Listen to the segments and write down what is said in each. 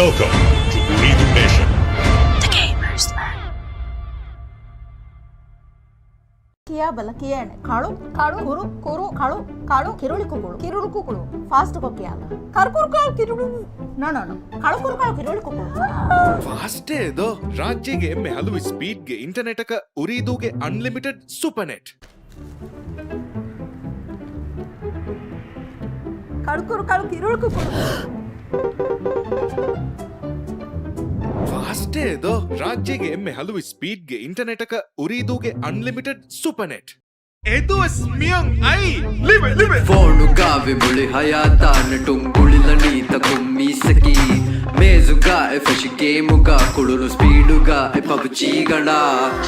Welcome to Ooredoo Nation. The Gamers Land. किया बला किया ने काळू काळू कुरु कुरु काळू काळू किरुळी कुकुळू फास्ट को किया करकुर काळू किरुळू नो नो नो काळू कुरु काळू किरुळी कुकुळू ಫಾಸ್ಟ್ ಏದೋ ರಾಜ್ಯಗೆ ಎಮ್ಮೆ ಹಲವು ಸ್ಪೀಡ್ಗೆ ಇಂಟರ್ನೆಟ್ ಅಕ ಉರಿದೂಗೆ ಅನ್ಲಿಮಿಟೆಡ್ ಸೂಪರ್ ನೆಟ್ काळू कुरु काळू किरुळी कुकुळू ಫಾಸ್ಟ್ ಏದೋ ರಾಜ್ಯಗೆ ಎಮ್ಮೆ ಹಲವು ಸ್ಪೀಡ್ಗೆ ಇಂಟರ್ನೆಟ್ ಅಕ ಉರಿದೂಗೆ ಅನ್ಲಿಮಿಟೆಡ್ ಸೂಪರ್ ನೆಟ್ ಎದು ಸ್ಮಿಯಂ ಐ ಲಿವೆ ಫೋನು ಗಾವೆ ಬುಳಿ ಹಯಾತಾನ ಟುಂಗುಳಿಲ ನೀತ ಕುಮ್ಮಿಸಕಿ ಮೇಜುಗಾ ಎಫೆಶ್ ಗೇಮುಗಾ ಕುಡುರು ಸ್ಪೀಡುಗಾ ಎ ಪಬ್ಜಿ ಗಂಡ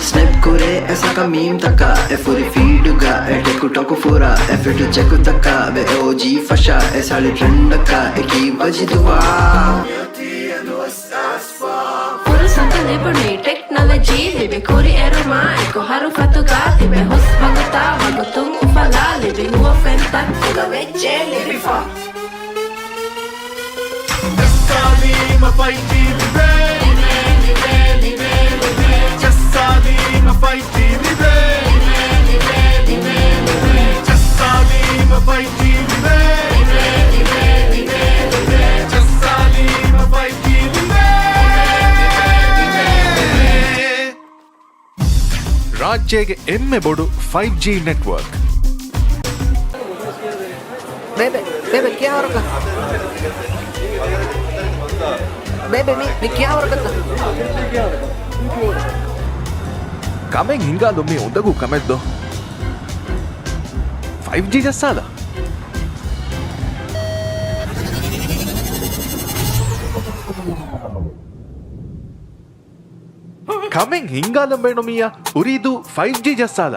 ಸ್ನೈಪ್ ಕುರೆ ಎಸಕ ಮೀಮ್ ತಕ ಎ ಫುರಿ ಫೀಡುಗಾ ಎ ಟೆಕು ಟೊಕು ಫುರ ಎ ಫಿಟು ಚೆಕು ತಕ ವೆ ಓಜಿ ಫಶಾ ಎ ಸಾಳಿ ಟ್ರೆಂಡಕ ಎ ಕಿ ಬಜಿದುವಾ Santa Liberty Technology Libe Kuri Erama Eko Haru Fatuga Tibe Hos Baguta Bagutung Ufala Libe Huwa Fenta Kuga Veche Libe Fa Jassali ma fighti libe Jassali ma fighti libe Jassali ma fighti libe Jassali ma fighti libe ರಾಜ್ಯಗೆ ಎಮ್ಮೆ ಬೋಡು 5G network Bebe, क्या हो रहा है? Bebe, मी क्या हो रहा है? ಕಮೆಂಗ್ ಹಿಂಗಾದೊಮ್ಮೆ ಒಂದಗೂ ಕಮೆದ್ದು 5G ಜಸ್ಸಾದ ಕಮೆಂಗ್ ಹಿಂಗಾಲಂಬೇಣೊಮಿಯ ಉರಿದು 5G ಜಸ್ಸಾದ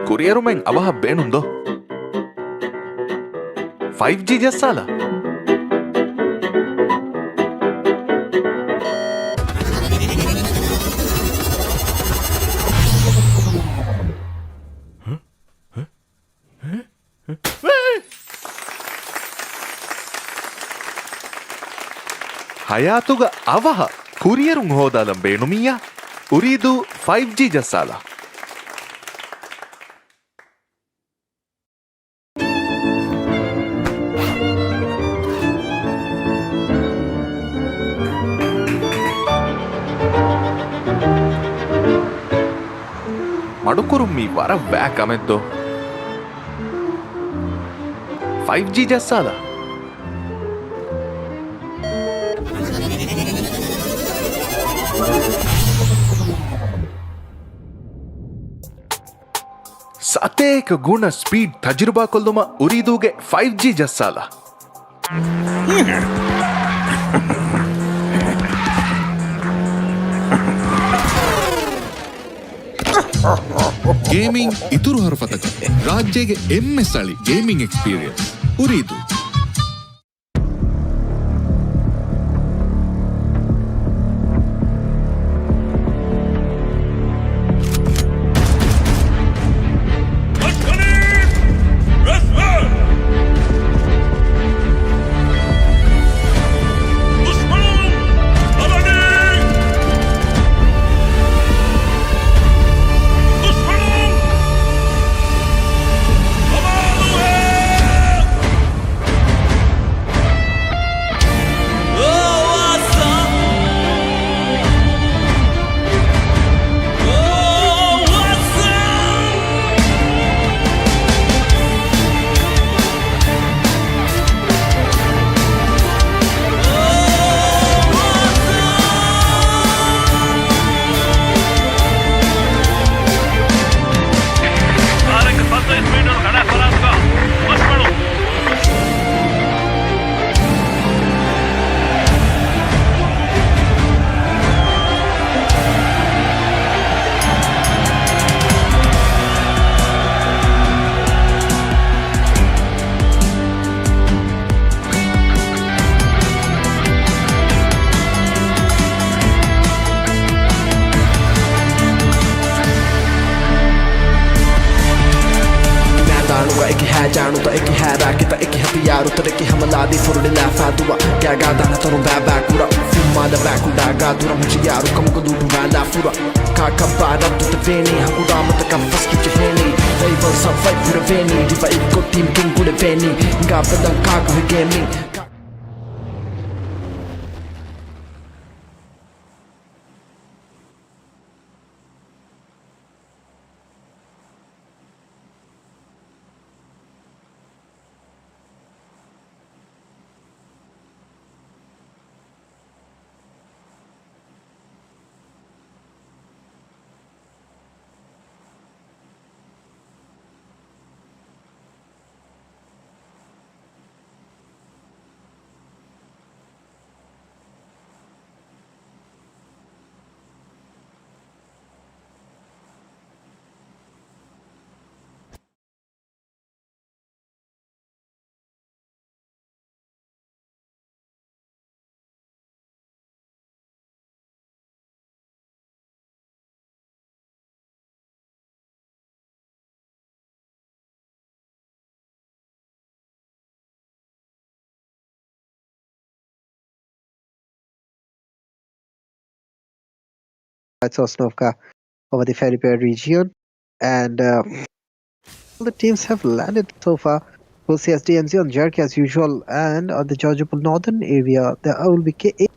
ಕುರಿಯರು ಮೆಂಗ್ ಅವಹ ಬೇಣುಂದೋ 5G ಜಸ್ಸಾದ ಹಯಾತುಗ ಅವಹ ಕುರಿಯರು ಹೋದಾಲಂ ಬೇಣುಮಿಯ ಉರಿದು 5G ಜಸ್ಸಾಲ ಮಡುಕುರು ಮೀ ವರ ಬ್ಯಾಕ್ ಅಮೆದ್ದು 5G ಜಸ್ಸಾಲ ಸತೇಕ ಗುಣ ಸ್ಪೀಡ್ ತಜುರ್ಬಾ ಕೊಲ್ಲುಮ ಉರಿದೂಗೆ 5G ಜಸ್ಸಾಲ ಗೇಮಿಂಗ್ ಇತುರು ಹರಫತಕ ರಾಜ್ಯಗೆ ಎಮ್ಮೆ ಸಳಿ ಗೇಮಿಂಗ್ ಎಕ್ಸ್ಪೀರಿಯನ್ಸ್ ಉರಿದು दुआ एक है जानू तो एक है राकी तो एक है प्यारू तो एक हमला दी फुरडी लाफा दुआ क्या गादा ना तोरो बाबा कुरा fuma da baku da gadura muci yaru kamu ko dudu la fura ka kabara tu te veni hakura mata ka faski che heni they will survive pura veni diva ikko team king kule veni nga badan ka ko gaming. Sosnovka over the Ferrypere region, and all the teams have landed so far. We'll see SDMZ on Jerk as usual, and on the Georgiapur northern area, there will be KA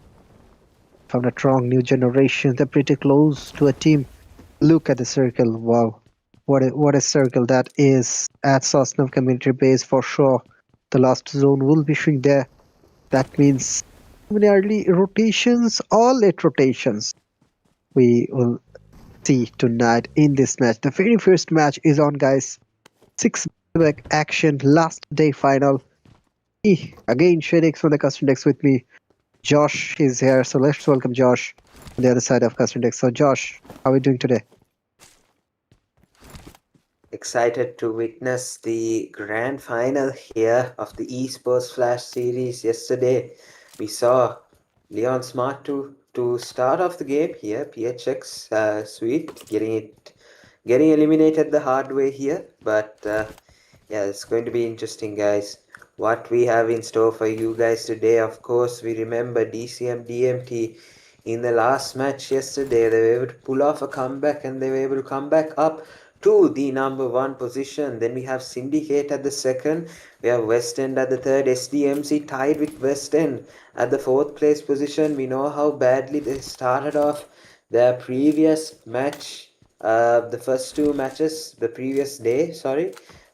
from the strong new generation. They're pretty close to a team. Look at the circle. Wow, what a circle that is at Sosnovka military base for sure. The last zone will be showing there. That means many early rotations, all late rotations. We will see tonight in this match. The very first match is on, guys. 6 back action, last day final. Again, Shadix from the Custom Decks with me. Josh is here, so let's welcome Josh on the other side of Custom Decks. So, Josh, how are we doing today? Excited to witness the grand final here of the ESports Flash Series. Yesterday, we saw Leon Smart to start off the game here. PHX sweet, getting eliminated the hard way here. But yeah, it's going to be interesting, guys. What we have in store for you guys today. Of course, we remember DCM DMT in the last match yesterday. They were able to pull off a comeback and they were able to come back up to the number 1 position. Then we have Syndicate at the second. We have West End at the third. SDMC tied with West End at the 4th place position. We know how badly they started off their previous match. The first two matches, the previous day,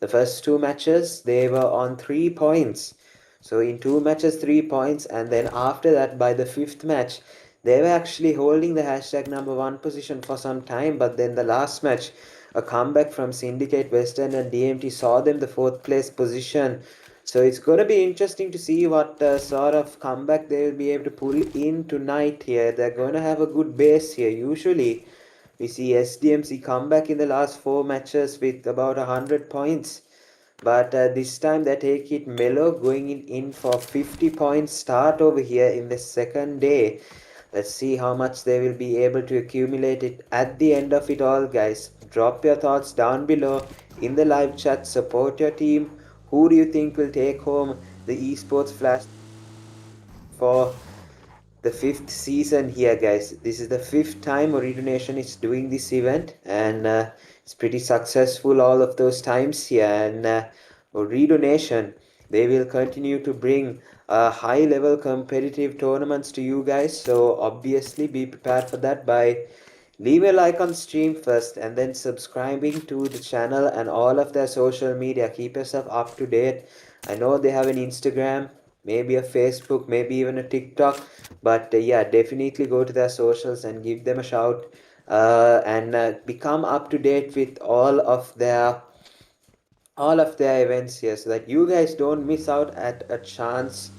the first two matches, they were on 3 points. So in 2 matches, 3 points, and then after that, by the 5th match, they were actually holding the hashtag number 1 position for some time. But then the last match, a comeback from Syndicate, West End and DMT saw them the 4th place position. So it's going to be interesting to see what sort of comeback they will be able to pull in tonight here. They're going to have a good base here. Usually, we see SDMC come back in the last 4 matches with about 100 points. But this time they take it mellow, going in for 50 points start over here in the second day. Let's see how much they will be able to accumulate it at the end of it all, guys. Drop your thoughts down below in the live chat. Support your team. Who do you think will take home the Esports Flash for the 5th season here, guys? This is the 5th time Ooredoo Nation is doing this event, and it's pretty successful all of those times here. And Ooredoo Nation, they will continue to bring high level competitive tournaments to you guys, so obviously be prepared for that by leave a like on stream first and then subscribing to the channel and all of their social media. Keep yourself up to date. I know they have an Instagram, maybe a Facebook, maybe even a TikTok, but yeah, definitely go to their socials and give them a shout, and become up to date with all of their events here, so that you guys don't miss out at a chance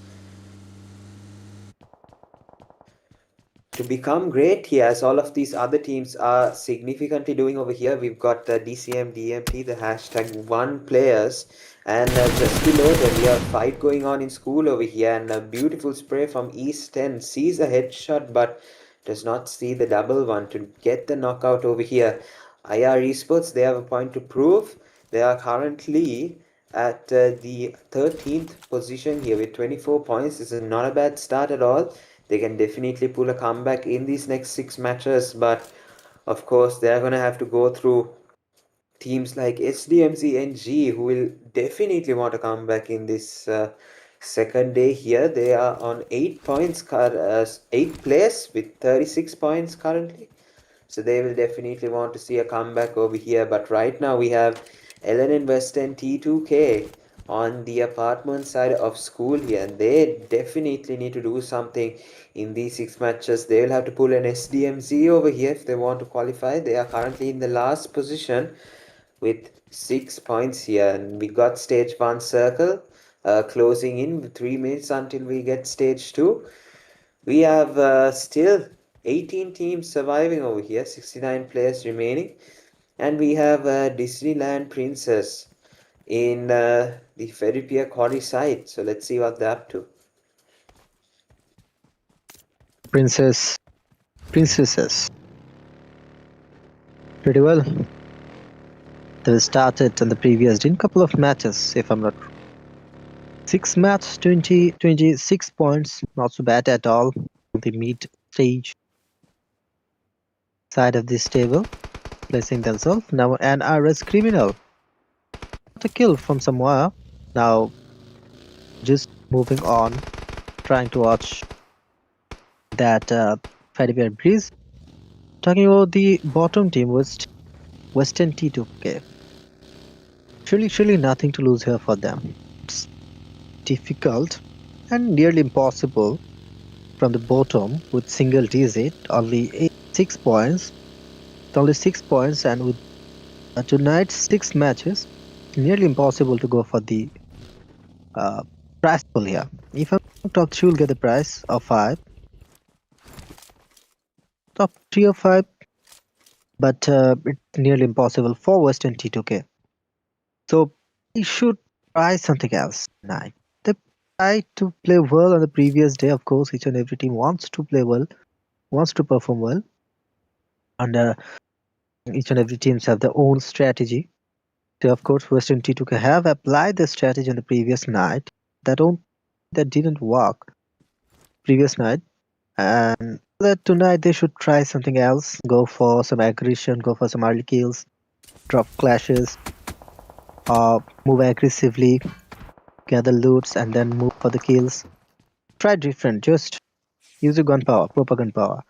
to become great here, as all of these other teams are significantly doing over here. We've got DCM DMT, the hashtag 1 players, and just below them we have a fight going on in school over here, and a beautiful spray from East 10 sees a headshot but does not see the double one to get the knockout over here. IR Esports, they have a point to prove. They are currently at the 13th position here with 24 points. This is not a bad start at all. They can definitely pull a comeback in these next 6 matches, but of course they're going to have to go through teams like SDMC and G, who will definitely want to come back in this second day here. They are on 8 points, 8th place with 36 points currently. So they will definitely want to see a comeback over here. But right now we have Ellen and West and T2K on the apartment side of school here, and they definitely need to do something in these 6 matches. They will have to pull an SDMZ over here if they want to qualify. They are currently in the last position with 6 points here, and we got stage 1 circle closing in with 3 minutes until we get stage 2. We have still 18 teams surviving over here, 69 players remaining, and we have Disneyland Princess in the Ferry Quarry side. So let's see what they're up to. Princesses. Pretty well. They started on the previous day in couple of matches, if I'm not wrong. 6 match, 26 points, not so bad at all. The mid stage side of this table, placing themselves. Now an RS criminal. Got a kill from somewhere. Now just moving on, trying to watch that Fairy Bear Breeze. Talking about the bottom team, Western T2K. Surely nothing to lose here for them. It's difficult and nearly impossible from the bottom with single digit, only 6 points. Only 6 points, and with tonight's 6 matches, nearly impossible to go for the prize pool here. If I'm top 3, will get the prize of 5. Top 3 or 5, but it's nearly impossible for Western T2K. So they should try something else tonight. They tried to play well on the previous day. Of course, each and every team wants to play well, wants to perform well, and each and every teams have their own strategy. So of course, Western T2K have applied the strategy on the previous night. That didn't work previous night, and that tonight they should try something else. Go for some aggression, go for some early kills, drop clashes, move aggressively, gather loots, and then move for the kills. Try different, just use your gunpowder, proper gunpowder.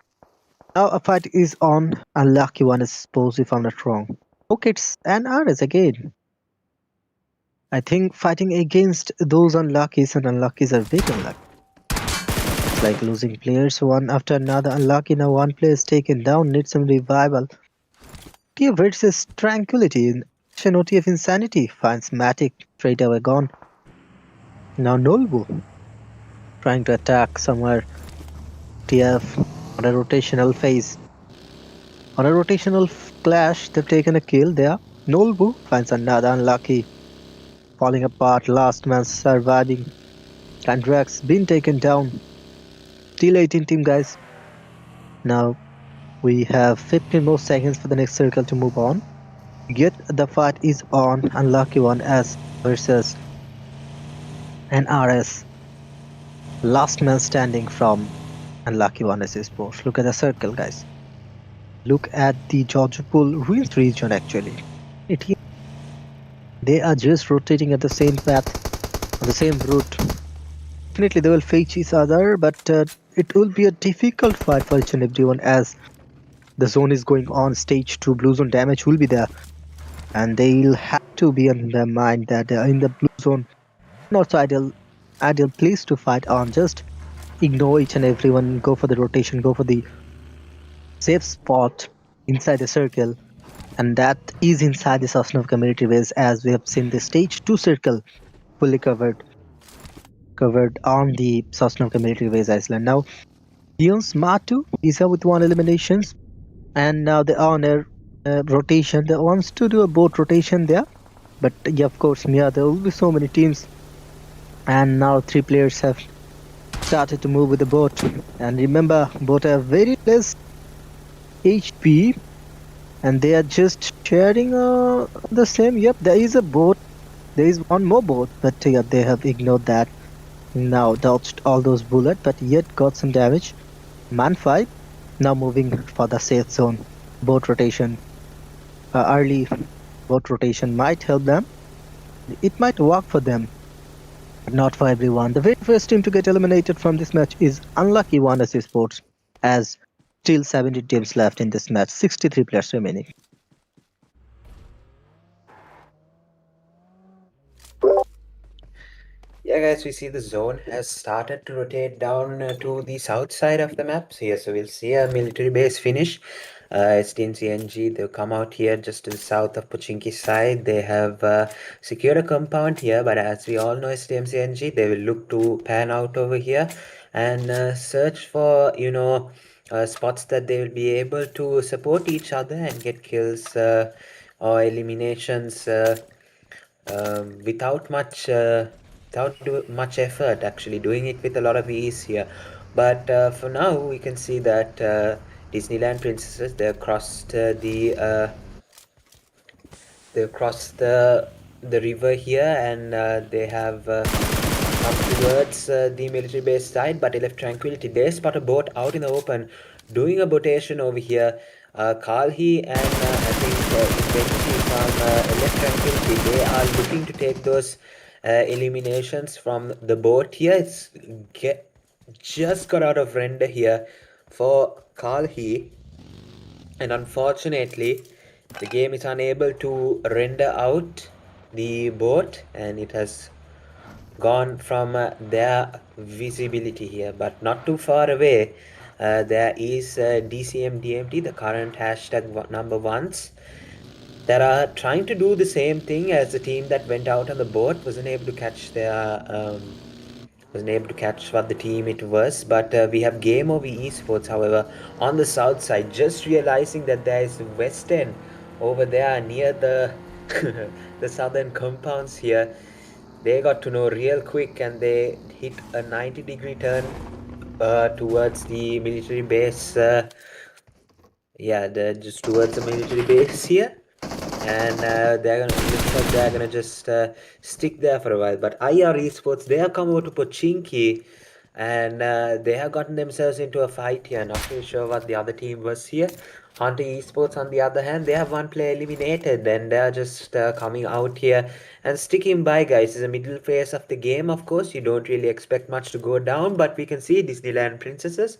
Now a fight is on. Unlucky one, I suppose, if I'm not wrong. Okay, it's an RS again. I think fighting against those unluckies and unluckies are big unlucky. It's like losing players one after another. Unlucky, now one player is taken down, needs some revival. TF versus Tranquility. OTF Insanity finds Matic straight away gone. Now Nolbu trying to attack somewhere. TF on a rotational phase. On a rotational clash, they've taken a kill there. Nolbu finds another unlucky. Falling apart, last man surviving. Kandrax been taken down. Still 18 team, guys. Now we have 15 more seconds for the next circle to move on. Yet the fight is on. Unlucky one as versus an RS. Last man standing from Unlucky one as ESports. Look at the circle, guys. Look at the Georgopol ruins region actually. They are just rotating at the same path, on the same route. Definitely they will face each other, but it will be a difficult fight for each and everyone as the zone is going on. Stage 2 blue zone damage will be there, and they'll have to be on their mind that in the blue zone, not so ideal place to fight on. Just ignore each and everyone, go for the rotation, go for the safe spot inside the circle, and that is inside the Sosnov community base, as we have seen the stage 2 circle fully covered on the Sosnov community base island. Now Leon Smartu is here with 1 eliminations, and now they are on a rotation. They wants to do a boat rotation there, but yeah, of course, there will be so many teams, and now 3 players have started to move with the boat. And remember, boat have very less HP, and they are just sharing the same. Yep, there is a boat There is one more boat, but they have ignored that. Now dodged all those bullets, but yet got some damage. Man 5 now moving for the safe zone. Boat rotation. Early boat rotation might help them. It might work for them, but not for everyone. The very first team to get eliminated from this match is unlucky one as Esports, as still 70 teams left in this match, 63 players remaining. Yeah, guys, we see the zone has started to rotate down to the south side of the map here. So we'll see a military base finish. STNCNG, they'll come out here just to the south of Pochinki side. They have secured a compound here, but as we all know, STMCNG, they will look to pan out over here and search for, spots that they will be able to support each other and get kills or eliminations without much effort, actually doing it with a lot of ease here. But for now we can see that Disneyland princesses, they've crossed the river here, and they have come towards the military base side, but they left Tranquility. They spot a boat out in the open doing a botation over here. Kalhi and I think Inventy from left Tranquility, they are looking to take those eliminations from the boat here. It's just got out of render here for Kalhi, and unfortunately the game is unable to render out the boat, and it has gone from their visibility here. But not too far away there is DCM DMT, the current hashtag number ones, that are trying to do the same thing as the team that went out on the boat. Wasn't able to catch what the team it was. But we have Game Over Esports, however, on the south side, just realizing that there is West End over there near the the southern compounds here. They got to know real quick, and they hit a 90-degree turn towards the military base. Just towards the military base here, and they're gonna just stick there for a while. But IR Esports, they have come over to Pochinki, and they have gotten themselves into a fight here. Not too sure what the other team was here. Hunter Esports, on the other hand, they have one player eliminated, and they're just coming out here and sticking by, guys. It's the middle phase of the game, of course. You don't really expect much to go down, but we can see Disneyland Princesses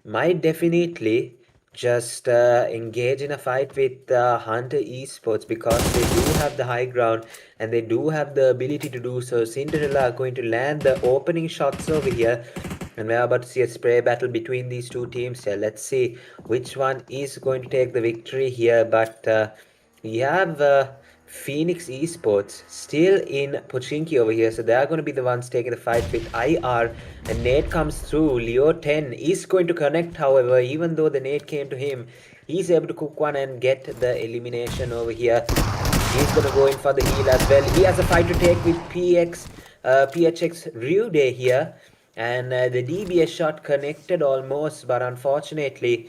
might definitely just engage in a fight with Hunter Esports, because they do have the high ground and they do have the ability to do so. Cinderella are going to land the opening shots over here, and we're about to see a spray battle between these two teams here. Let's see which one is going to take the victory here. But we have Phoenix Esports still in Pochinki over here, so they are going to be the ones taking the fight with IR. And nade comes through. Leo 10 is going to connect, however. Even though the nade came to him, he's able to cook one and get the elimination over here. He's going to go in for the heal as well. He has a fight to take with PHX Rude here, and the DBS shot connected almost, but unfortunately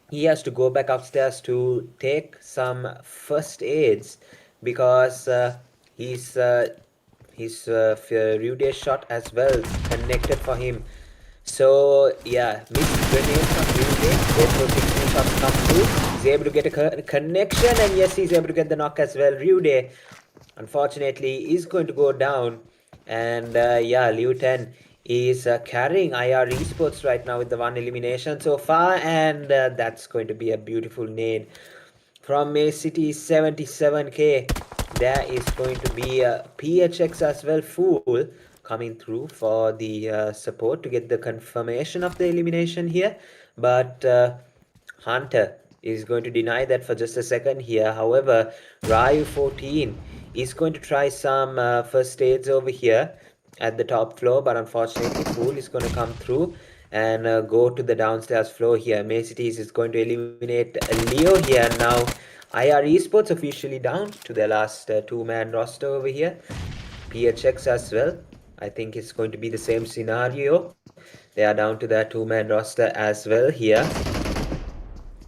he has to go back upstairs to take some first aids, because his Rude shot as well connected for him. So yeah, missed grenade from Rude. Therefore 16 shots come through. He's able to get a connection, and yes, he's able to get the knock as well. Rude, unfortunately, is going to go down, and Liu 10 is carrying IR Esports right now with the one elimination so far, and that's going to be a beautiful nade from May City 77k. There is going to be a PHX as well, Fool, coming through for the support to get the confirmation of the elimination here. But Hunter is going to deny that for just a second here. However, Ryu 14 is going to try some first aids over here at the top floor, but unfortunately Fool is going to come through and go to the downstairs floor here. Macy's is going to eliminate Leo here. Now IR Esports officially down to their last two-man roster over here. PHX as well. I think it's going to be the same scenario. They are down to their two-man roster as well here.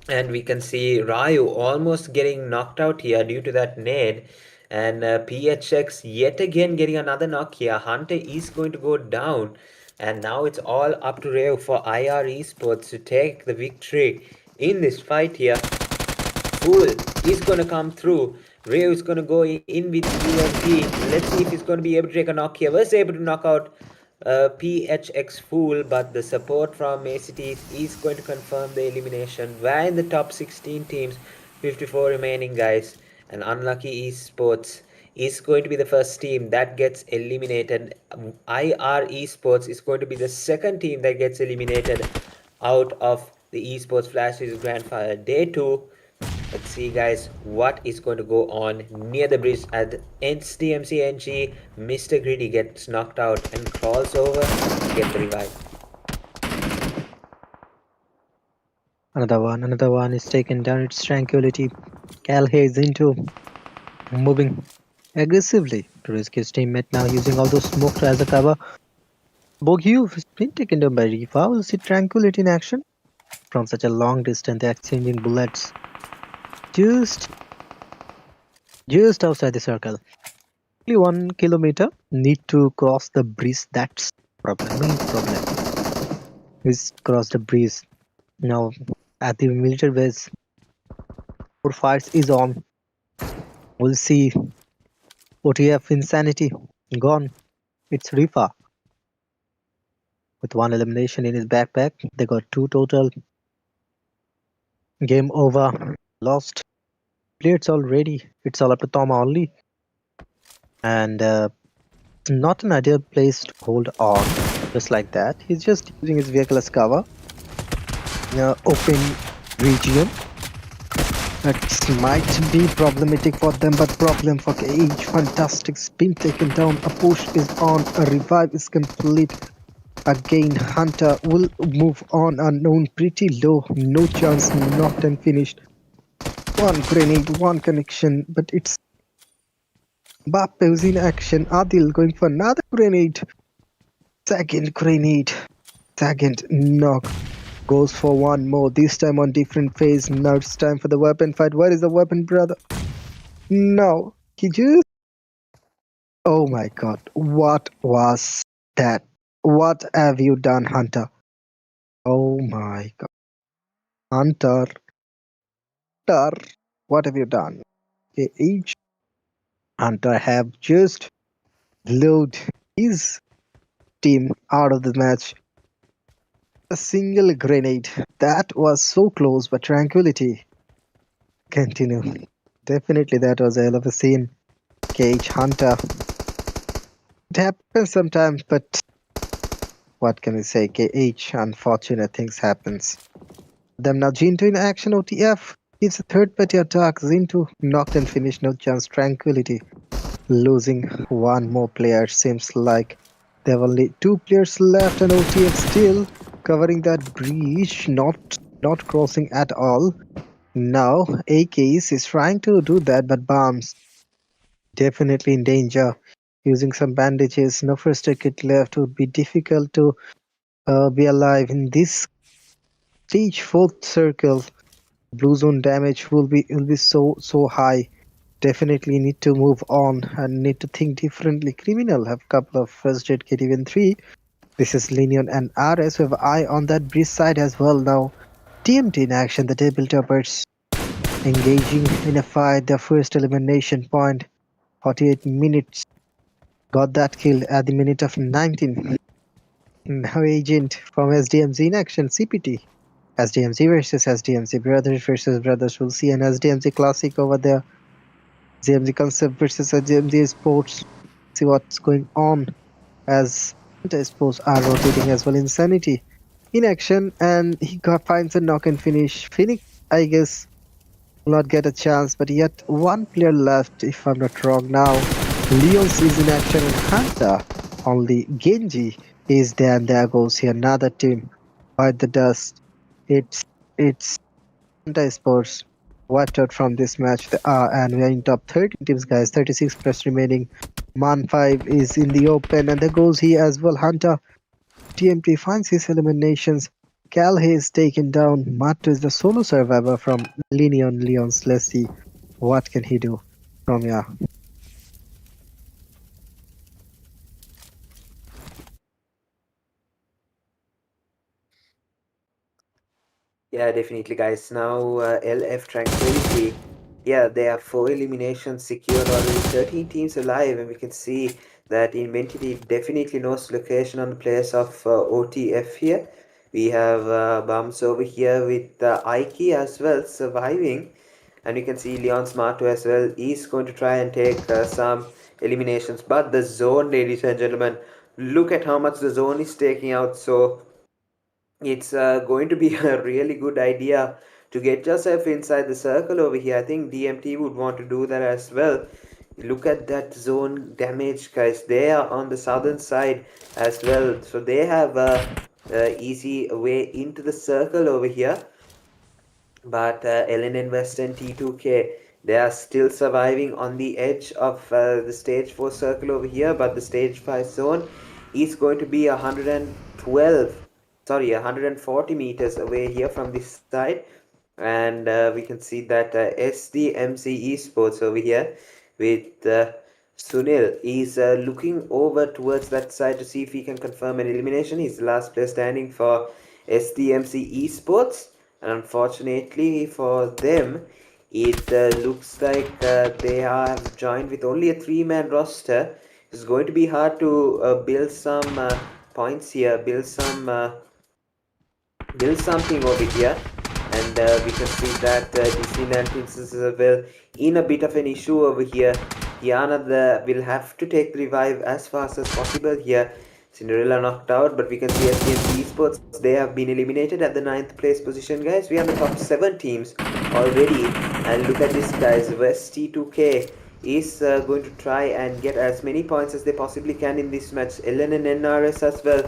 And we can see Ryu almost getting knocked out here due to that nade. And PHX yet again getting another knock here. Hunter is going to go down. And now it's all up to Reo for IR Esports to take the victory in this fight here. Fool is going to come through. Reo is going to go in with UMP. Let's see if he's going to be able to take a knock here. Was able to knock out PHX Fool, but the support from ACT is going to confirm the elimination. We're in the top 16 teams, 54 remaining guys. And Unlucky Esports is going to be the first team that gets eliminated. IR Esports is going to be the second team that gets eliminated out of the Esports Flash Series Grand Final Day 2. Let's see guys what is going to go on near the bridge at SDMC NG. Mr. Greedy gets knocked out and crawls over to get the revive. Another one is taken down. It's Tranquility. Cal Hayes into moving aggressively to rescue his teammate now, using all those smoke as a cover. Bogyu has been taken down by Rifa. We'll see Tranquility in action from such a long distance. They're exchanging bullets just outside the circle. Only 1 kilometer. Need to cross the bridge. That's main problem. Is cross the bridge. Now at the military base, 4 fights is on. We'll see. OTF Insanity gone. It's Rifa with 1 elimination in his backpack. They got 2 total. Game over. Lost. Players already. It's all up to Toma only. And not an ideal place to hold on. Just like that. He's just using his vehicle as cover. Open region. That might be problematic for them, but problem for KH. Fantastic spin taken down. A push is on. A revive is complete. Again, Hunter will move on. Unknown pretty low. No chance. Knocked and finished. 1 grenade, 1 connection, but it's Bappe who's in action. Adil going for another grenade. Second grenade. Second knock. Goes for 1 more. This time on different phase. Now it's time for the weapon fight. Where is the weapon, brother? No. He just... Oh my god. What was that? What have you done, Hunter? Oh my god. Hunter. What have you done? Each Hunter have just load his team out of the match. A single grenade. That was so close, but Tranquility. Continue. Definitely that was a hell of a scene. KH Hunter. It happens sometimes, but what can we say? KH, unfortunate things happens. Them now Zinto in action. OTF gives a third party attack. Zinto knocked and finished. No chance. Tranquility losing 1 more player. Seems like there have only 2 players left, and OTF still covering that breach, not crossing at all. Now AKs is trying to do that, but Bombs definitely in danger. Using some bandages, no first aid kit left. Would be difficult to be alive in this stage 4th circle. Blue zone damage will be so high. Definitely need to move on and need to think differently. Criminal have couple of first aid kit, even 3. This is Lenion and RS with eye on that bridge side as well now. TMT in action, the tabletoppers engaging in a fight. Their first elimination point. 48 minutes. Got that kill at the minute of 19. Now Agent from SDMZ in action, CPT. SDMZ versus SDMZ, brothers versus brothers. We'll see an SDMZ classic over there. SDMZ Concept versus SDMZ Sports. See what's going on as Sports are rotating as well. Insanity in action, and he finds a knock and finish. Phoenix, I guess, will not get a chance, but yet 1 player left, if I'm not wrong. Now Leons is in action, and Hunter, only Genji is there, and there goes here another team. Bite the dust. It's Hunter Sports wiped out from this match. And we are in top 13 teams, guys. 36 plus remaining. Man 5 is in the open, and there goes he as well. Hunter TMT finds his eliminations. Cal Hayes taken down. Matt is the solo survivor from Lenion. Leon's. Let's see what can he do from here. Yeah, definitely, guys. Now, LF Tranquility. Yeah, they have 4 eliminations secured already, 13 teams alive, and we can see that Inventivity definitely knows location on the place of OTF here. We have Bums over here with Ike as well surviving, and you can see Leon Smarto as well. He's going to try and take some eliminations, but the zone, ladies and gentlemen, look at how much the zone is taking out. So it's going to be a really good idea to get yourself inside the circle over here. I think DMT would want to do that as well. Look at that zone damage, guys. They are on the southern side as well, so they have a easy way into the circle over here. But LNN West and T2K, they are still surviving on the edge of the stage 4 circle over here, but the stage 5 zone is going to be 140 meters away here from this side. And we can see that SDMC Esports over here with Sunil is looking over towards that side to see if he can confirm an elimination. He's the last player standing for SDMC Esports, and unfortunately for them, it looks like they have joined with only a 3-man roster. It's going to be hard to build some points here, build something over here. And we can see that Disneyland Princess is well in a bit of an issue over here. Diana will have to take the revive as fast as possible here. Cinderella knocked out, but we can see STM Esports, they have been eliminated at the 9th place position, guys. We are in the top 7 teams already. And look at this, guys. West T2K is going to try and get as many points as they possibly can in this match. LN and NRS as well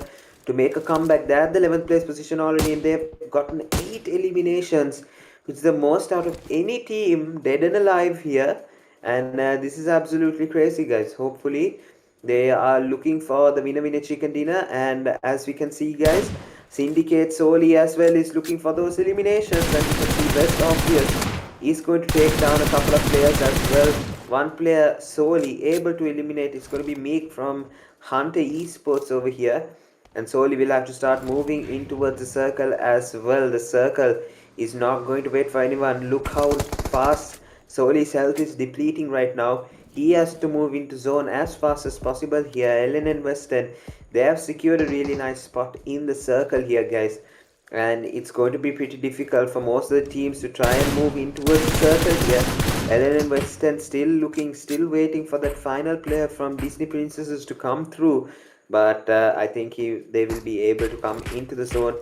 to make a comeback. They're at the 11th place position already, and they've gotten 8 eliminations, which is the most out of any team dead and alive here. And this is absolutely crazy, guys. Hopefully they are looking for the winner chicken dinner, and as we can see, guys, Syndicate Soli as well is looking for those eliminations, and you can see Best Obvious is going to take down a couple of players as well. One player Soli able to eliminate is going to be Meek from Hunter Esports over here, and Soli will have to start moving in towards the circle as well. The circle is not going to wait for anyone. Look how fast Soli's health is depleting right now. He has to move into zone as fast as possible here. Ellen and Western, they have secured a really nice spot in the circle here, guys. And it's going to be pretty difficult for most of the teams to try and move in towards the circle here. Ellen and Western still waiting for that final player from Disney Princesses to come through. But I think they will be able to come into the zone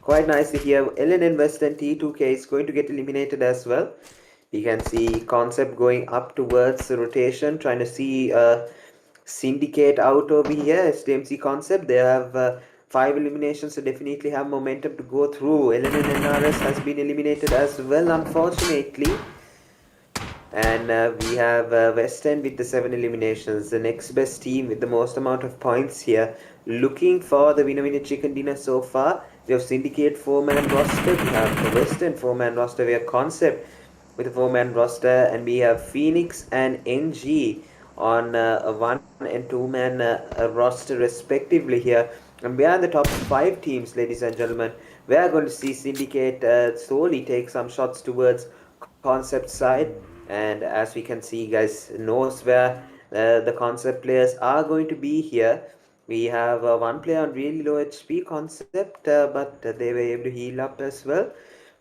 quite nicely here. Ellen and Western T2K is going to get eliminated as well. You can see Concept going up towards the rotation, trying to see Syndicate out over here. SDMC Concept, they have 5 eliminations, so definitely have momentum to go through. LN and NRS has been eliminated as well, unfortunately. And we have West End with the 7 eliminations, the next best team with the most amount of points here. Looking for the winner chicken dinner so far. We have Syndicate 4-man roster, we have the West End 4-man roster, we have Concept with a 4-man roster, and we have Phoenix and NG on a 1 and 2-man roster respectively here. And we are in the top 5 teams, ladies and gentlemen. We are going to see Syndicate slowly take some shots towards Concept side, and as we can see, guys, knows where the Concept players are going to be here. We have one player on really low HP, Concept, but they were able to heal up as well.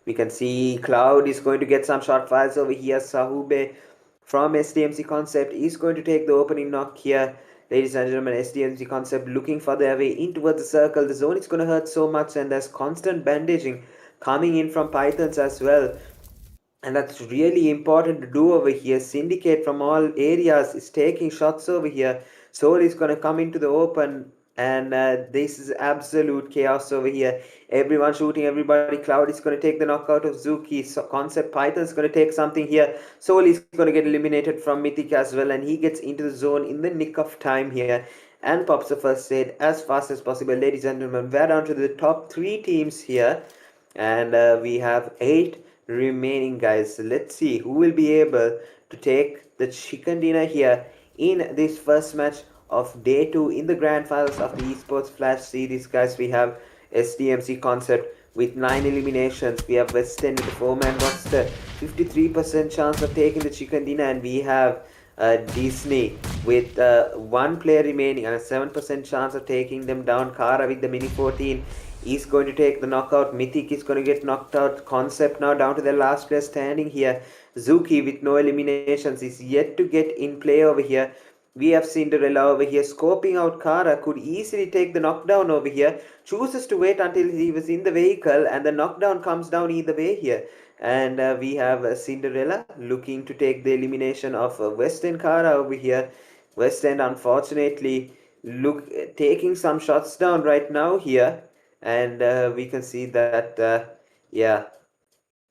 We can see Cloud is going to get some shot fires over here. Sahube from SDMC Concept is going to take the opening knock here. Ladies and gentlemen, SDMC Concept looking for their way in towards the circle. The zone is going to hurt so much, and there's constant bandaging coming in from Pythons as well. And that's really important to do over here. Syndicate from all areas is taking shots over here. Soul is going to come into the open, and this is absolute chaos over here. Everyone shooting everybody. Cloud is going to take the knockout of Zuki. So Concept Python is going to take something here. Soul is going to get eliminated from Mythic as well, and he gets into the zone in the nick of time here and pops the first aid as fast as possible. Ladies and gentlemen, we're down to the top 3 teams here, and we have 8 remaining, guys. Let's see who will be able to take the chicken dinner here in this first match of day 2 in the grand finals of the Esports Flash Series, guys. We have SDMC Concept with 9 eliminations. We have West End with the 4-man roster, 53% chance of taking the chicken dinner, and we have Disney with 1 player remaining and a 7% chance of taking them down. Kara with the mini 14 is going to take the knockout. Mythic is going to get knocked out. Concept now down to the last player standing here. Zuki with no eliminations is yet to get in play over here. We have Cinderella over here scoping out Kara, could easily take the knockdown over here. Chooses to wait until he was in the vehicle, and the knockdown comes down either way here. And we have Cinderella looking to take the elimination of West End Kara over here. West End unfortunately taking some shots down right now here, and we can see that yeah,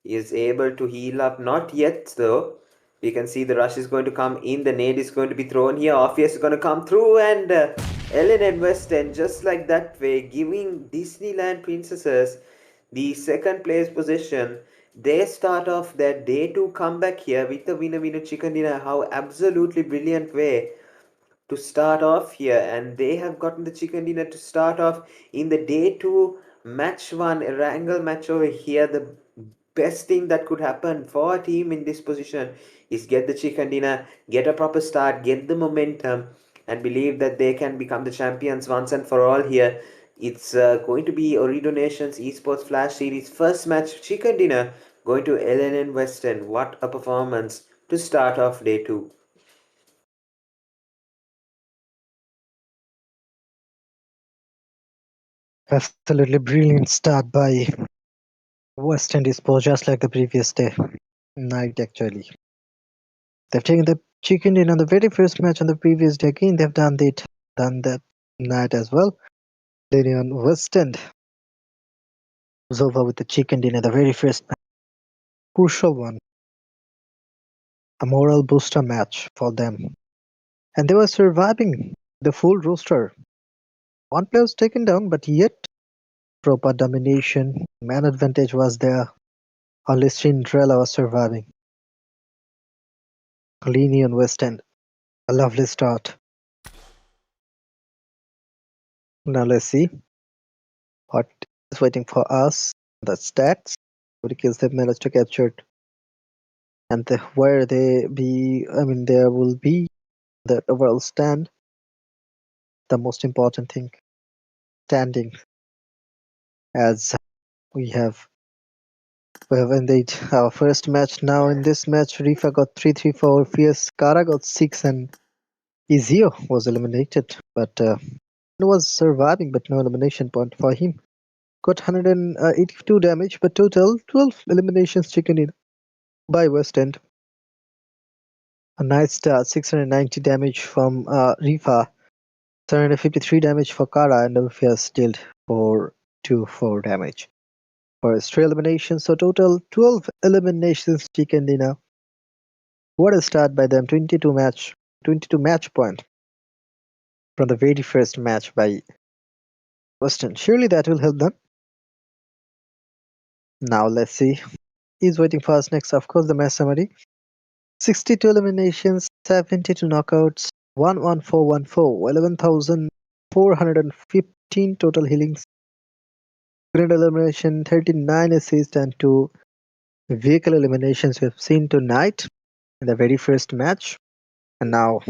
he is able to heal up. Not yet though. We can see the rush is going to come in. The nade is going to be thrown here. Orpheus is going to come through, and Ellen and West End just like that way, giving Disneyland Princesses the second place position. They start off their day 2 comeback here with the winner chicken dinner. How absolutely brilliant way to start off here, and they have gotten the chicken dinner to start off in the day 2 match 1 Erangel match over here. The best thing that could happen for a team in this position is get the chicken dinner, get a proper start, get the momentum, and believe that they can become the champions once and for all here. It's going to be Ooredoo Nation's Esports Flash Series first match chicken dinner going to LNN Western. What a performance to start off day 2. Absolutely brilliant start by West Indies, just like the previous day night. Actually, they've taken the chicken in on the very first match on the previous day. Again, they've done that night as well. Lenion West End was over with the chicken dinner the very first match. Crucial one, a moral booster match for them, and they were surviving the full roster. One player was taken down, but yet proper domination, man advantage was there. Only Cinderella was surviving. Lenion West End, a lovely start. Now let's see what is waiting for us. The stats, how many kills they've managed to capture, and where they be. I mean, there will be the overall stand. The most important thing, standing, as we have indeed our first match now. In this match, Rifa got 3-3 for Fierce, Kara got 6, and Izio was eliminated, but he was surviving, but no elimination point for him. Got 182 damage, but total 12 eliminations taken in by West End. A nice start, 690 damage from Rifa, 753 damage for Kara, and Orpheus dealt 424 damage for stray eliminations. So total 12 eliminations taken in. What a start by them! 22 match point from the very first match by Western. Surely that will help them. Now let's see. He's waiting for us next. Of course, the match summary. 62 eliminations, 72 knockouts, 11414, 11,415 total healings. Grenade elimination, 39 assists, and 2 vehicle eliminations we've seen tonight in the very first match. And now,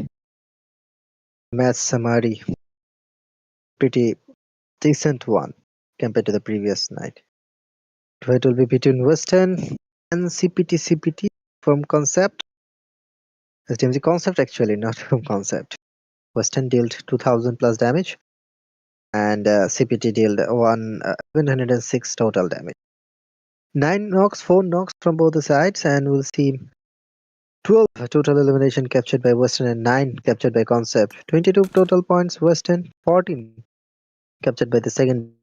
match summary. Pretty decent one compared to the previous night. It will be between Western and CPT from Concept. SDMC Concept actually, not from Concept. Western dealt 2000 plus damage, and CPT dealt 706 total damage. 9 knocks, 4 knocks from both the sides, and we'll see 12 total elimination captured by Western and 9 captured by Concept. 22 total points Western, 14 captured by the second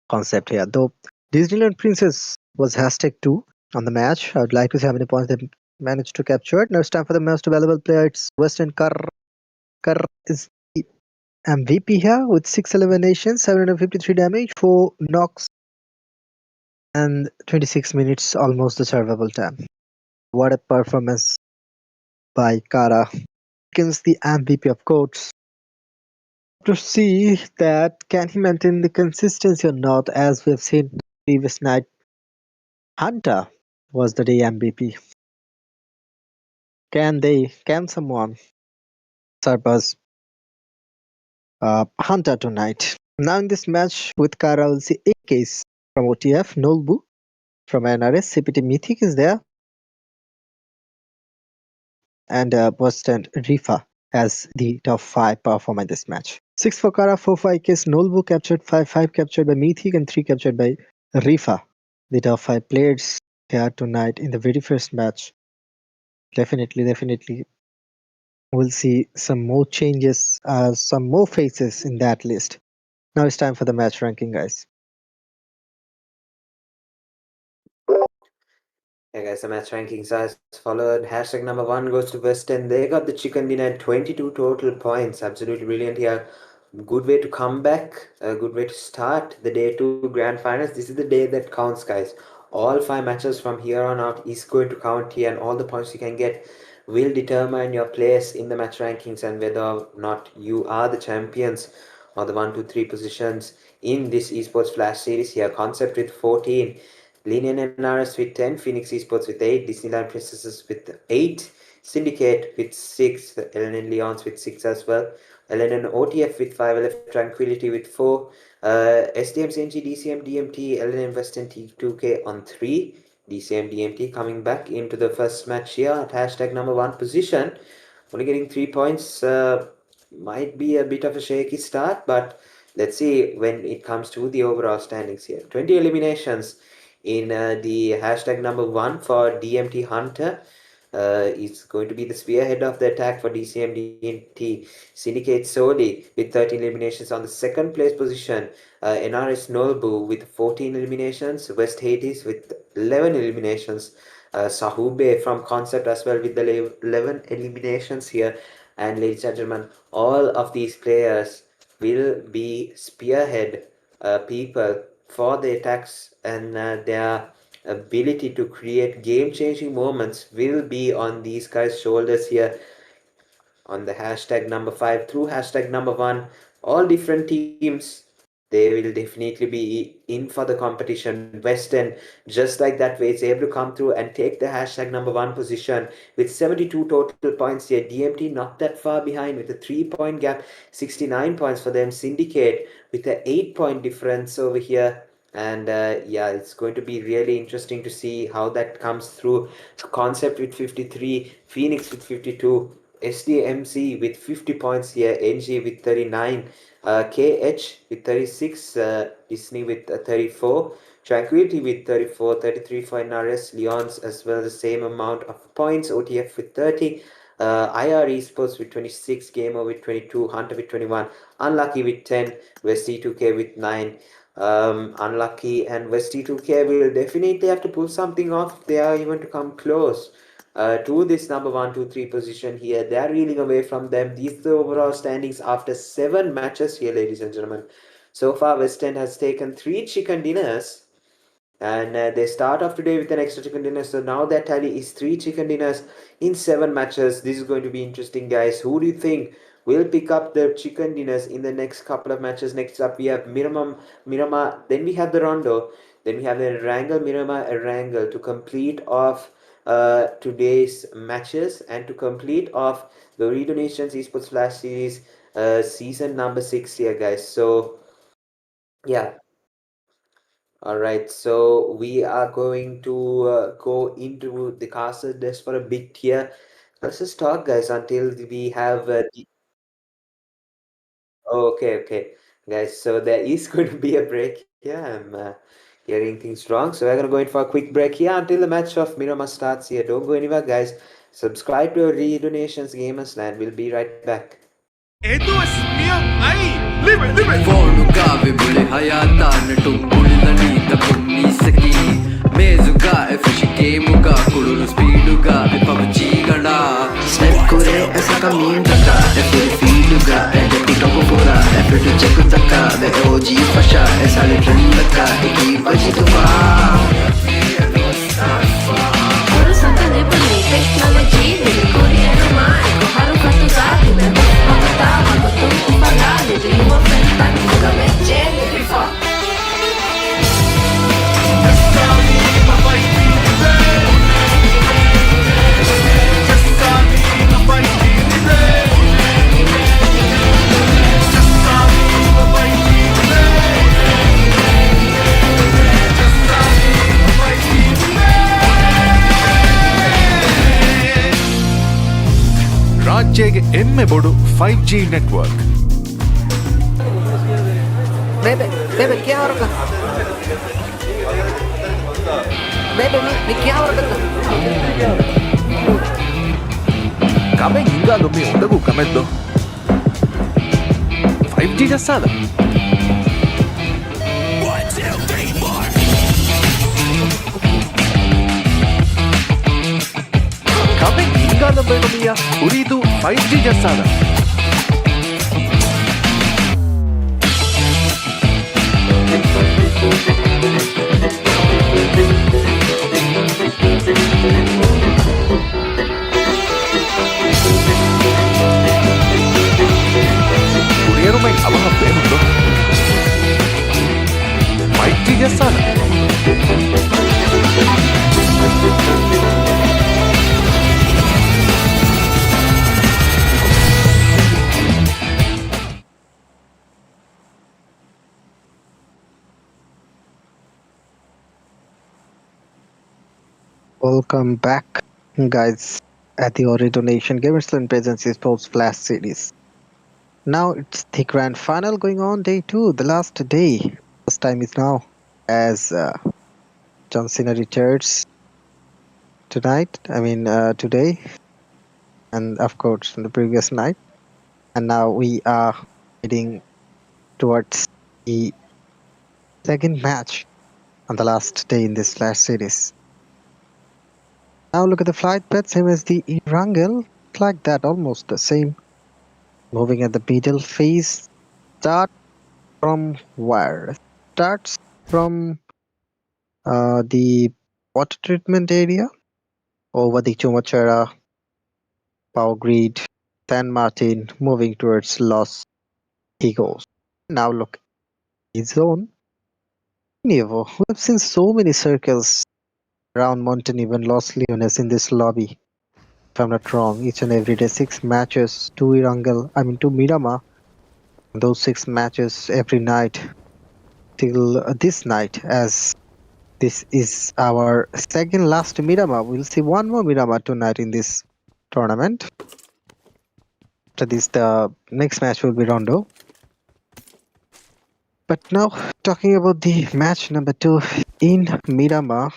Concept here. Though Disneyland Princess was hashtag 2 on the match. I would like to see how many points they managed to capture. Now it's time for the most valuable player. It's Western Kar is the MVP here with 6 eliminations, 753 damage, 4 knocks, and 26 minutes, almost the survivable time. What a performance by Kara against the MVP, of course. To see that can he maintain the consistency or not, as we have seen previous night. Hunter was the day MVP. Can someone surpass Hunter tonight? Now in this match with Kara, we'll see AKs from OTF, Nolbu from NRS, CPT Mythic is there, and West End Rifa as the top 5 performer in this match. 6 for Kara, 4 for AKs, Nolbu captured, 5 captured by Mythic, and 3 captured by Rifa. The top 5 players here tonight in the very first match. Definitely we'll see some more changes, some more faces in that list. Now it's time for the match ranking, guys. Yeah, guys, the match rankings are as followed. Hashtag number 1 goes to West End. They got the chicken dinner at 22 total points. Absolutely brilliant here. Good way to come back. A good way to start the day 2 grand finals. This is the day that counts, guys. All 5 matches from here on out is going to count here, and all the points you can get will determine your place in the match rankings and whether or not you are the champions or the 1, 2, 3 positions in this Esports Flash Series here. Concept with 14. Lenion NRS with 10, Phoenix Esports with 8, Disneyland Princesses with 8, Syndicate with 6, LNN Leons with 6 as well, LNN OTF with 5, LF Tranquility with 4, SDM CNG, DCM DMT, LNN Western T2K on 3, DCM DMT coming back into the first match here at hashtag number 1 position. Only getting 3 points might be a bit of a shaky start, but let's see when it comes to the overall standings here. 20 eliminations in the hashtag number 1 for DMT Hunter. Is going to be the spearhead of the attack for DCM DMT Syndicate Soli with 13 eliminations on the second place position. NRS Nolbu with 14 eliminations. West Hades with 11 eliminations. Sahube from Concept as well with the 11 eliminations here. And ladies and gentlemen, all of these players will be spearhead people for the attacks, and their ability to create game-changing moments will be on these guys' shoulders here on the hashtag number 5 through hashtag number 1. All different teams, they will definitely be in for the competition. Western, just like that way, it's able to come through and take the hashtag number 1 position with 72 total points here. DMT not that far behind with a 3-point gap, 69 points for them. Syndicate with an 8-point difference over here. And yeah, it's going to be really interesting to see how that comes through. Concept with 53, Phoenix with 52, SDMC with 50 points here, NG with 39, KH with 36, Disney with 34, Tranquility with 34, 33 for NRS, Leons as well, the same amount of points, OTF with 30, IR Esports with 26, Gamer with 22, Hunter with 21, Unlucky with 10, West T2K with 9. Unlucky and West T2K will definitely have to pull something off if they are even to come close to this number 1, 2, 3 position here. They are reeling away from them. These are the overall standings after 7 matches here, ladies and gentlemen. So far, West End has taken 3 chicken dinners, and they start off today with an extra chicken dinner. So now their tally is 3 chicken dinners in 7 matches. This is going to be interesting, guys. Who do you think will pick up the chicken dinners in the next couple of matches? Next up, we have Miramar. Then we have the Rondo. Then we have the Erangel, Miramar, Erangel to complete off today's matches and to complete off the Ooredoo Nations Esports Flash Series season number 6 here, guys. So yeah. All right, so we are going to go into the castle just for a bit here. Let's just talk, guys, until we have okay, guys. So there is going to be a break here. I'm hearing things wrong, so we're gonna go in for a quick break here until the match of Miramar starts here. Don't go anywhere, guys. Subscribe to Ooredoo Nations Gamers Land. We'll be right back. Fonuga vibuli hayata netungulila nita kummisaki mezuga efeshi gamuga kululu speeduga PUBG ganda Step kure esa caminho taka efiri feeduga ejati tokura efiri check taka the OG fasha esa le trend taka eki baji tufa Puro santa lebani technology Live kuri eromai Ko haru katu zati Me hus magata Magotum upala Live ರಾಜ್ಯಗೆ ಎಮ್ಮೆ ಬೋಡು 5G network. Bebe, bebe, क्या हो रहा है? Bebe, me क्या हो रहा है? ಕಮೆ ಹಿಂಗಾಲೊಮ್ಮೆ ಒಡಗು ಕಮೆದ್ದು 5G ಜಸ್ಸಾದ ಕಮೆ ಹಿಂಗಾಲ ಬೇಡಮಿಯ ಉರಿದು 5G ಜಸ್ಸಾದ Rumah abang apa yang itu? 5G jasa. Welcome back, guys, at the Ooredoo Nation Gamers and Presence ESports Flash Series. Now it's the grand final going on, day 2, the last day. First time is now, as John Cena returns today, and of course on the previous night. And now we are heading towards the second match on the last day in this Flash Series. Now look at the flight path, same as the Erangel, like that, almost the same. Moving at the middle phase, start from where? Starts from the water treatment area over the Chumachara, Power Grid, San Martin, moving towards Los Higos. Now look, the zone. Nevo, we have seen so many circles around Mountain, even Los Leones in this lobby. If I'm not wrong, each and every day 6 matches to to Miramar. Those 6 matches every night till this night, as this is our second last Miramar. We'll see one more Miramar tonight in this tournament. After this, the next match will be Rondo. But now, talking about the match number 2 in Miramar,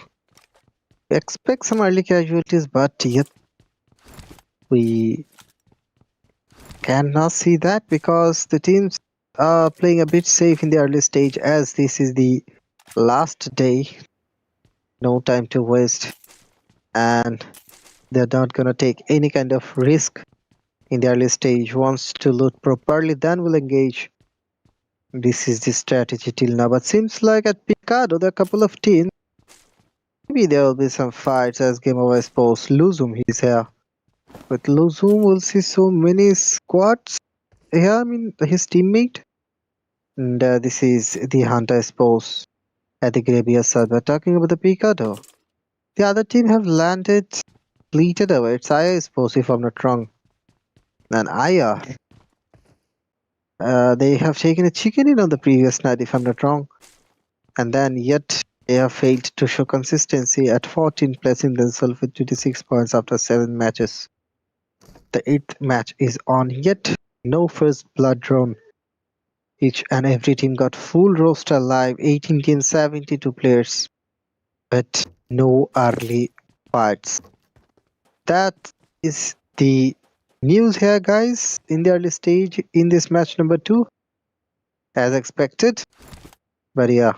we expect some early casualties, but yet we cannot see that because the teams are playing a bit safe in the early stage, as this is the last day. No time to waste, and they're not gonna take any kind of risk in the early stage. Wants to loot properly, then we'll engage. This is the strategy till now, but seems like at Picado there are a couple of teams. Maybe there will be some fights, as Game Over exposed. Luzum, he's here. With Luzum, we'll see so many squads here. His teammate. And this is the Hunter exposed at the Graveyard side. But talking about the Picado, the other team have landed, fleeted away. It's Aya exposed, if I'm not wrong. And Aya, they have taken a chicken in on the previous night, if I'm not wrong. And then yet they have failed to show consistency at 14, placing themselves with 26 points after 7 matches. The 8th match is on, yet no first blood drawn. Each and every team got full roster live, 18 games, 72 players, but no early fights. That is the news here, guys, in the early stage in this match number 2, as expected. But yeah,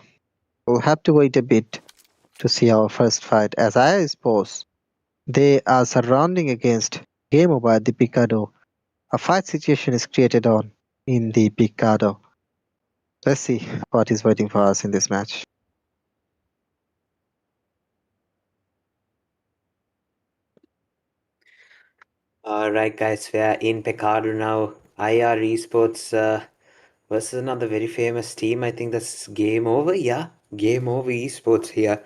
we'll have to wait a bit to see our first fight. As I suppose, they are surrounding against Game Over at the Picado. A fight situation is created on in the Picado. Let's see what is waiting for us in this match. Alright guys, we are in Pecado now. IR Esports versus another very famous team. I think that's Game Over. Yeah, Game Over Esports here.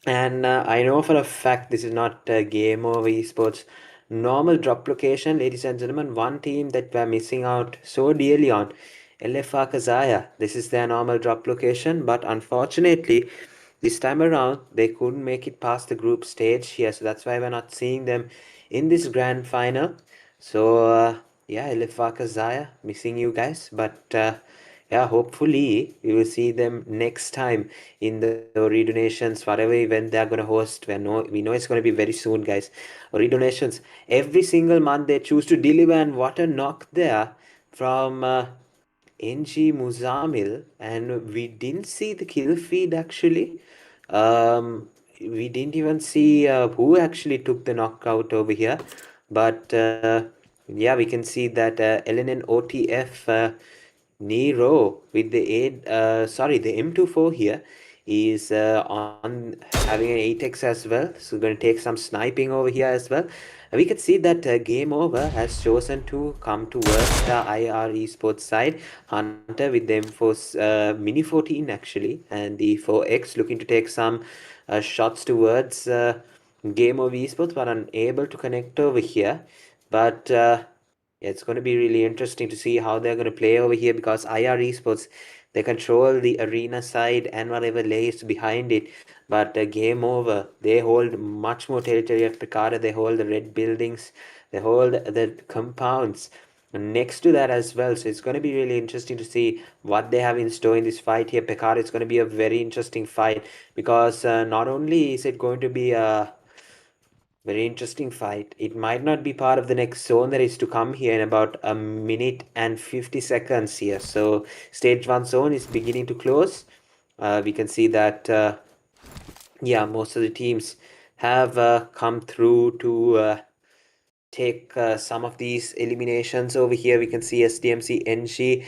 And I know for a fact this is not Game Over Esports normal drop location, ladies and gentlemen. One team that we're missing out so dearly on, LFR Kazaya. This is their normal drop location, but unfortunately this time around they couldn't make it past the group stage here, so that's why we're not seeing them in this grand final. So yeah, Elifaka Zaya, missing you guys, but yeah, hopefully we will see them next time in the Ooredoo Nations, whatever event they're gonna host. We know it's gonna be very soon, guys. Ooredoo Nations, every single month they choose to deliver, and what a knock there from NG Muzamil, and we didn't see the kill feed actually. We didn't even see who actually took the knockout over here, but yeah, we can see that LNN OTF Nero with the the M24 here is on having an 8x as well. So going to take some sniping over here as well. We can see that Game Over has chosen to come towards the IR Esports side. Hunter with the M4 Mini 14 actually, and the 4X looking to take some shots towards Game Over Esports, but unable to connect over here. But yeah, it's going to be really interesting to see how they're going to play over here, because IR Esports, they control the arena side and whatever lays behind it. But Game Over, they hold much more territory at Picard. They hold the red buildings, they hold the compounds next to that as well. So it's going to be really interesting to see what they have in store in this fight here. Picard, it's going to be a very interesting fight, because not only is it going to be a very interesting fight. It might not be part of the next zone that is to come here in about a minute and 50 seconds here. So stage 1 zone is beginning to close. We can see that yeah, most of the teams have come through to take some of these eliminations over here. We can see SDMC NG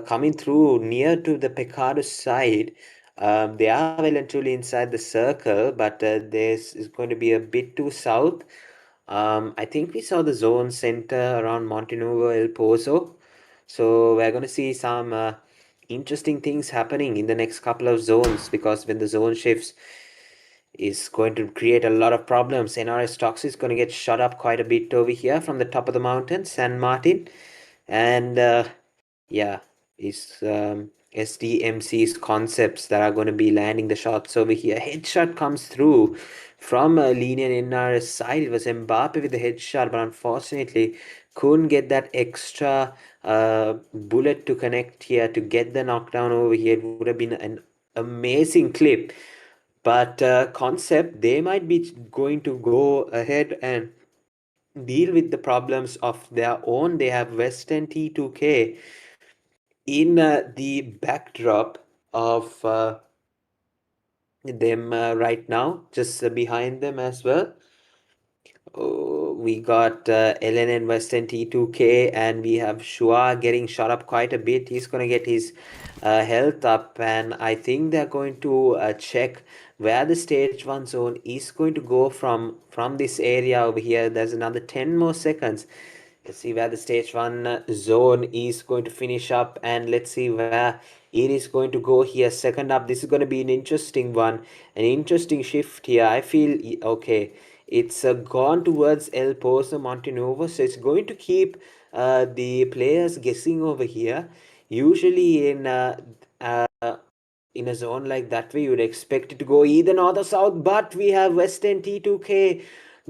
coming through near to the Picardo side. They are well and truly inside the circle, but this is going to be a bit too south. I think we saw the zone center around Montenuvo El Pozo. So we're going to see some interesting things happening in the next couple of zones, because when the zone shifts, is going to create a lot of problems. NRS Tox is going to get shot up quite a bit over here from the top of the mountain, San Martin. And yeah, it's SDMC's concepts that are going to be landing the shots over here. Headshot comes through from Lenion NRS side. It was Mbappe with the headshot, but unfortunately couldn't get that extra bullet to connect here to get the knockdown over here. It would have been an amazing clip. But concept, they might be going to go ahead and deal with the problems of their own. They have Western T2K in the backdrop of them right now, just behind them as well. Oh, we got LNN Western T2K, and we have Shua getting shot up quite a bit. He's going to get his health up, and I think they're going to check where the stage 1 zone is going to go from this area over here. There's another 10 more seconds. Let's see where the stage 1 zone is going to finish up, and let's see where it is going to go here. Second up, this is going to be an interesting one, an interesting shift here. I feel okay. It's gone towards El Pozo Montenovo, so it's going to keep the players guessing over here. Usually in a zone like that way, you would expect it to go either north or south, but we have Western T2K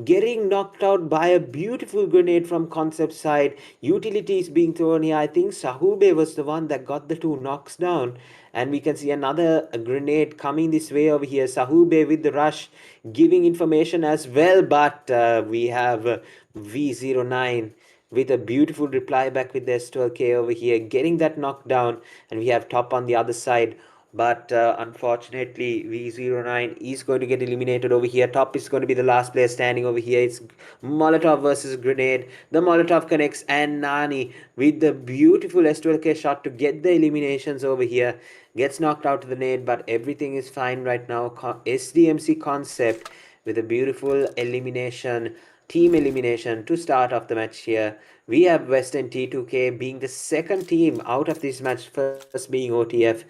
getting knocked out by a beautiful grenade from concept side. Utilities being thrown here. I think Sahube was the one that got the 2 knocks down, and we can see another grenade coming this way over here. Sahube with the rush giving information as well, but we have V09 with a beautiful reply back with the S12K over here, getting that knockdown, and we have top on the other side. But unfortunately, V09 is going to get eliminated over here. Top is going to be the last player standing over here. It's Molotov versus Grenade. The Molotov connects, and Nani with the beautiful S12K shot to get the eliminations over here. Gets knocked out to the nade, but everything is fine right now. SDMC concept with a beautiful elimination, team elimination to start off the match here. We have Western T2K being the second team out of this match, first being OTF.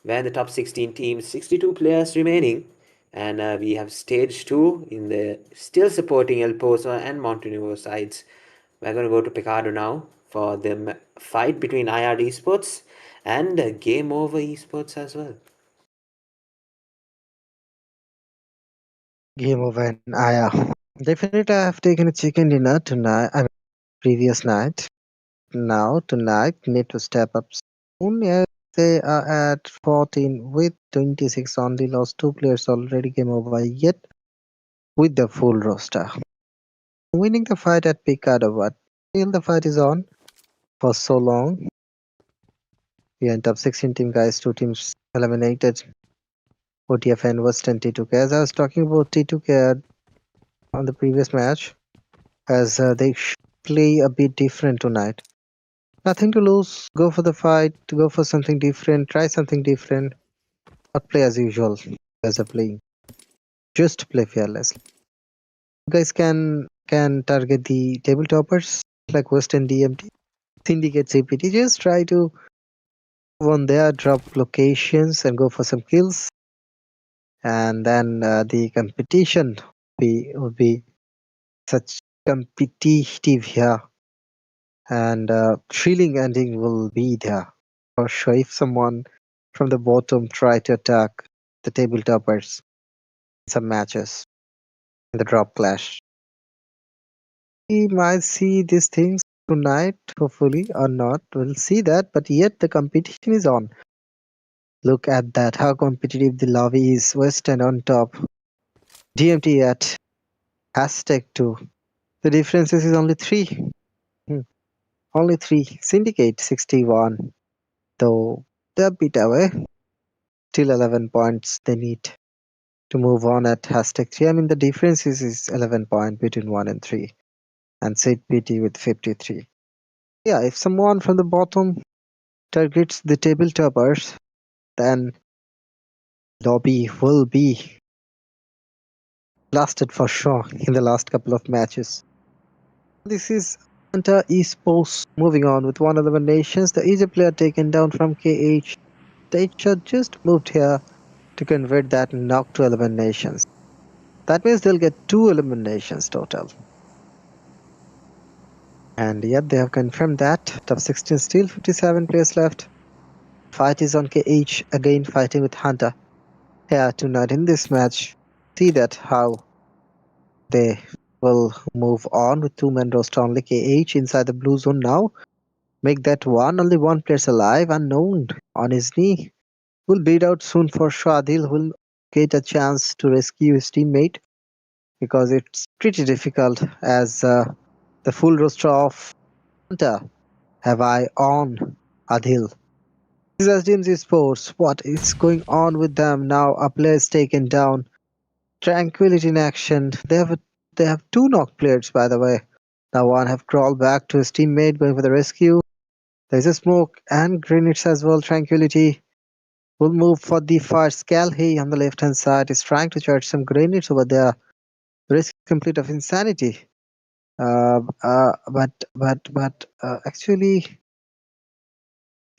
We're in the top 16 teams, 62 players remaining. And we have stage 2 in the still supporting El Pozo and Montenegro sides. We're going to go to Picardo now for the fight between IR Esports and Game Over Esports as well. Game over, and I definitely I have taken a chicken dinner tonight. previous night. Now tonight need to step up soon. Yes, they are at 14 with 26 only. Lost two players already. Game over yet with the full roster. Winning the fight at Picado, but still the fight is on for so long. We end up 16 team guys, two teams eliminated. OTFN was 22k. As I was talking about T2k on the previous match, as they play a bit different tonight. Nothing to lose. Go for the fight. Go for something different. Try something different. Not play as usual as a playing. Just play fearlessly. You guys can target the table toppers like Western DMT, Syndicate CPT. Just try to go on there, drop locations, and go for some kills. And then the competition would be such competitive here, and thrilling ending will be there for sure. If someone from the bottom try to attack the table toppers in some matches in the drop clash, we might see these things tonight, hopefully, or not. We'll see that, but yet the competition is on. Look at that, how competitive the lobby is. Western on top, DMT at hashtag 2. The differences is only 3. Only 3. Syndicate 61. Though they're a bit away. Still 11 points they need to move on at hashtag 3. I mean, the difference is 11 points between 1 and 3. And Sid PT with 53. Yeah, if someone from the bottom targets the table toppers, then lobby will be blasted for sure in the last couple of matches. This is Anta Esports moving on with 111 nations. The Egypt player taken down from KH. The HR just moved here to convert that knock to eliminations. That means they'll get 2 eliminations total. And yet they have confirmed that. Top 16 still 57 players left. Fight is on KH again fighting with Hunter. Here tonight in this match. See that how they will move on with 2-man roster only. KH inside the blue zone now. Make that one. Only one player's alive. Unknown on his knee. Will bleed out soon for sure. Adil will get a chance to rescue his teammate, because it's pretty difficult as the full roster of Hunter have eye on Adil. This is SDMZ Sports. What is going on with them now? A player is taken down. Tranquility in action. They have 2 knock players, by the way. Now one have crawled back to his teammate going for the rescue. There's a smoke and grenades as well. Tranquility will move for the fire. Scalhay on the left hand side is trying to charge some grenades over there. The risk complete of insanity. Actually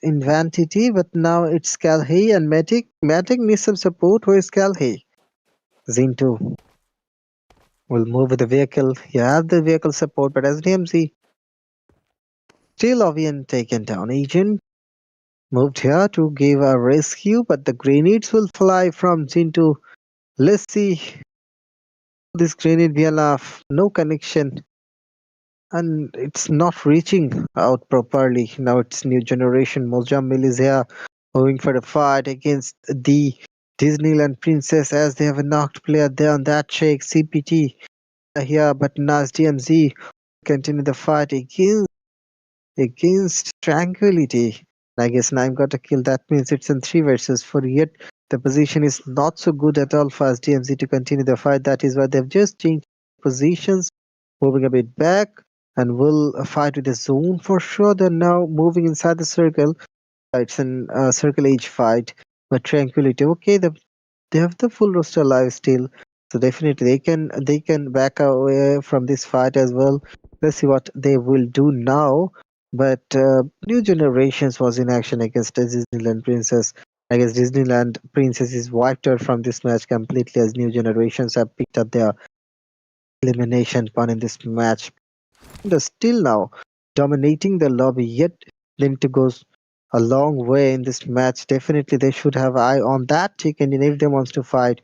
Invantity, but now it's Scalhay and Matic. Matic needs some support. Who is Scalhay? Zinto will move with the vehicle. You have the vehicle support, but SDMZ still Ovian taken down. Agent moved here to give a rescue, but the grenades will fly from Zinto. Let's see. This grenade be enough. No connection. And it's not reaching out properly. Now it's new generation. Mojammil is here moving for the fight against the Disneyland Princess, as they have a knocked player there on that shake. CPT here, but Nas DMZ continue the fight against Tranquility. I guess Naim got a kill. That means it's in 3 versus 4. Yet the position is not so good at all for DMZ to continue the fight. That is why they've just changed positions, moving a bit back, and will fight with the zone for sure. They're now moving inside the circle. It's an circle age fight, but Tranquility. Okay, they have the full roster alive still, so definitely they can back away from this fight as well. Let's see what they will do now. But New Generations was in action against the Disneyland Princess. I guess Disneyland Princess is wiped out from this match completely, as New Generations have picked up their elimination pun in this match. They're still now dominating the lobby, yet they need to go a long way in this match. Definitely they should have eye on that chicken if they wants to fight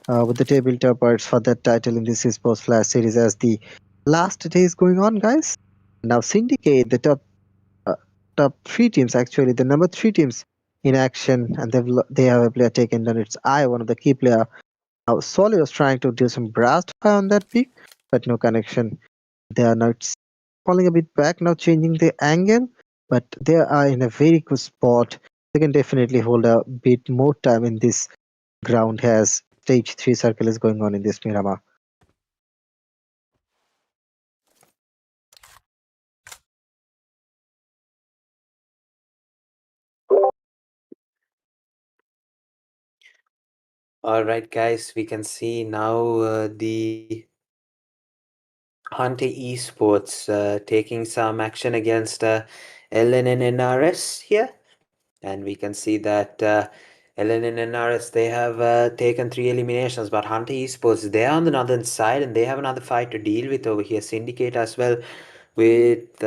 with the table toppers for that title in this esports flash series, as the last day is going on, guys. Now Syndicate, the uh, top three teams, actually the number three teams in action, and they have a player taken on its eye, one of the key player. Now Solly was trying to do some blast fire on that pick, but no connection. They are now falling a bit back, now changing the angle, but they are in a very good spot. They can definitely hold a bit more time in this ground as stage 3 circle is going on in this Miramar. All right, guys, we can see now the Hunter Esports taking some action against LN and NRS here. And we can see that LN and NRS, they have taken 3 eliminations, but Hunter Esports, they're on the northern side and they have another fight to deal with over here. Syndicate as well, with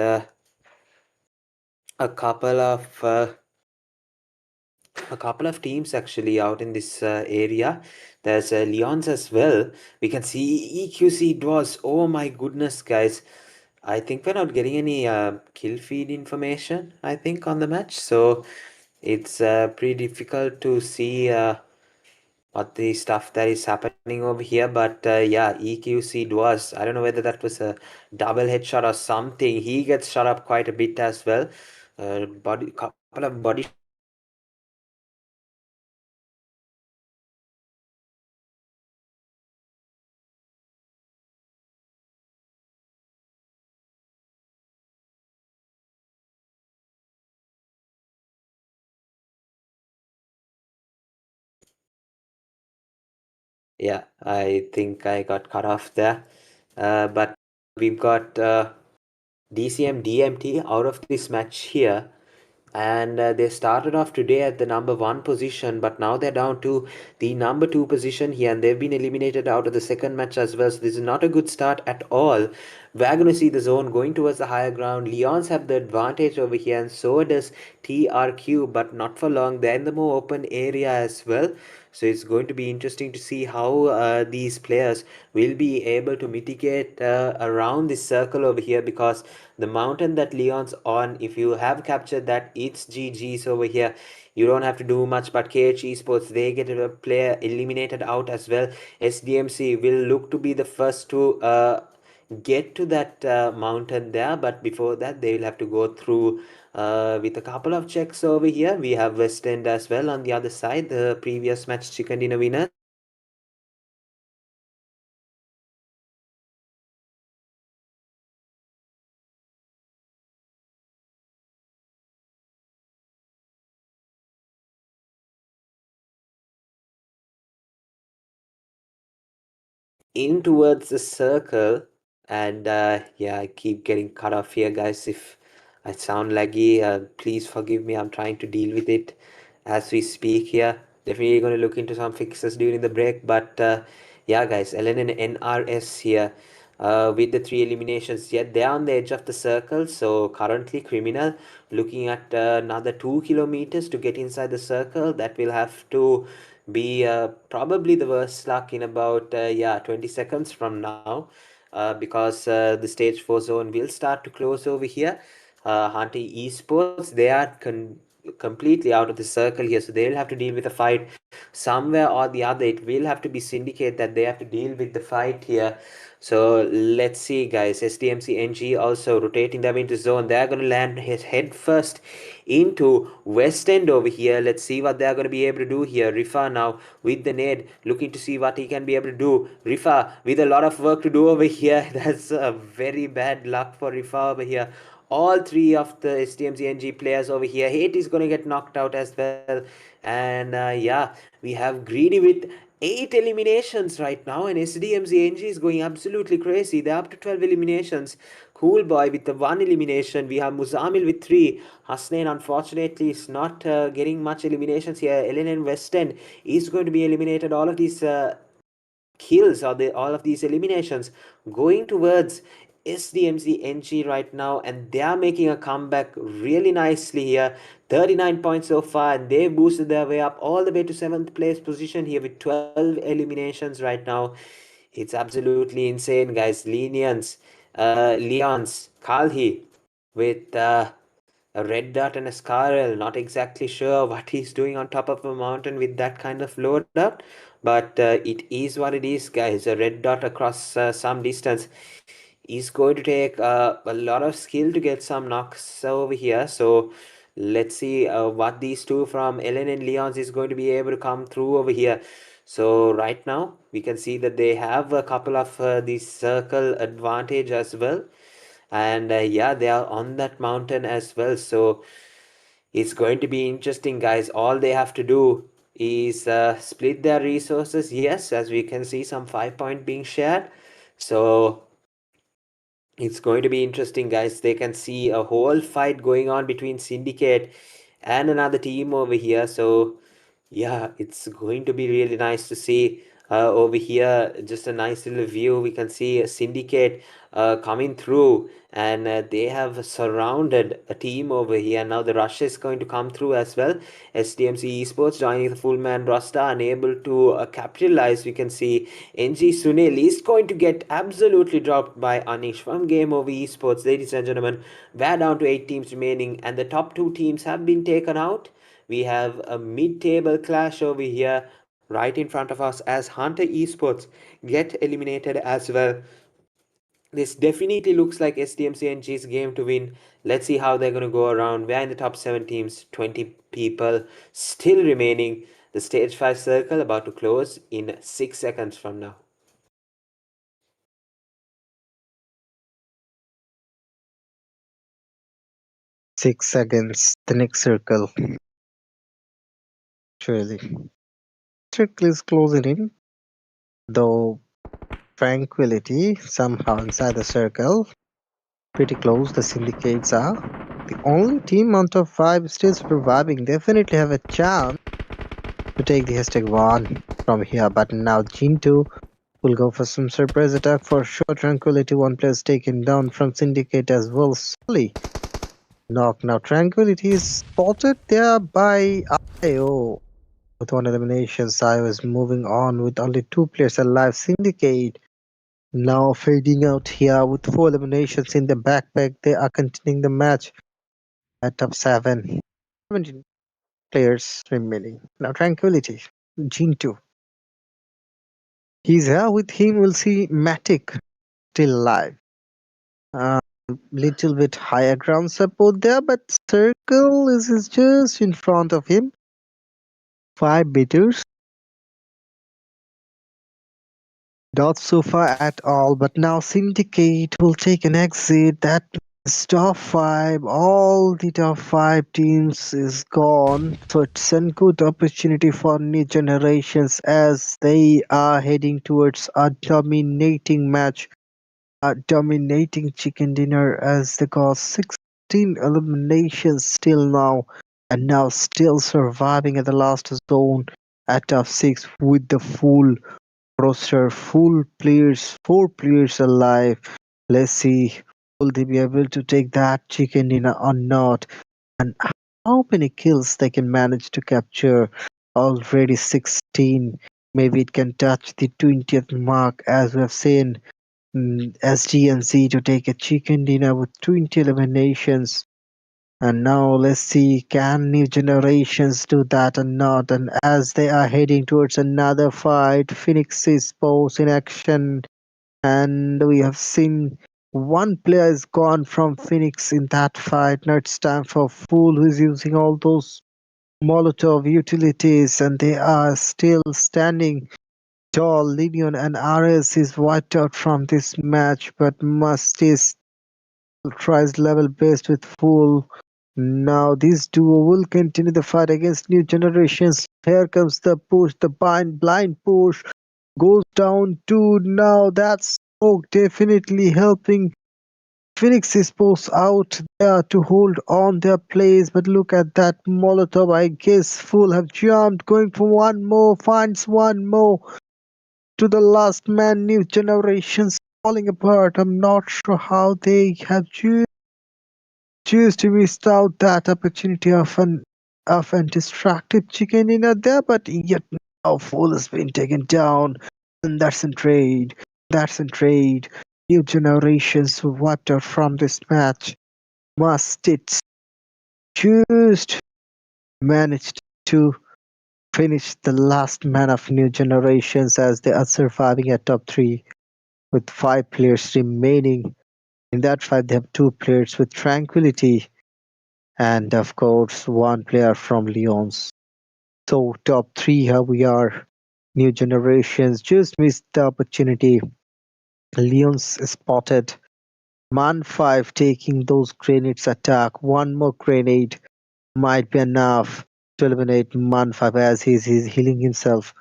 a couple of teams actually out in this area. There's Leon's as well. We can see EQC Dwarves. Oh my goodness, guys. I think we're not getting any kill feed information, I think, on the match. So it's pretty difficult to see what the stuff that is happening over here. But yeah, EQC Dwarves. I don't know whether that was a double headshot or something. He gets shot up quite a bit as well. Couple of body Yeah, I think I got cut off there. But we've got DCM DMT out of this match here. And they started off today at the number 1 position, but now they're down to the number 2 position here, and they've been eliminated out of the second match as well. So this is not a good start at all. We're going to see the zone going towards the higher ground. Leons have the advantage over here, and so does TRQ, but not for long. They're in the more open area as well. So it's going to be interesting to see how these players will be able to mitigate around this circle over here, because the mountain that Leon's on, if you have captured that, it's GG's over here. You don't have to do much, but KH Esports, they get a player eliminated out as well. SDMC will look to be the first to get to that mountain there, but before that they will have to go through with a couple of checks over here. We have West End as well on the other side, the previous match chicken dinner winner. In towards the circle, and yeah, I keep getting cut off here, guys. If I sound laggy, please forgive me. I'm trying to deal with it as we speak here. Definitely going to look into some fixes during the break, but yeah, guys, LN and NRS here with the 3 eliminations. Yet they're on the edge of the circle, so currently Criminal looking at another 2 kilometers to get inside the circle. That will have to be probably the worst luck in about 20 seconds from now, because the stage 4 zone will start to close over here. Hunter Esports, they are completely out of the circle here, so they'll have to deal with a fight somewhere or the other. It will have to be Syndicate that they have to deal with the fight here. So let's see, guys. SDMC NG also rotating them into zone. They're going to land his head first into West End over here. Let's see what they're going to be able to do here. Rifa now with the nade, looking to see what he can be able to do. Rifa with a lot of work to do over here. That's a very bad luck for Rifa over here. All 3 of the SDMC NG players over here. Hate is going to get knocked out as well. And yeah, we have Greedy with 8 eliminations right now, and SDMC NG is going absolutely crazy. They're up to 12 eliminations. Cool Boy with the 1 elimination. We have Muzamil with 3. Hasnain, unfortunately, is not getting much eliminations here. LNN West End is going to be eliminated. All of these kills, or all of these eliminations going towards SDMC NG right now, and they are making a comeback really nicely here. 39 points so far, and they've boosted their way up all the way to 7th place position here with 12 eliminations right now. It's absolutely insane, guys. Lenions, Leon's Kalhi with a red dot and a Scarl. Not exactly sure what he's doing on top of a mountain with that kind of loadout, but it is what it is, guys. A red dot across some distance is going to take a lot of skill to get some knocks over here. So let's see what these two from Ellen and Leon's is going to be able to come through over here. So right now we can see that they have a couple of these circle advantage as well, and yeah, they are on that mountain as well. So it's going to be interesting, guys. All they have to do is split their resources. Yes, as we can see, some 5 point being shared. So it's going to be interesting, guys. They can see a whole fight going on between Syndicate and another team over here. So yeah, it's going to be really nice to see over here. Just a nice little view. We can see a Syndicate coming through, and they have surrounded a team over here. Now the rush is going to come through as well. SDMC Esports joining the full man roster, unable to capitalize. We can see NG Sunil is going to get absolutely dropped by Anish from Game Over Esports. Ladies and gentlemen, we're down to 8 teams remaining, and the top 2 teams have been taken out. We have a mid-table clash over here right in front of us as Hunter Esports get eliminated as well. This definitely looks like SDMCNG's game to win. Let's see how they're going to go around. We're in the top 7 teams, 20 people still remaining. The stage 5 circle about to close in 6 seconds from now. 6 seconds. The next circle. Surely. Circle is closing in, though Tranquility somehow inside the circle. Pretty close. The syndicates are. The only team on top 5 still surviving. Definitely have a chance to take the hashtag 1 from here. But now Gene2 will go for some surprise attack for sure. Tranquility 1 player is taken down from Syndicate as well. Solly. Knock. Now Tranquility is spotted there by IO. With 1 elimination, IO is moving on with only 2 players alive. Syndicate now fading out here with 4 eliminations in the backpack. They are continuing the match at top 7. 17 players remaining. Now Tranquility. Gene2. He's here with him. We'll see Matic still alive. Little bit higher ground support there, but Circle is just in front of him. 5 bitters. Not so far at all, but now Syndicate will take an exit. That means top 5, all the top 5 teams is gone. So it's a good opportunity for new generations as they are heading towards a dominating match, a dominating chicken dinner as they got 16 eliminations still now, and now still surviving at the last zone at top 6 with the full roster, full players, 4 players alive. Let's see, will they be able to take that chicken dinner or not? And how many kills they can manage to capture? Already 16. Maybe it can touch the 20th mark as we have seen SGNC to take a chicken dinner with 20 eliminations. And now let's see, can new generations do that or not? And as they are heading towards another fight, Phoenix is both in action, and we have seen 1 player is gone from Phoenix in that fight. Now it's time for Fool, who is using all those Molotov utilities, and they are still standing tall. Lenion and RS is wiped out from this match, but Must is tries level best with Fool. Now this duo will continue the fight against new generations. Here comes the push, the blind push goes down to now. That's smoke definitely helping Phoenix is posed out there to hold on their place. But look at that Molotov. I guess Full have jumped, going for 1 more, finds 1 more to the last man. New generations falling apart. I'm not sure how they have choose to miss out that opportunity of an distracted chicken dinner there, but yet now Fool has been taken down, and that's in trade. That's in trade. New generations wiped out from this match. Must it just managed to finish the last man of new generations as they are surviving at top 3 with 5 players remaining. In that 5 they have 2 players with Tranquility and of course 1 player from Lyons. So top 3 here we are. New generations just missed the opportunity. Lyons spotted. Man 5 taking those grenades attack. One more grenade might be enough to eliminate Man 5 as he's healing himself.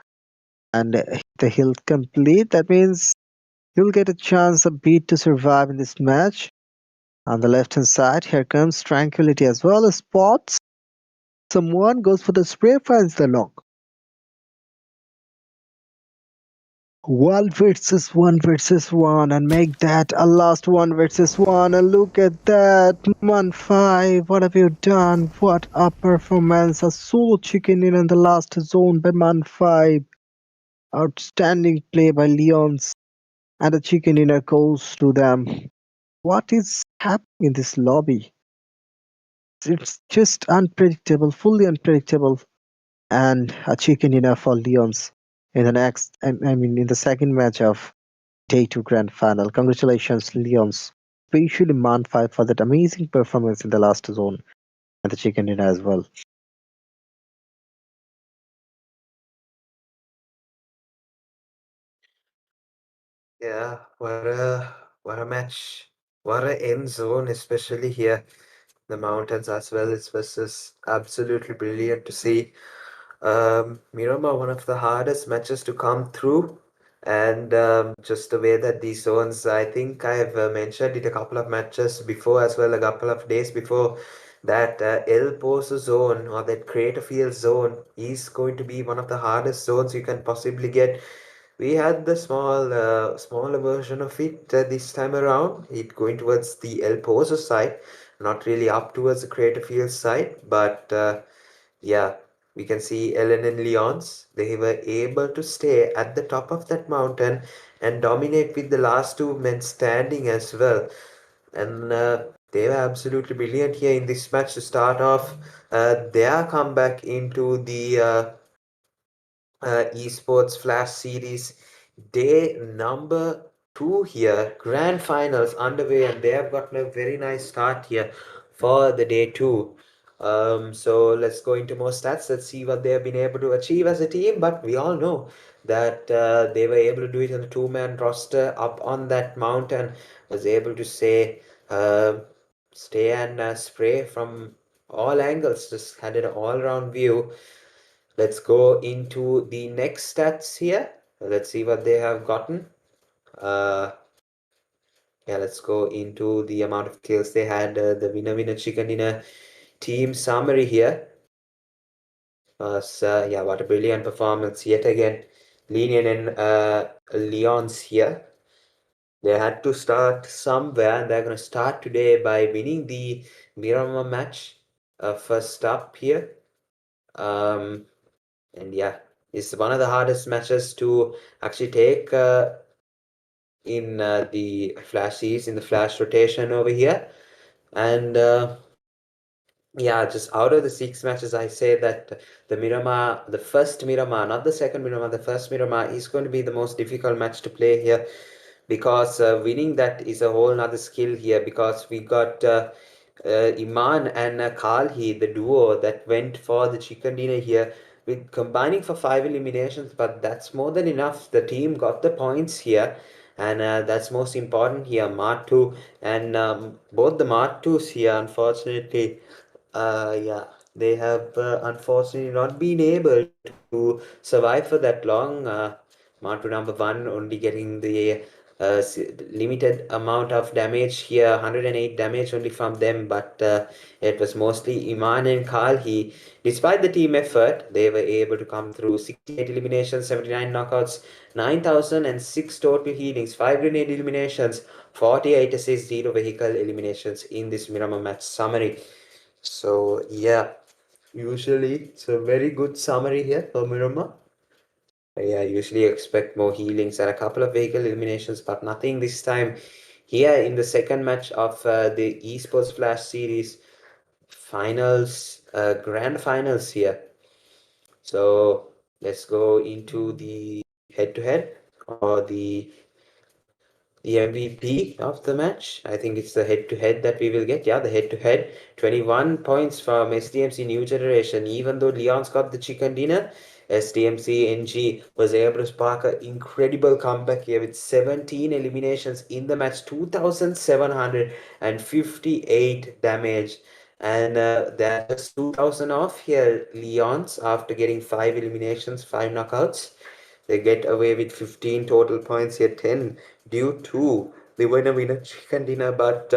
And the heal complete. That means he'll get a chance a bit to survive in this match. On the left hand side, here comes Tranquility as well as Spots. Someone goes for the spray, finds the lock. 1 versus 1 and make that a last 1 versus 1 and look at that. Man 5, what have you done? What a performance. A solo chicken in the last zone by Man 5. Outstanding play by Leons and the chicken dinner goes to them. What is happening in this lobby? It's just unpredictable, fully unpredictable. And a chicken dinner for Leons in the next, in the second match of Day 2 Grand Final. Congratulations, Leons, especially Man 5 for that amazing performance in the last zone and the chicken dinner as well. Yeah, what a match. What a end zone, especially here. The mountains as well. It was just absolutely brilliant to see. Miramar, one of the hardest matches to come through. And just the way that these zones, I think I've mentioned it a couple of matches before as well, a couple of days before, that El Pozo zone or that Crater Field zone is going to be one of the hardest zones you can possibly get. We had the smaller version of it this time around. It going towards the El Pozo side, not really up towards the Crater Field side, but yeah, we can see Ellen and Leons. They were able to stay at the top of that mountain and dominate with the last 2 men standing as well. And they were absolutely brilliant here in this match to start off their comeback into the ESports Flash Series day number 2 here. Grand finals underway, and they have gotten a very nice start here for the day 2. So let's go into more stats. Let's see what they have been able to achieve as a team. But we all know that they were able to do it on a 2-man roster up on that mountain. Was able to stay and spray from all angles. Just had an all-round view. Let's go into the next stats here. Let's see what they have gotten. Yeah, let's go into the amount of kills they had. The winner chicken dinner team summary here. Yeah, what a brilliant performance yet again. Lenion and Leon's here. They had to start somewhere, and they're going to start today by winning the Miramar match. First up here. And yeah, it's one of the hardest matches to actually take in the Flash Series, in the Flash rotation over here. And yeah, just out of the 6 matches, I say that the Miramar, the first Miramar, not the second Miramar, the first Miramar is going to be the most difficult match to play here, because winning that is a whole nother skill here, because we got Iman and Kalhi, the duo that went for the chicken dinner here, with combining for 5 eliminations, but that's more than enough. The team got the points here, and that's most important here. Martu and both the Martus here, unfortunately, yeah, they have unfortunately not been able to survive for that long. Martu number 1 only getting the limited amount of damage here, 108 damage only from them, but it was mostly Iman and Kalhi. Despite the team effort, they were able to come through 68 eliminations, 79 knockouts, 9,006 total healings, 5 grenade eliminations, 48 assists, 0 vehicle eliminations in this Miramar match summary. So yeah, usually it's a very good summary here for Miramar. Yeah, I usually expect more healings and a couple of vehicle eliminations, but nothing this time. Here in the second match of the Esports Flash Series finals, grand finals here. So let's go into the head-to-head or the MVP of the match. I think it's the head-to-head that we will get. Yeah, the head-to-head. 21 points from SDMC New Generation. Even though Leon's got the chicken dinner, SDMC NG was able to spark an incredible comeback here with 17 eliminations in the match, 2,758 damage. And they're just 2,000 off here, Leon's, after getting 5 eliminations, 5 knockouts. They get away with 15 total points here, 10 due to the winner chicken dinner. But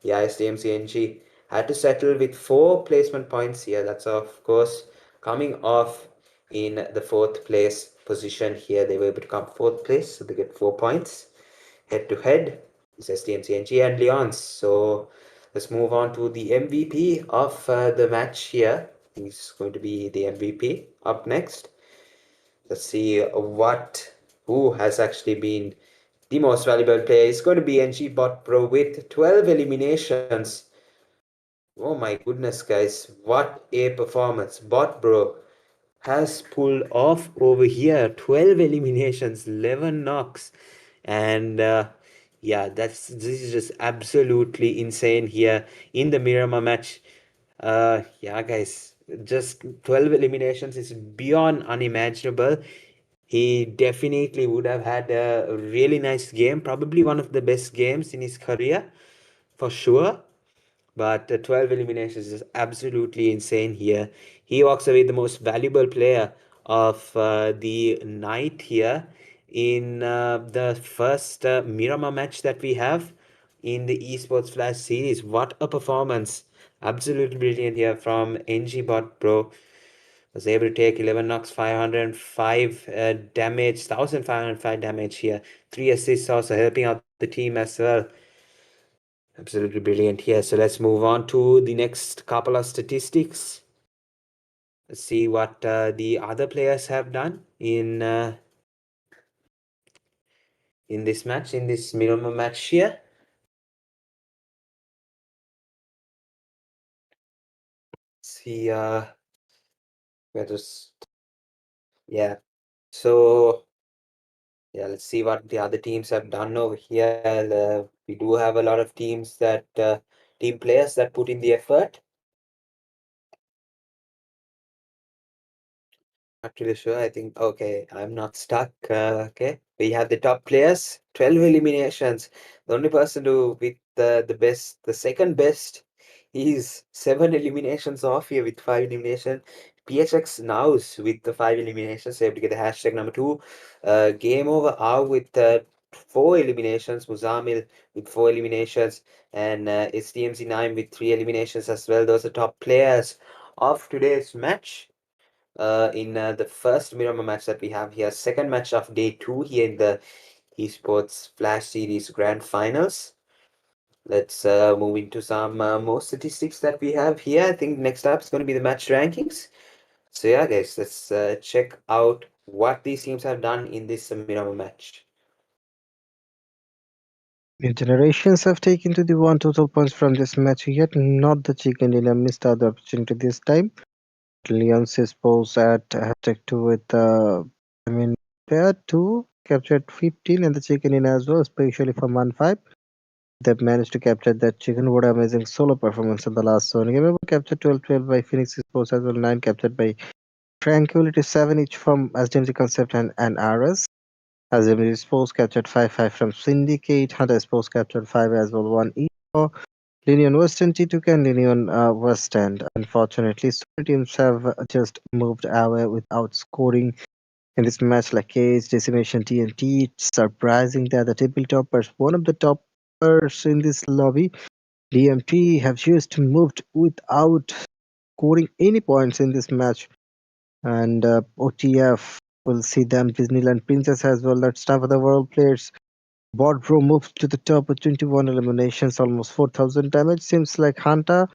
yeah, SDMCNG had to settle with 4 placement points here. That's of course coming off in the 4th place position here. They were able to come 4th place, so they get 4 points. Head to head is SDMCNG and Leons. So let's move on to the MVP of the match here. I think it's going to be the MVP up next. Let's see who has actually been the most valuable player. It's going to be NG Bot Pro with 12 eliminations. Oh my goodness, guys. What a performance. Bot Bro has pulled off over here 12 eliminations, 11 knocks. And yeah, this is just absolutely insane here in the Miramar match. Yeah, guys, just 12 eliminations is beyond unimaginable. He definitely would have had a really nice game, probably one of the best games in his career, for sure. But 12 eliminations is absolutely insane here. He walks away the most valuable player of the night here in the first Miramar match that we have in the Esports Flash Series. What a performance! Absolutely brilliant here from NG Bot Bro. Was able to take 11 knocks, 505 damage, 1505 damage here. 3 assists also helping out the team as well. Absolutely brilliant here. So let's move on to the next couple of statistics. Let's see what the other players have done in this match, in this Miramar match here. See where this, yeah. So yeah, let's see what the other teams have done over here. We do have a lot of teams that team players that put in the effort. Not really sure. I think, okay, I'm not stuck. Okay, we have the top players, 12 eliminations. The only person to with the best, the second best, is 7 eliminations off here with 5 eliminations. PHX Nows with the 5 eliminations, so you have to get the hashtag number 2. Game over R with 4 eliminations. Muzamil with 4 eliminations, and STMC 9 with 3 eliminations as well. Those are top players of today's match. In the first Miramar match that we have here, second match of day 2 here in the Esports Flash Series Grand Finals. Let's move into some more statistics that we have here. I think next up is going to be the match rankings. So yeah, guys, let's check out what these teams have done in this Miramar match. New generations have taken to the 1 total points from this match, yet not the chicken dinner missed out the opportunity this time. Leon's pose at hashtag 2 with pair 2 captured 15 and the chicken in as well, especially from 1-5. They've managed to capture that chicken. What amazing solo performance in the last zone. Remember, captured 12-12 by Phoenix Sports as well, 9 captured by Tranquility, 7 each from SDMC Concept and RS. SDMC Sports captured 5-5 from Syndicate. Hunter Sports captured 5 as well, 1 each for Lenion West and T2K and Lenion West End. Unfortunately, so many teams have just moved away without scoring in this match, like Cage, Decimation, TNT. It's surprising that the tabletoppers, one of the toppers in this lobby, DMT, have just moved without scoring any points in this match. And OTF will see them, Disneyland Princess as well. That's tough for the world players. Bordro moves to the top with 21 eliminations, almost 4,000 damage. Seems like Hunter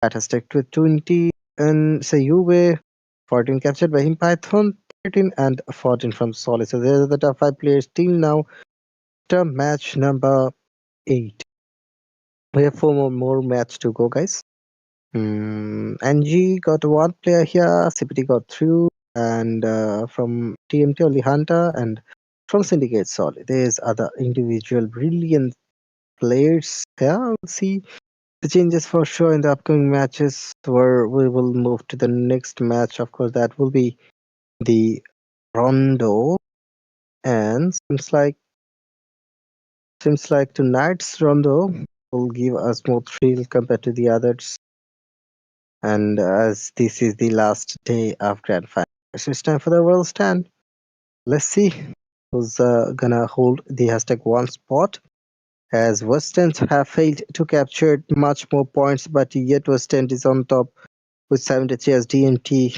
at has stacked with 20 and Sayube, 14 captured by him. Python 13 and 14 from Solid. So there's the top 5 players till now. After match number 8. We have 4 more match to go, guys. NG got 1 player here, CPT got 2, and from TMT only Hunter, and from Syndicate Solid. There's other individual brilliant players here. We'll see the changes for sure in the upcoming matches, where we will move to the next match. Of course, that will be the Rondo, and seems like tonight's Rondo will give us more thrill compared to the others. And as this is the last day of Grand Final, so it's time for the world stand. Let's see who's gonna hold the #1 spot. As West End have failed to capture much more points, but yet West End is on top with 73 as DMT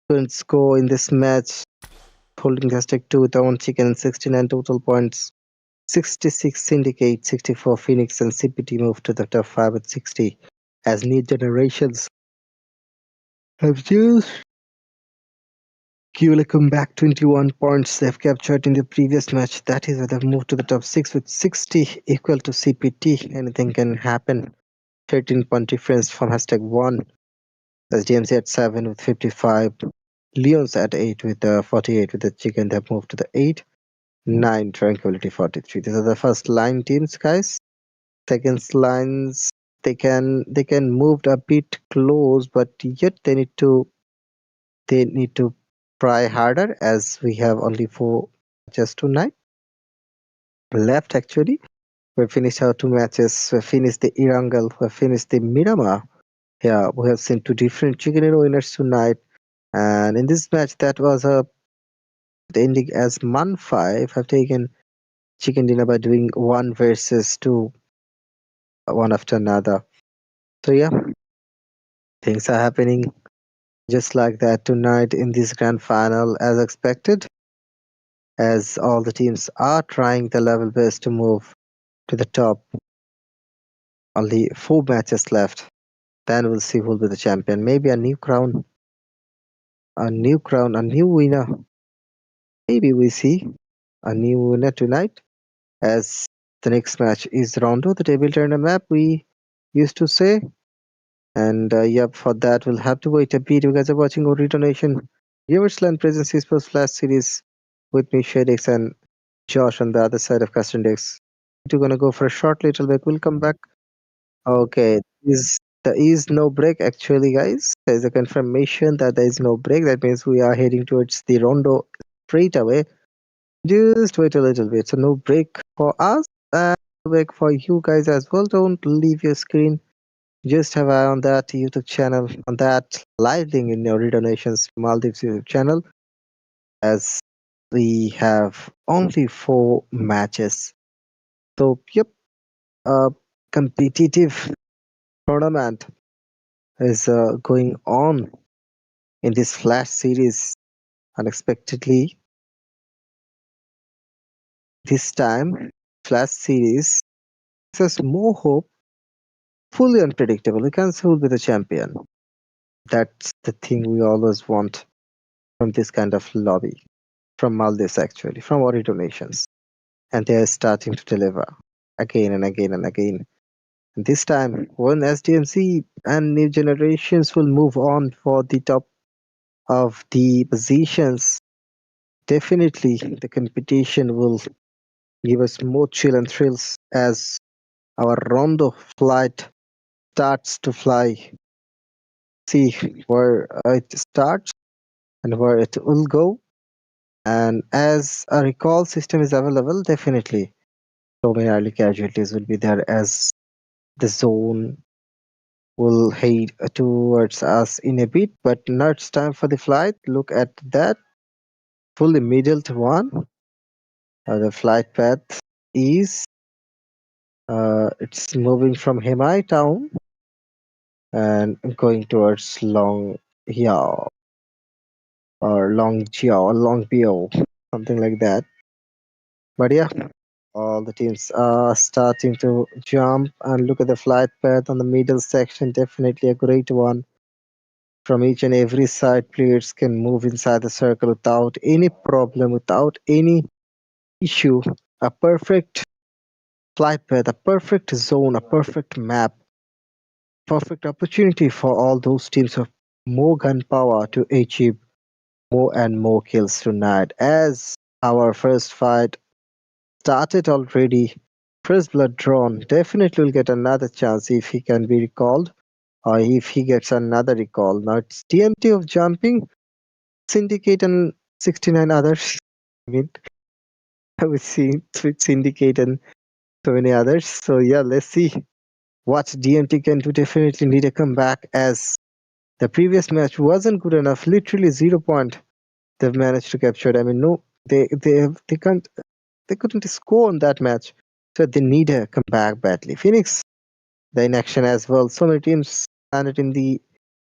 couldn't score in this match, holding #2 with their own chicken and 69 total points. 66 Syndicate, 64 Phoenix, and CPT moved to the top 5 with 60 as New Generations have just come back 21 points they've captured in the previous match. That is why they've moved to the top 6 with 60 equal to CPT. Anything can happen. 13-point difference from #1. That's DMC at 7 with 55. Leon's at 8 with 48 with the chicken. They've moved to the 8. 9 Tranquility 43. These are the first line teams, guys. Second lines they can move a bit close, but yet they need to try harder, as we have only 4 matches tonight left. Actually, we finished our 2 matches. We finished the Erangel, we finished the Miramar. Yeah, we have seen 2 different chicken dinner winners tonight, and in this match that was a ending as Man 5 have taken chicken dinner by doing 1 versus 2, one after another. So yeah, things are happening just like that tonight in this grand final, as expected, as all the teams are trying their level best to move to the top. Only 4 matches left. Then we'll see who will be the champion. Maybe a new crown, a new winner. Maybe we see a new winner tonight, as the next match is Rondo, the table turner map we used to say. And yep, for that we'll have to wait a bit. You guys are watching Ooredoo Nation, Land Presence ESports Flash Series with me, Shadex, and Josh on the other side of Custom Decks. We're gonna go for a short little break. We'll come back. Okay, there is no break actually, guys. There's a confirmation that there is no break. That means we are heading towards the Rondo straight away. Just wait a little bit. So no break for us and break for you guys as well. Don't leave your screen. Just have an eye on that YouTube channel, on that live link in your Ooredoo Nation's Maldives YouTube channel, as we have only 4 matches. So yep, a competitive tournament is going on in this Flash series. Unexpectedly, this time Flash series gives us more hope. Fully unpredictable. We can't say who will be the champion. That's the thing we always want from this kind of lobby. From Maldives, actually, from Ooredoo Nations. And they are starting to deliver again and again and again. And this time, when SDMC and new generations will move on for the top of the positions, definitely the competition will give us more chill and thrills as our Rondo flight starts to fly. See where it starts and where it will go. And as a recall system is available, definitely so many early casualties will be there, as the zone will head towards us in a bit. But now it's time for the flight. Look at that, fully middle to one. The flight path is it's moving from Hemai town and going towards Long Yao or Long Jiao or Long Bio, something like that. But yeah, all the teams are starting to jump, and look at the flight path on the middle section. Definitely a great one. from each and every side. Players can move inside the circle without any problem, without any issue. A perfect flight path, a perfect zone, a perfect map, perfect opportunity for all those teams of more gunpowder to achieve more and more kills tonight. As our first fight started already, first blood drawn, definitely will get another chance if he can be recalled or if he gets another recall. Now it's TMT of jumping, Syndicate and 69 others. I mean, we see Syndicate and so many others. So yeah, let's see what DMT can do. Definitely need a comeback as the previous match wasn't good enough. Literally 0 point they've managed to capture. I mean, no, they can't they couldn't score on that match. So they need a comeback badly. Phoenix, the inaction as well. So many teams landed in the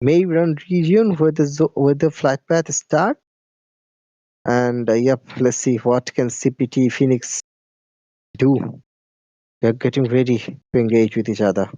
May run region where where the flight path start. And yep, let's see what can CPT Phoenix do. They're getting ready to engage with each other.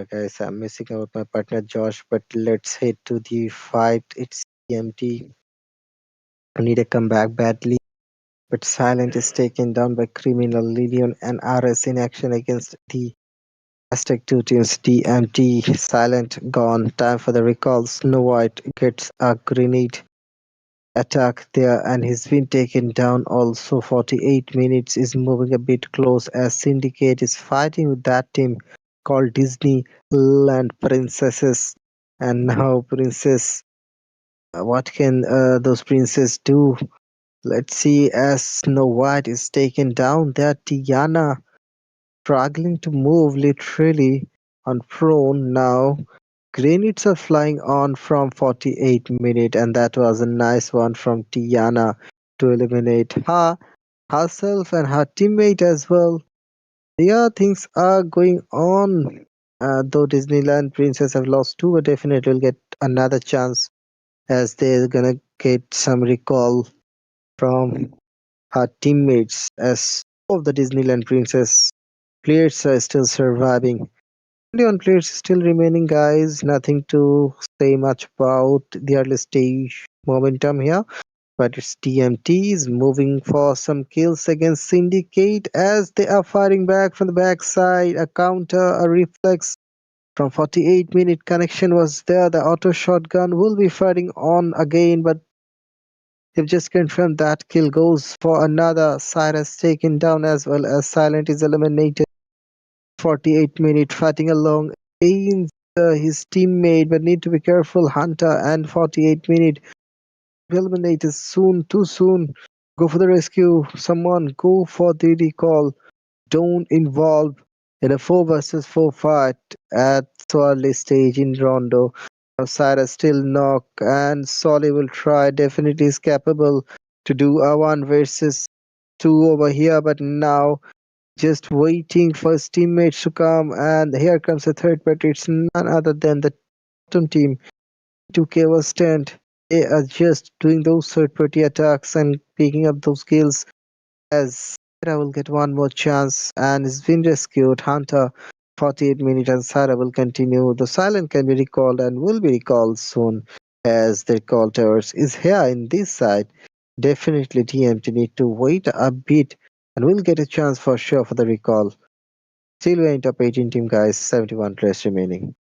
Guys, I'm missing out my partner Josh, but let's head to the fight. It's empty. I need a comeback badly, but Silent is taken down by Criminal Lenion and RS in action against the Aztec 2 teams. DMT Silent gone. Time for the recall. Snow White gets a grenade attack there and he's been taken down. Also 48 minutes is moving a bit close as Syndicate is fighting with that team called Disneyland Princesses. And now Princess, what can those princes do? Let's see as Snow White is taken down there. Tiana struggling to move literally on prone now. Grenades are flying on from 48 minute and that was a nice one from Tiana to eliminate herself and her teammate as well. Yeah, things are going on. Though Disneyland Princess have lost two, but definitely will get another chance as they're gonna get some recall from her teammates as two of the Disneyland Princess players are still surviving. 21 players still remaining, guys. Nothing to say much about the early stage momentum here. But it's TMT is moving for some kills against Syndicate as they are firing back from the backside. A counter, a reflex from 48-minute connection was there. The auto shotgun will be firing on again, but they've just confirmed that kill goes for another. Cyrus taken down as well as Silent is eliminated. 48-minute fighting along against his teammate, but need to be careful. Hunter and 48-minute eliminated soon, too soon. Go for the rescue. Someone go for the recall. Don't involve in a 4 versus 4 fight at so early stage in Rondo. Cyrus still knock and Solly will try. Definitely is capable to do a 1 versus 2 over here, but now just waiting for his teammates to come, and here comes the third party. It's none other than the bottom team. 2K was stand. They are just doing those third party attacks and picking up those kills as Sarah will get one more chance and is been rescued. Hunter 48 minutes and Sarah will continue. The silent can be recalled and will be recalled soon as the recall towers is here in this side. Definitely TMT need to wait a bit and we'll get a chance for sure for the recall. Still we're in top 18 team, guys. 71 players remaining.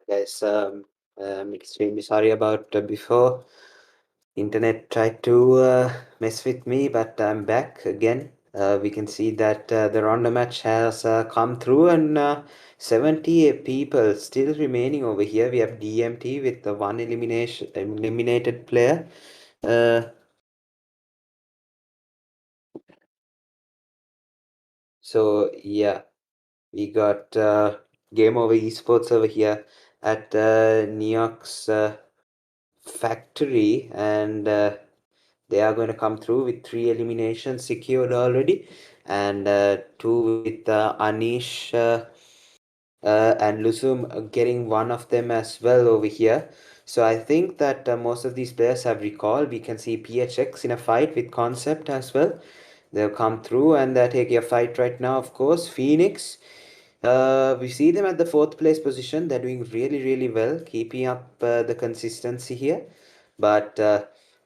Guys, I'm extremely sorry about before. Internet tried to mess with me, but I'm back again. We can see that the Rondo match has come through, and 70 people still remaining over here. We have DMT with the one eliminated player. Uh, so yeah, we got Game Over Esports over here at Neox factory, and they are going to come through with 3 eliminations secured already, and 2 with Anish and Lusum getting one of them as well over here. So I think that most of these players have recall. We can see PHX in a fight with Concept as well. They'll come through and they're taking a fight right now, of course. Phoenix, we see them at the 4th place position. They're doing really, really well, keeping up the consistency here. But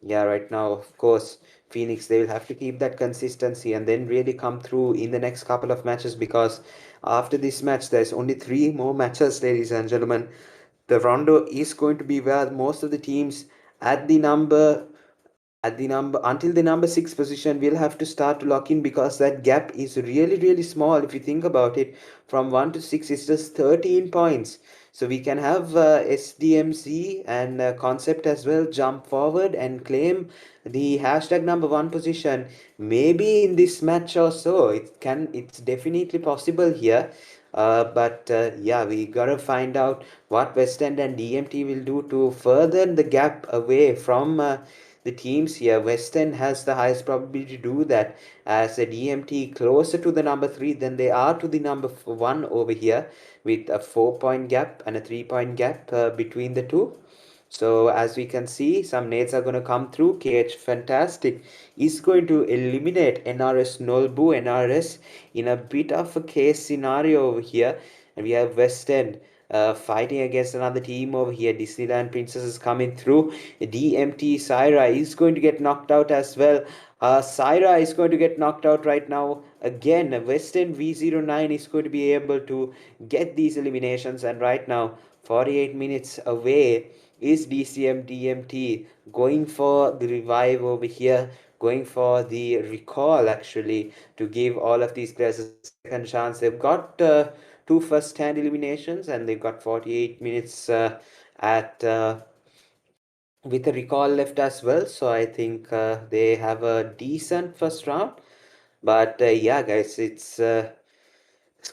yeah, right now, of course, Phoenix, they will have to keep that consistency and then really come through in the next couple of matches, because after this match, there's only 3 more matches, ladies and gentlemen. The Rondo is going to be where most of the teams at the number until the number 6 position will have to start to lock in, because that gap is really, really small. If you think about it, from 1 to 6 is just 13 points. So we can have SDMC and Concept as well jump forward and claim the hashtag number 1 position, maybe in this match or so. It's definitely possible here. But yeah, we gotta find out what West End and DMT will do to further the gap away from the teams here. West End has the highest probability to do that, as a DMT closer to the number 3 than they are to the number 1 over here, with a 4-point gap and a 3-point gap between the two. So as we can see, some nades are going to come through. KH Fantastic is going to eliminate NRS Nolbu. NRS in a bit of a case scenario over here. And we have West End fighting against another team over here. Disneyland Princess is coming through. DMT Syra is going to get knocked out as well. Syra is going to get knocked out right now. Again, West End V09 is going to be able to get these eliminations. And right now, 48 minutes away, is DCM DMT going for the revive over here, going for the recall actually, to give all of these players a second chance. They've got 2 first-hand eliminations, and they've got 48 minutes at with a recall left as well. So I think they have a decent first round. But yeah, guys, it's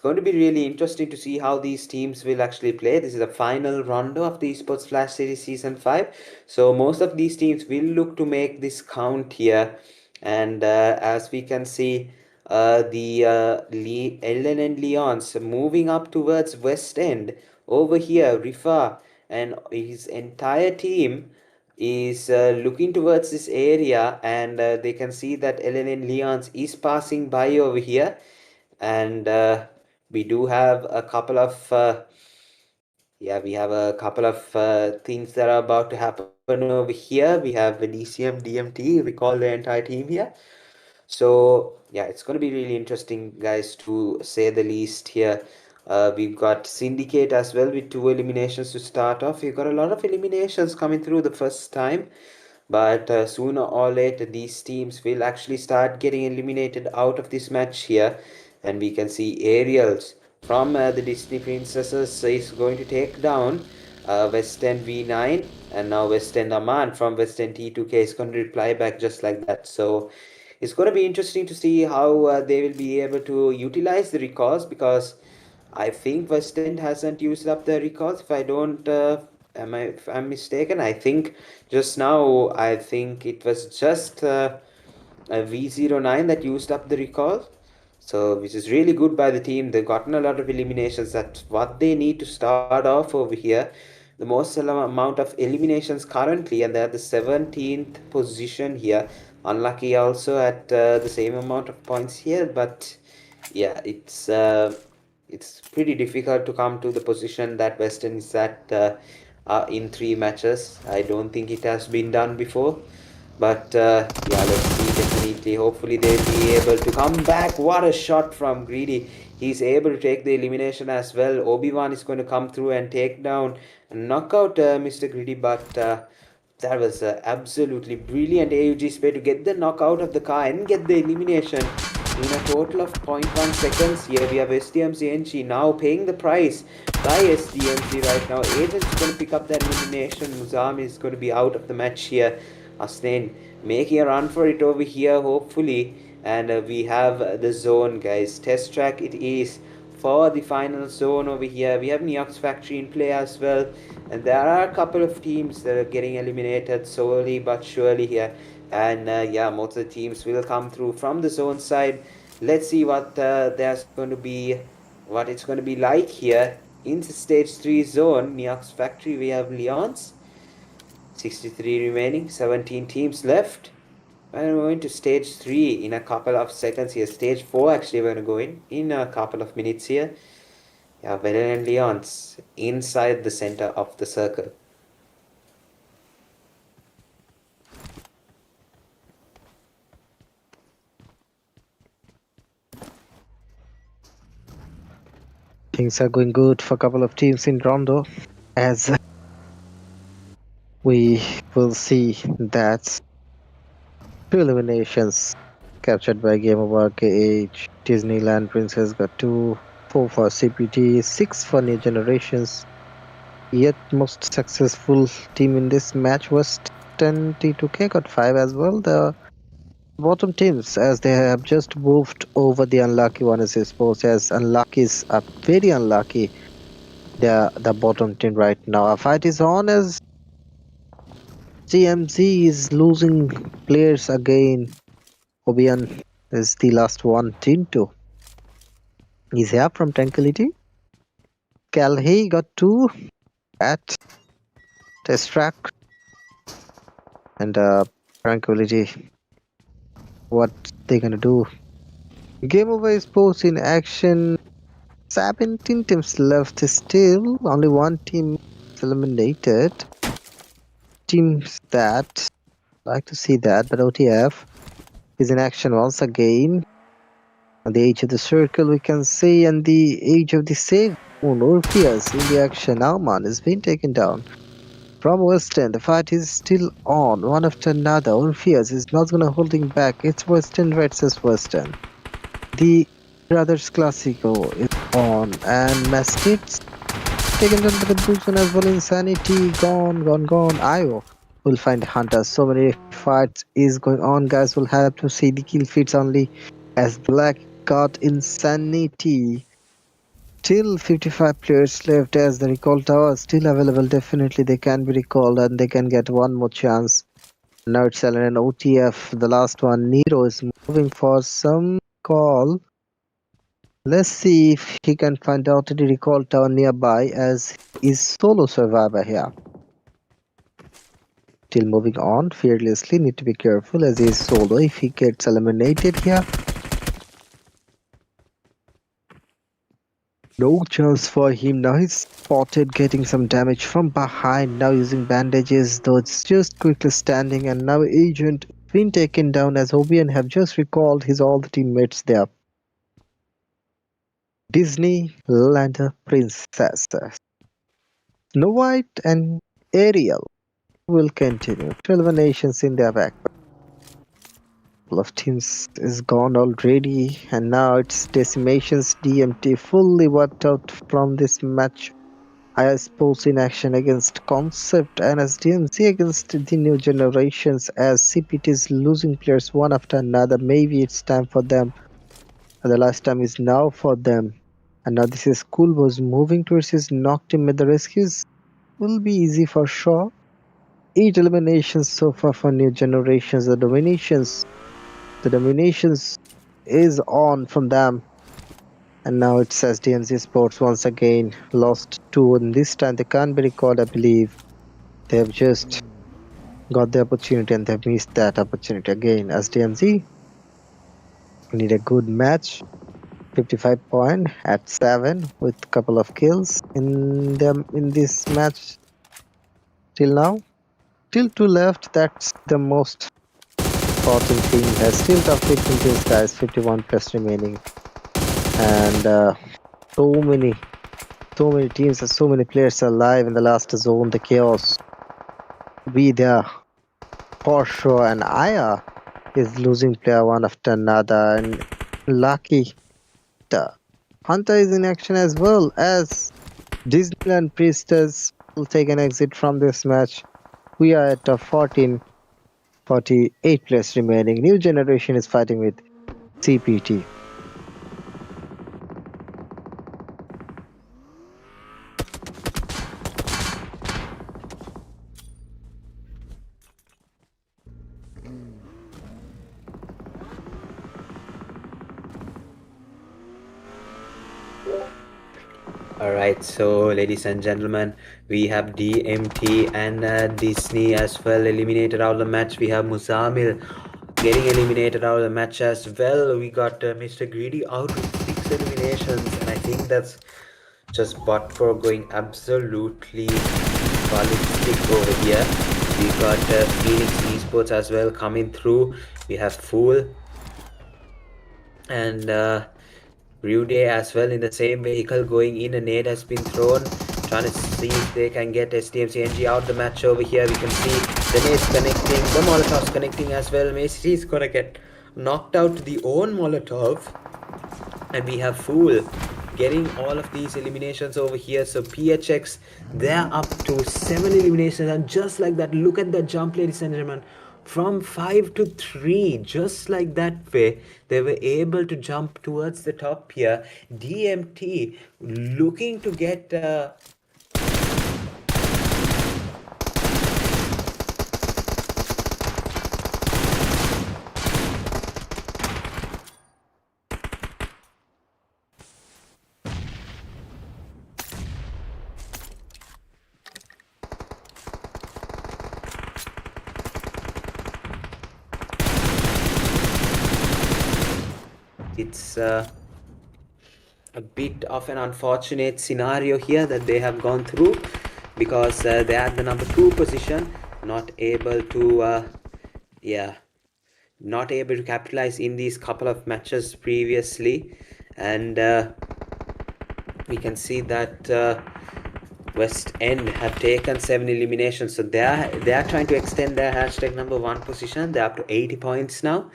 going to be really interesting to see how these teams will actually play. This is the final Rondo of the Esports Flash Series Season 5. So most of these teams will look to make this count here. And as we can see, the Ellen and Leons moving up towards West End. Over here, Rifa and his entire team is looking towards this area, and they can see that Ellen and Leons is passing by over here. And we do have a couple of things that are about to happen over here. We have DCM DMT, recall the entire team here. So yeah, it's going to be really interesting, guys, to say the least here. We've got Syndicate as well with 2 eliminations to start off. We've got a lot of eliminations coming through the first time, but sooner or later these teams will actually start getting eliminated out of this match here. And we can see Aerials from the Disney Princesses is going to take down West End V9, and now West End Aman from West End T2K is going to reply back just like that. So it's going to be interesting to see how they will be able to utilize the recalls, because I think West End hasn't used up the recalls. If I don't, if I'm mistaken, I think just now, I think it was just a V09 that used up the recall. So, which is really good by the team. They've gotten a lot of eliminations. That's what they need to start off over here. The most amount of eliminations currently, and they're at the 17th position here. Unlucky also at the same amount of points here, but yeah, it's pretty difficult to come to the position that Western is at in 3 matches. I don't think it has been done before. But yeah, let's see, definitely. Hopefully they'll be able to come back. What a shot from Greedy. He's able to take the elimination as well. Obi-Wan is going to come through and take down and knock out Mr. Greedy. But that was absolutely brilliant AUG spray to get the knockout of the car and get the elimination in a total of 0.1 seconds. Here we have SDMC NG now paying the price by SDMC right now. Agent is going to pick up that elimination. Muzam is going to be out of the match here. Asnen making a run for it over here, hopefully. And we have the zone, guys. Test track it is for the final zone over here. We have Neox Factory in play as well. And there are a couple of teams that are getting eliminated slowly but surely here. And yeah, most of the teams will come through from the zone side. Let's see what there's going to be, what it's going to be like here in the stage 3 zone. Neox Factory, we have Leons. 63 remaining, 17 teams left. And we're going to stage 3 in a couple of seconds here. Stage 4 actually we're going to go in a couple of minutes here. Yeah, Velen and Leons inside the center of the circle. Things are going good for a couple of teams in Rondo, as we will see that 2 eliminations captured by Game Over KH. Disneyland Princess got 2, 4 for CPT, 6 for New Generations. Yet most successful team in this match was 10 T2K, got 5 as well. The bottom teams, as they have just moved over the unlucky one, is ESports, as unluckies are very unlucky. They are the bottom team right now. A fight is on as GMZ is losing players again. Obian is the last one. Team 2 is here from Tranquility. Calhe got 2 at test track. And Tranquility, what they gonna do? Game Over is post in action. 17 teams left still. Only one team is eliminated. Teams that like to see that, but OTF is in action once again. On the edge of the circle we can see, and the edge of the safe zone, Orpheus in the action. Alman is being taken down. From Western, the fight is still on, one after another. Orpheus is not gonna holding back. It's Western versus Western. The Brothers Classico is on, and Masquerades taken down by the Bullson as well. Insanity gone. Io will find Hunters. So many fights is going on, guys. We'll have to see the kill feeds only, as Black got Insanity. Still 55 players left, as the recall tower is still available. Definitely they can be recalled and they can get one more chance. Now it's Ellen and OTF, the last one. Nero is moving for some call. Let's see if he can find out the recall tower nearby, as is solo survivor here. Still moving on fearlessly, need to be careful as he is solo. If he gets eliminated here, no chance for him. Now he's spotted getting some damage from behind, now using bandages, though it's just quickly standing. And now Agent been taken down, as Obian have just recalled his all the teammates there. Disneyland Princess, Snow White and Ariel will continue. 12 nations in their back. Couple of teams is gone already, and now it's Decimations DMT fully wiped out from this match. ESports in action against Concept, and as DMC against the New Generations, as CPT is losing players one after another. Maybe it's time for them. And the last time is now for them. And now this is Cool was moving towards his knocked him with the rescues. Will be easy for sure. 8 eliminations so far for New Generations. The dominations is on from them. And now it says DMZ Sports once again lost 2, and this time they can't be recalled, I believe. They have just got the opportunity and they've missed that opportunity again. As DMZ need a good match. 55 point at 7 with a couple of kills in this match till now. Till 2 left, that's the most important thing. Has still top 15 kills, guys, 51 plus remaining. And so many teams, so many players alive in the last zone. The chaos be there for sure, and Aya is losing player one after another, and lucky Hunter is in action as well, as Disneyland Priestess will take an exit from this match. We are at 14 48 players remaining. New generation is fighting with CPT. Alright, so ladies and gentlemen, we have DMT and Disney as well eliminated out of the match. We have Muzamil getting eliminated out of the match as well. We got Mr. Greedy out with 6 eliminations, and I think that's just but for going absolutely ballistic over here. We got Phoenix Esports as well coming through. We have Fool and Rude as well in the same vehicle going in. A nade has been thrown, trying to see if they can get STMCNG out the match over here. We can see the nades connecting, the Molotovs connecting as well. Macy is gonna get knocked out to the own Molotov, and we have Fool getting all of these eliminations over here. So PHX, they're up to 7 eliminations, and just like that, look at that jump, ladies and gentlemen, from 5 to 3, just like that way they were able to jump towards the top here. DMT looking to get it's a bit of an unfortunate scenario here that they have gone through, because they had the number 2 position, not able to not able to capitalize in these couple of matches previously. And we can see that West End have taken 7 eliminations, so they are trying to extend their hashtag number 1 position. They're up to 80 points now.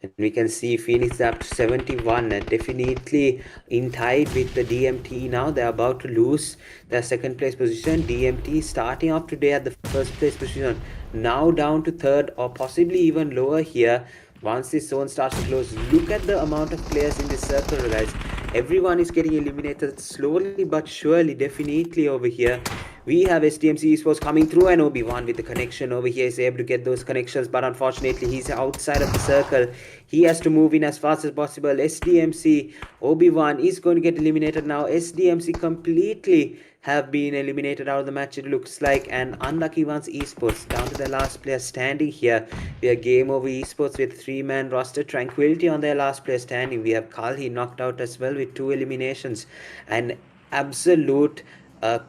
And we can see Phoenix up to 71, definitely in tied with the DMT now. They're about to lose their 2nd place position. DMT starting off today at the 1st place position, now down to 3rd or possibly even lower here once this zone starts to close. Look at the amount of players in this circle, guys. Everyone is getting eliminated slowly but surely, definitely over here. We have STMC Esports coming through, and Obi-Wan with the connection over here is able to get those connections, but unfortunately he's outside of the circle. He has to move in as fast as possible. SDMC, Obi-Wan is going to get eliminated now. SDMC completely have been eliminated out of the match, it looks like, and Unlucky Ones Esports down to the last player standing here. We have Game Over Esports with 3-man roster. Tranquility on their last player standing. We have Kalhi knocked out as well with 2 eliminations, and absolute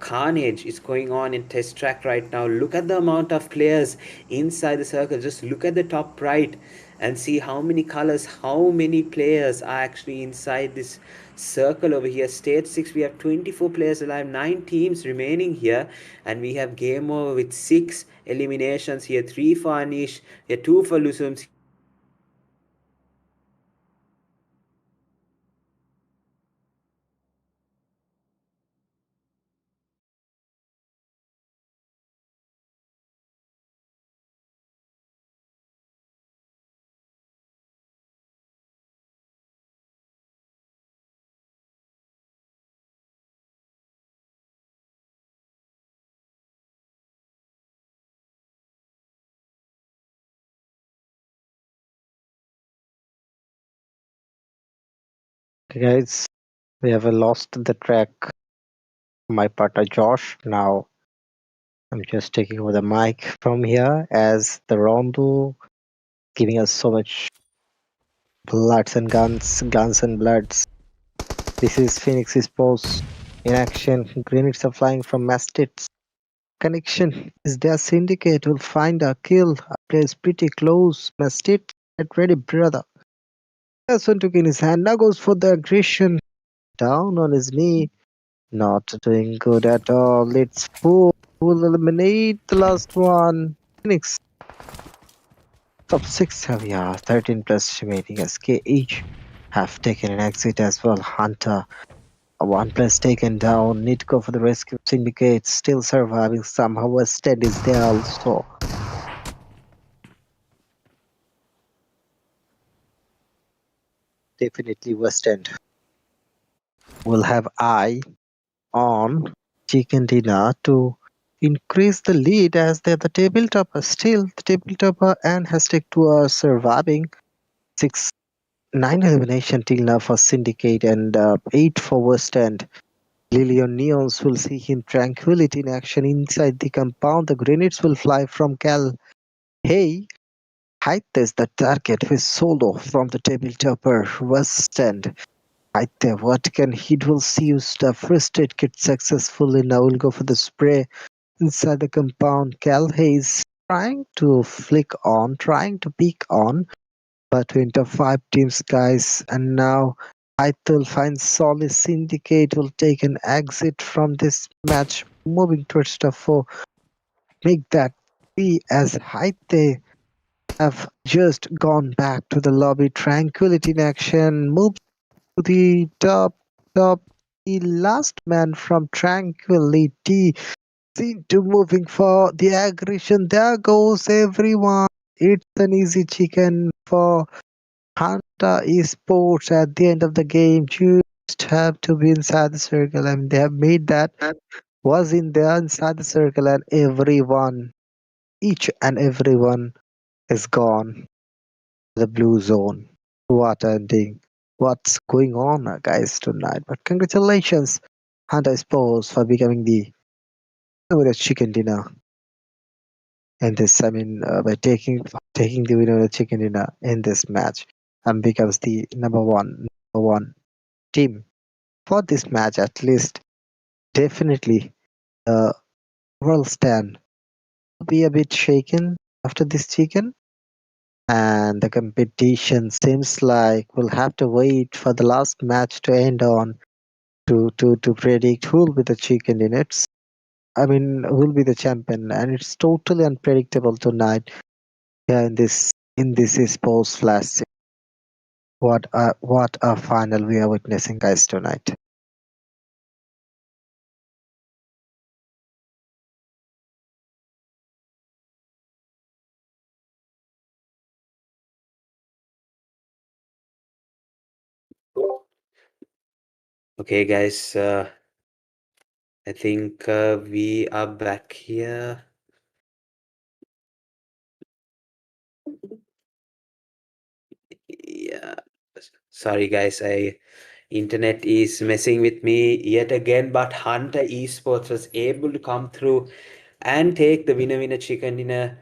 carnage is going on in test track right now. Look at the amount of players inside the circle. Just look at the top right and see how many colors, how many players are actually inside this circle over here. Stage 6, we have 24 players alive, 9 teams remaining here, and we have Game Over with 6 eliminations here, 3 for Anish, 2 for Lusums. Okay, guys, we have lost the track. My partner Josh. Now I'm just taking over the mic from here as the Rondo giving us so much bloods and guns and bloods. This is Phoenix Esports in action. Grenades are flying from Mastits. Connection is their syndicate. Will find a kill. A place pretty close. Mastit, get ready, brother. Person took in his hand. Now goes for the aggression. Down on his knee. Not doing good at all. It's full. Will eliminate the last one. Phoenix. Top 6 have 13 plus remaining. SK each have taken an exit as well. Hunter, a 1 plus taken down. Need to go for the rescue. Syndicate still surviving somehow. Wested is there also. definitely West End will have eye on chicken dinner to increase the lead as they're the table topper. Still, the table topper and Hashtag 2 are surviving. 9 elimination till now for Syndicate and 8 for West End. Lilion Neons will see him tranquility in action inside the compound. The grenades will fly from Cal. Hey, Haite the target with solo from the table topper West End. Haite, what can he do? See you the first aid kit successfully. Now we'll go for the spray inside the compound. Cal Hayes trying to flick on, trying to peek on, but we enter 5 teams, guys, and now Aitul finds Solis. Syndicate will take an exit from this match, moving towards the 4. Make that be as Haite have just gone back to the lobby. Tranquility in action, moves to the top. The last man from Tranquility seen to moving for the aggression. There goes everyone. It's an easy chicken for Hunter Esports at the end of the game. Just have to be inside the circle. I mean, they have made that was in there inside the circle, and everyone, each and everyone, is gone. The blue zone. What ending? What's going on, guys, tonight? But congratulations, Hunter Esports, for becoming the winner of chicken dinner. In this, I mean, by taking the winner of chicken dinner in this match, and becomes the number one team for this match. At least, definitely, world stand will be a bit shaken after this chicken, and the competition seems like we'll have to wait for the last match to end on to predict who will be the chicken in it. I mean, who will be the champion, and it's totally unpredictable tonight. Yeah, in this esports flash Series. What a final we are witnessing, guys, tonight. Okay, guys, I think we are back here. Yeah, sorry, guys, internet is messing with me yet again, but Hunter Esports was able to come through and take the winner chicken dinner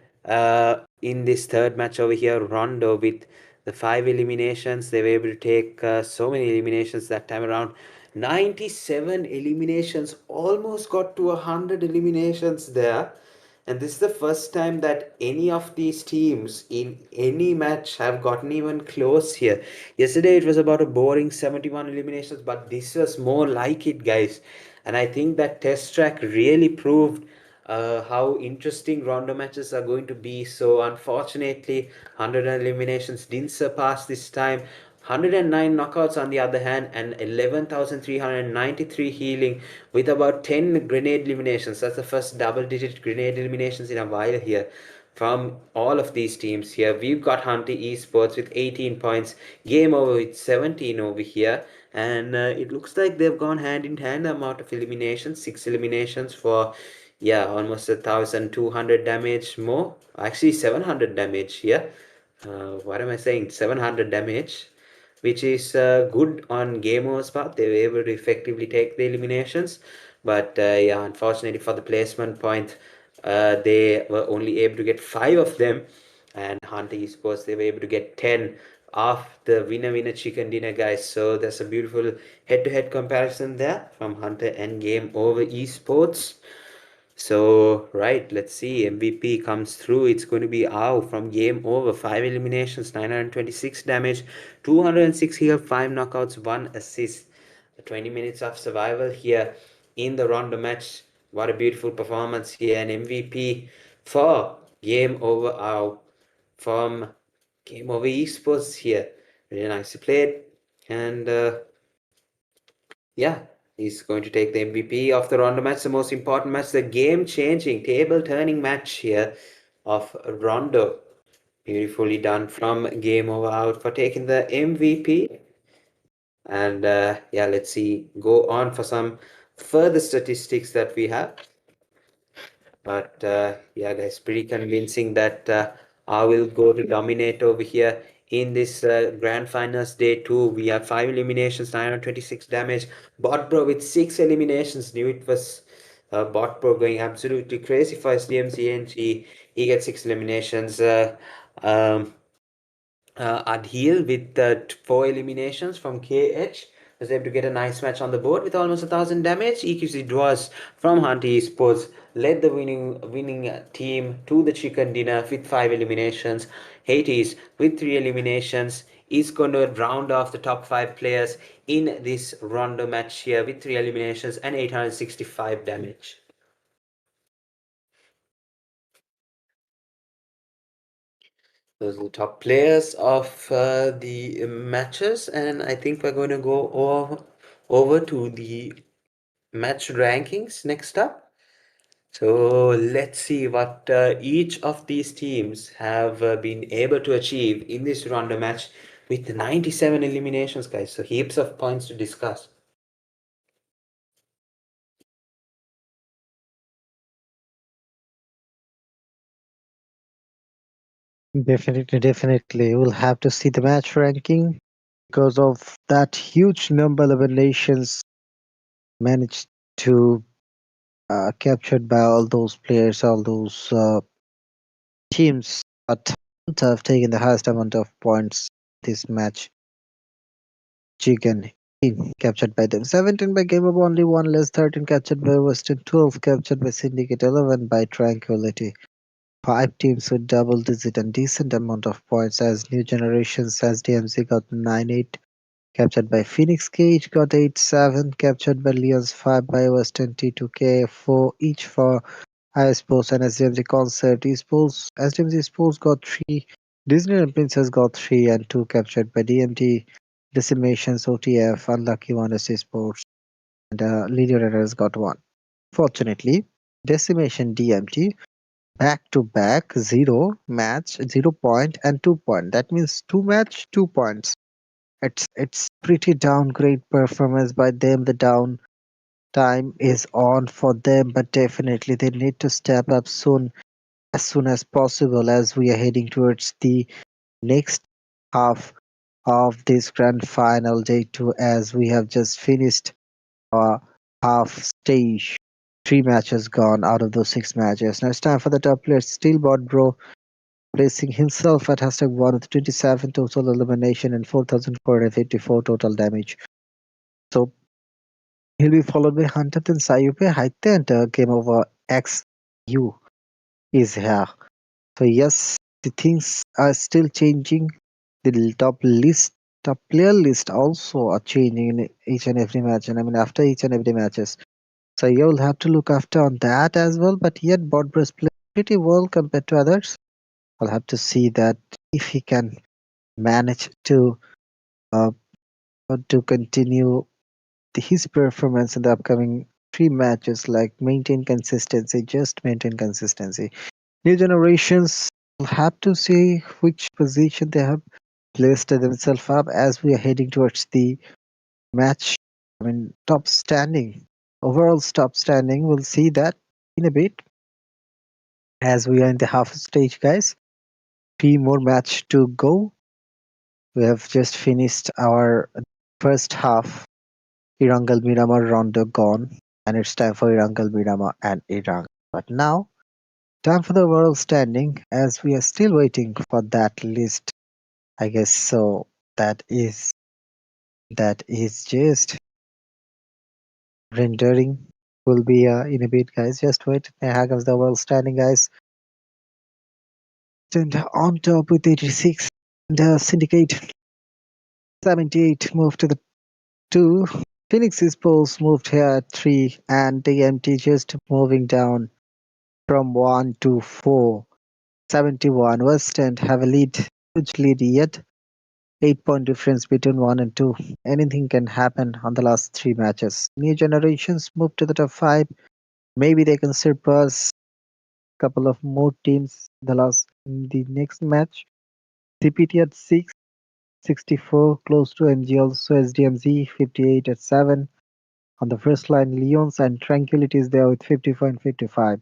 in this third match over here. Rondo, with the 5 eliminations, they were able to take so many eliminations that time around. 97 eliminations, almost got to 100 eliminations there. And this is the first time that any of these teams in any match have gotten even close here. Yesterday it was about a boring 71 eliminations, but this was more like it, guys. And I think that test track really proved how interesting Rondo matches are going to be. So unfortunately, 100 eliminations didn't surpass this time. 109 knockouts on the other hand, and 11,393 healing with about 10 grenade eliminations. That's the first double-digit grenade eliminations in a while here from all of these teams here. We've got Hunter Esports with 18 points, Game Over with 17 over here, and it looks like they've gone hand in hand the amount of eliminations. 6 eliminations for, yeah, almost 1,200 damage more. Actually, 700 damage here. What am I saying? 700 damage, which is good on Game Over's part. They were able to effectively take the eliminations, but yeah, unfortunately for the placement point, they were only able to get 5 of them, and Hunter Esports, they were able to get 10 of the winner chicken dinner, guys. So there's a beautiful head-to-head comparison there from Hunter and Game Over Esports. So, right, let's see. MVP comes through. It's going to be Ao from Game Over. 5 eliminations, 926 damage, 206 heal, 5 knockouts, 1 assist. 20 minutes of survival here in the Rondo match. What a beautiful performance here. An MVP for Game Over Ao from Game Over Esports here. Really nicely played. And yeah, he's going to take the MVP of the Rondo match, the most important match, the game-changing, table-turning match here of Rondo. Beautifully done from Game Over Out for taking the MVP. And yeah, let's see, go on for some further statistics that we have. But yeah, guys, pretty convincing that I will go to dominate over here in this grand finals day 2. We have 5 eliminations, 926 damage. Bot Bro with 6 eliminations. Knew it was Bot Bro going absolutely crazy for SDMC, and he gets 6 eliminations. Um, Adhil with 4 eliminations from KH was able to get a nice match on the board with almost 1,000 damage. EQC Draws from Hunt Esports led the winning team to the chicken dinner with 5 eliminations. Hades with 3 eliminations is going to round off the top 5 players in this Rondo match here with 3 eliminations and 865 damage. Those are the top players of the matches, and I think we're going to go over to the match rankings next up. So let's see what each of these teams have been able to achieve in this round of match with 97 eliminations, guys. So heaps of points to discuss. Definitely. We'll have to see the match ranking because of that huge number of nations managed to captured by all those players, all those teams. But have taken the highest amount of points this match. Chicken captured by them. 17 by Game of only one less. 13 captured by Western. 12 captured by Syndicate. 11 by Tranquility. 5 teams with double digit and decent amount of points as New Generations as DMC got 9-8, captured by Phoenix Cage got 8-7, captured by Leon's 5 by Western T2K 4 each for iSports and SDMC Concert Esports. SDMC Sports got 3, Disney and Princess got 3 and 2 captured by DMT, Decimations OTF, Unlucky One Sports, and Lenion has got 1. Fortunately, Decimation DMT back to back 0 match 0 point and 2 point, that means 2 match 2 points. It's pretty downgrade performance by them. The down time is on for them, but definitely they need to step up as soon as possible as we are heading towards the next half of this grand final day 2 as we have just finished our half stage. 3 matches gone out of those 6 matches. Now it's time for the top player, Steelbot Bro, placing himself at #1 with 27 total elimination and 4,454 total damage. So he'll be followed by Hunter, then Sayupe, Haite, and Game Over XU is here. So yes, the things are still changing. The top player list also are changing in each and every match, and I mean after each and every matches. So you'll have to look after on that as well. But yet Bodbro playing pretty well compared to others. I'll have to see that if he can manage uh, to continue his performance in the upcoming 3 matches, like maintain consistency, just maintain consistency. New generations will have to see which position they have placed themselves up as we are heading towards the match. I mean, top standing, overall top standing. We'll see that in a bit as we are in the half stage, guys. 3 more match to go. We have just finished our first half. Erangel, Miramar, Rondo gone, and it's time for Erangel, Miramar, and Erang. But now, time for the overall standing as we are still waiting for that list. I guess so. That is just rendering. Will be in a bit, guys. Just wait. Here comes the overall standing, guys. And on top with 86, and Syndicate 78 moved to the 2. Phoenix Esports moved here at 3, and DMT just moving down from 1 to 4. 71. West End have a huge lead yet. 8-point difference between 1 and 2. Anything can happen on the last 3 matches. New generations move to the top 5. Maybe they can surpass a couple of more teams in the next match. CPT at 6. 64 close to Erangel, so SDMZ 58 at 7. On the first line, Leons and Tranquility is there with 54 and 55.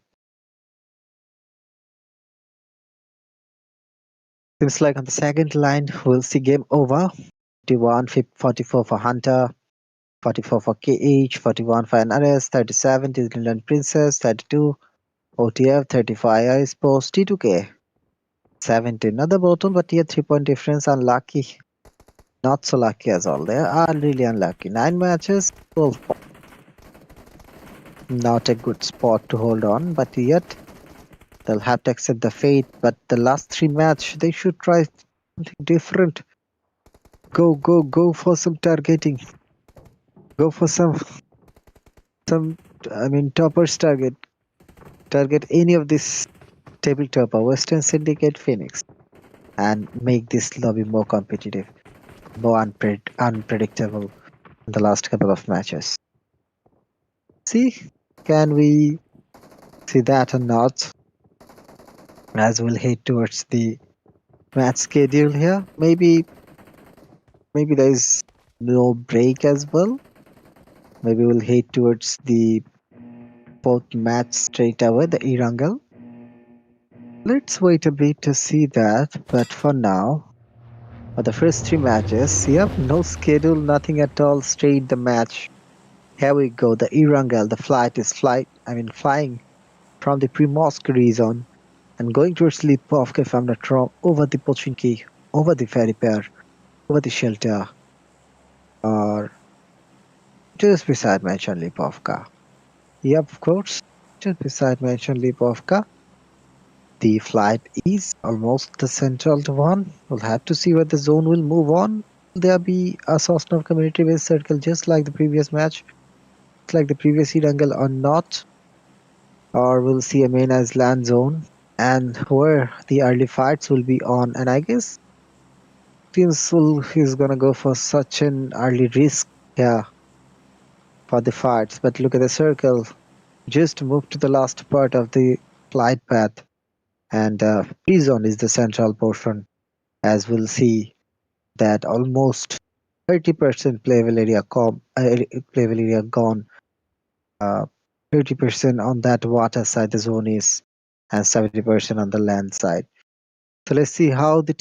Seems like on the second line, we'll see game over. 44 for Hunter, 44 for KH, 41 for NRS, 37 Disneyland Princess, 32 OTF, 35 iSports, T2K, 17 another bottom, but here 3-point difference, unlucky. Not so lucky as all. They are really unlucky. 9 matches, 12 points. Not a good spot to hold on, but yet they'll have to accept the fate. But the last 3 match, they should try something different. Go for some targeting. Go for some toppers target. Target any of this table topper, Western Syndicate, Phoenix, and make this lobby more competitive, more unpredictable in the last couple of matches. See, can we see that or not? As we'll head towards the match schedule here, maybe there is no break as well. Maybe we'll head towards the 4th match straight away, the Erangel. Let's wait a bit to see that, but for now, for the first 3 matches, yep, no schedule, nothing at all, straight the match. Here we go, the Erangel, the flight is flying from the Primorsk zone and going towards Lipovka, if I'm not wrong, over the Pochinki, over the ferry pair, over the shelter, or just beside mentioned Lipovka. Yep, of course, just beside mentioned Lipovka. The flight is almost the central one. We'll have to see where the zone will move on. Will there be a Sosnov community-based circle just like the previous match, just like the previous Erangel or not? Or we'll see a main as land zone and where the early fights will be on. And I guess teams is gonna go for such an early risk here for the fights. But look at the circle. Just move to the last part of the flight path. And pre-zone is the central portion, as we'll see that almost 30% playable area gone. 30% on that water side the zone is, and 70% on the land side. So let's see how the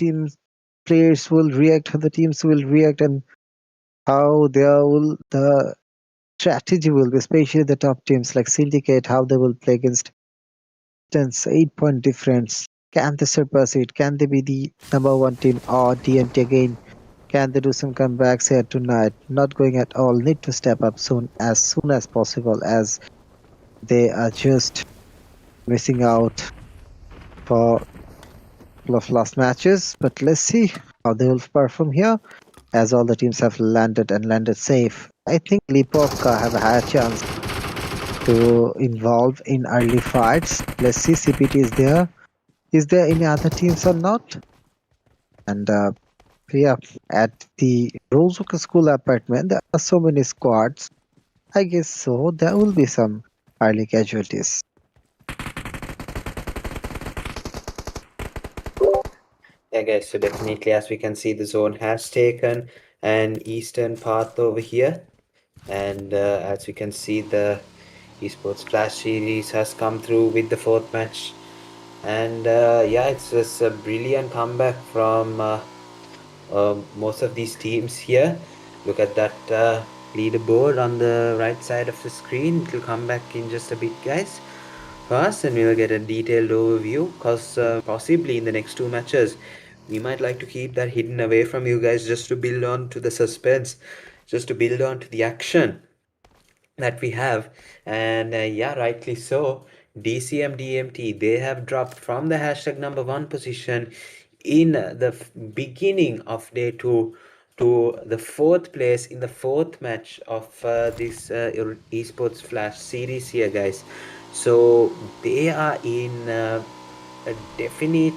players will react, how the teams will react, and how the strategy will be, especially the top teams like Syndicate, how they will play against 8-point difference. Can they surpass it? Can they be the number 1 team or DNT again? Can they do some comebacks here tonight? Not going at all. Need to step up soon as possible, as they are just missing out for a couple of last matches. But let's see how they will perform here, as all the teams have landed and landed safe. I think Lipovka have a higher chance to involve in early fights. Let's see, CPT is there. Is there any other teams or not? And yeah, at the Rozuka School apartment, there are so many squads. I guess so. There will be some early casualties. Yeah, guys, so definitely, as we can see, the zone has taken an eastern path over here. And as we can see, the ESports Flash Series has come through with the 4th match. And yeah, it's just a brilliant comeback from most of these teams here. Look at that leaderboard on the right side of the screen. It will come back in just a bit, guys, for us, and we will get a detailed overview, because possibly in the next 2 matches we might like to keep that hidden away from you guys, just to build on to the suspense, just to build on to the action that we have. And yeah, rightly so, DCM DMT, they have dropped from the hashtag number 1 position in the beginning of day 2 to the 4th place in the 4th match of this esports flash series here, guys. So they are in a definite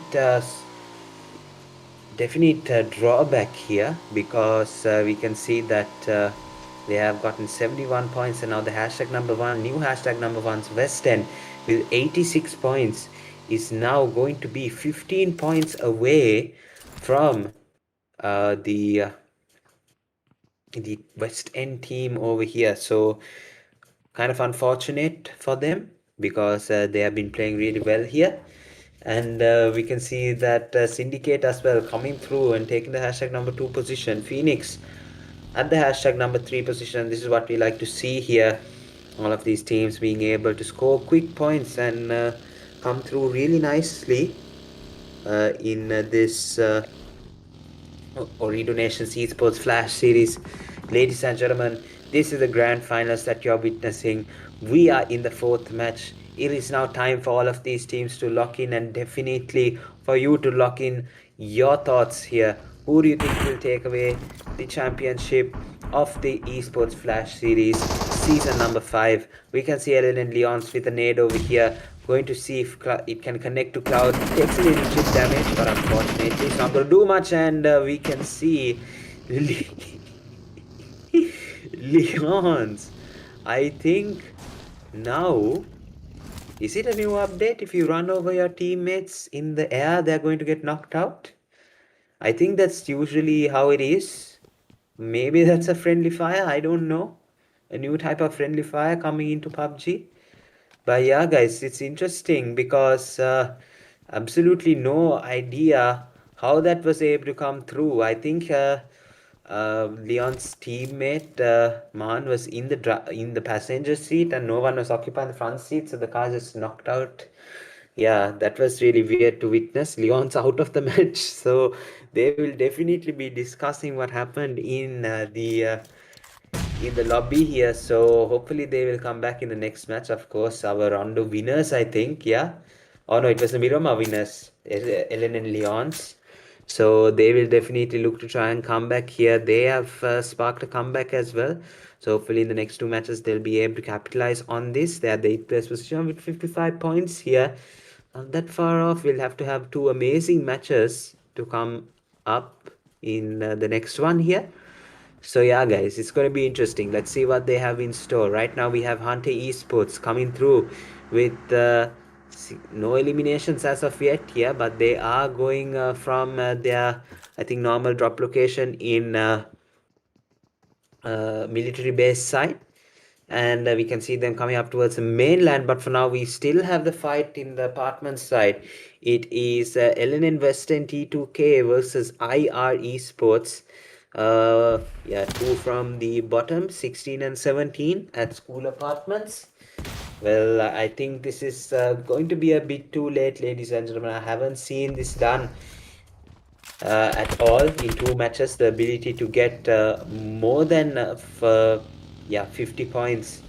drawback here, because we can see that they have gotten 71 points, and now the hashtag number 1, new hashtag number 1's West End with 86 points is now going to be 15 points away from the West End team over here. So kind of unfortunate for them because they have been playing really well here. And we can see that Syndicate as well coming through and taking the hashtag number 2 position. Phoenix at the hashtag number 3 position. This is what we like to see here. All of these teams being able to score quick points and come through really nicely in this Ooredoo Nations ESports Flash Series. Ladies and gentlemen, this is the grand finals that you're witnessing. We are in the 4th match. It is now time for all of these teams to lock in, and definitely for you to lock in your thoughts here. Who do you think will take away the championship of the Esports Flash Series season number 5? We can see Ellen and Leon's with a nade over here. Going to see if it can connect to Cloud. Takes a little chip damage, but unfortunately it's not going to do much. And we can see Leon's. I think now, is it a new update? If you run over your teammates in the air, they're going to get knocked out. I think that's usually how it is. Maybe that's a friendly fire. I don't know. A new type of friendly fire coming into PUBG. But yeah, guys, it's interesting because absolutely no idea how that was able to come through. I think Leon's teammate Man was in the passenger seat and no one was occupying the front seat, so the car just knocked out. Yeah, that was really weird to witness. Leon's out of the match, so they will definitely be discussing what happened in the lobby here. So hopefully they will come back in the next match. Of course, our Rondo winners, I think. Yeah. Oh no, it was the Miramar winners, Ellen and Leon's. So they will definitely look to try and come back here. They have sparked a comeback as well. So hopefully in the next 2 matches they'll be able to capitalize on this. They are the 8th place position with 55 points here. Not that far off. We'll have to have 2 amazing matches to come up in the next one here. So yeah, guys, it's going to be interesting. Let's see what they have in store. Right now we have Hunter Esports coming through with no eliminations as of yet here, but they are going from their, I think, normal drop location in military base side. And we can see them coming up towards the mainland, but for now we still have the fight in the apartment side. It is LNN Western T2K versus IR Esports. Yeah, 2 from the bottom, 16 and 17 at school apartments. Well, I think this is going to be a bit too late, ladies and gentlemen. I haven't seen this done at all in 2 matches. The ability to get more than 50 points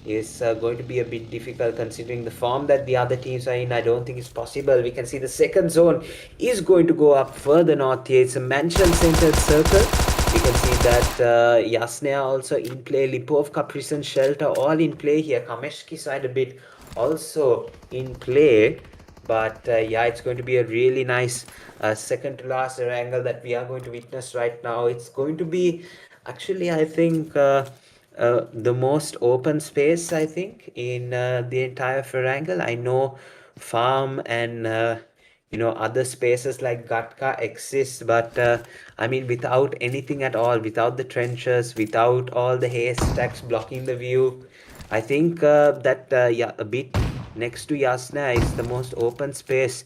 is going to be a bit difficult considering the form that the other teams are in. I don't think it's possible. We can see the second zone is going to go up further north here. It's a mansion-centered circle. We can see that Yasnaya also in play, Lipovka Prison Shelter all in play here. Kameshki side a bit also in play. But yeah, it's going to be a really nice second to last Erangel that we are going to witness right now. It's going to be actually, I think, the most open space, I think, in the entire Erangel. I know farm and other spaces like Gatka exist, but I mean, without anything at all, without the trenches, without all the haystacks blocking the view, I think that yeah, a bit next to Yasna is the most open space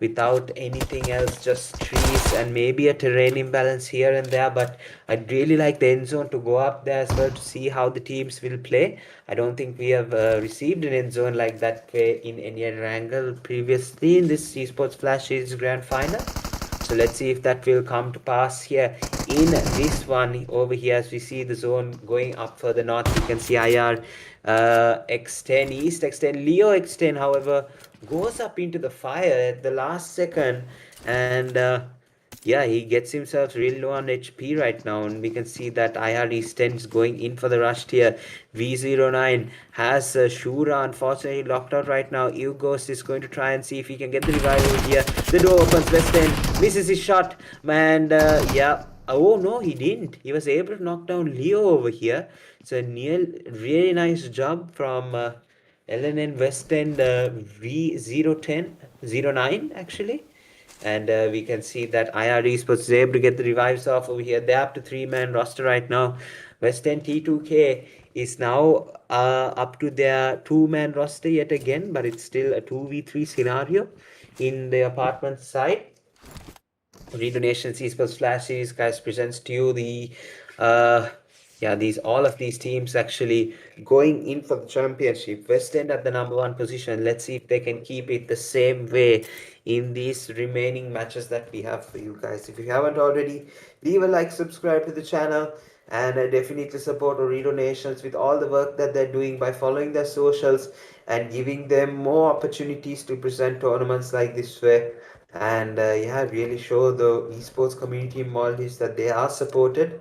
without anything else, just trees and maybe a terrain imbalance here and there. But I'd really like the end zone to go up there as well to see how the teams will play. I don't think we have received an end zone like that way in any other angle previously in this Esports Flash Series Grand Final. So let's see if that will come to pass here in this one over here. As we see the zone going up further north, you can see IR X10 East X10 Leo X10, however, goes up into the fire at the last second, and yeah, he gets himself really low on HP right now, and we can see that IR East10 is going in for the rush here. V09 has Shura unfortunately locked out right now. Ghost is going to try and see if he can get the revival here. The door opens, West End misses his shot, and yeah, oh no, he didn't. He was able to knock down Leo over here. So really nice job from LNN West End V010 09 actually. And we can see that IR Esports is able to get the revives off over here. They're up to 3-man roster right now. West End T2K is now up to their 2-man roster yet again, but it's still a 2v3 scenario in the apartment side. Ooredoo Nations Esports Flash Series, guys, presents to you the all of these teams actually going in for the championship. West End at the #1 position. Let's see if they can keep it the same way in these remaining matches that we have for you guys. If you haven't already, leave a like, subscribe to the channel, and definitely support Ooredoo Nations with all the work that they're doing by following their socials and giving them more opportunities to present tournaments like this way. And really show the esports community in Maldives that they are supported.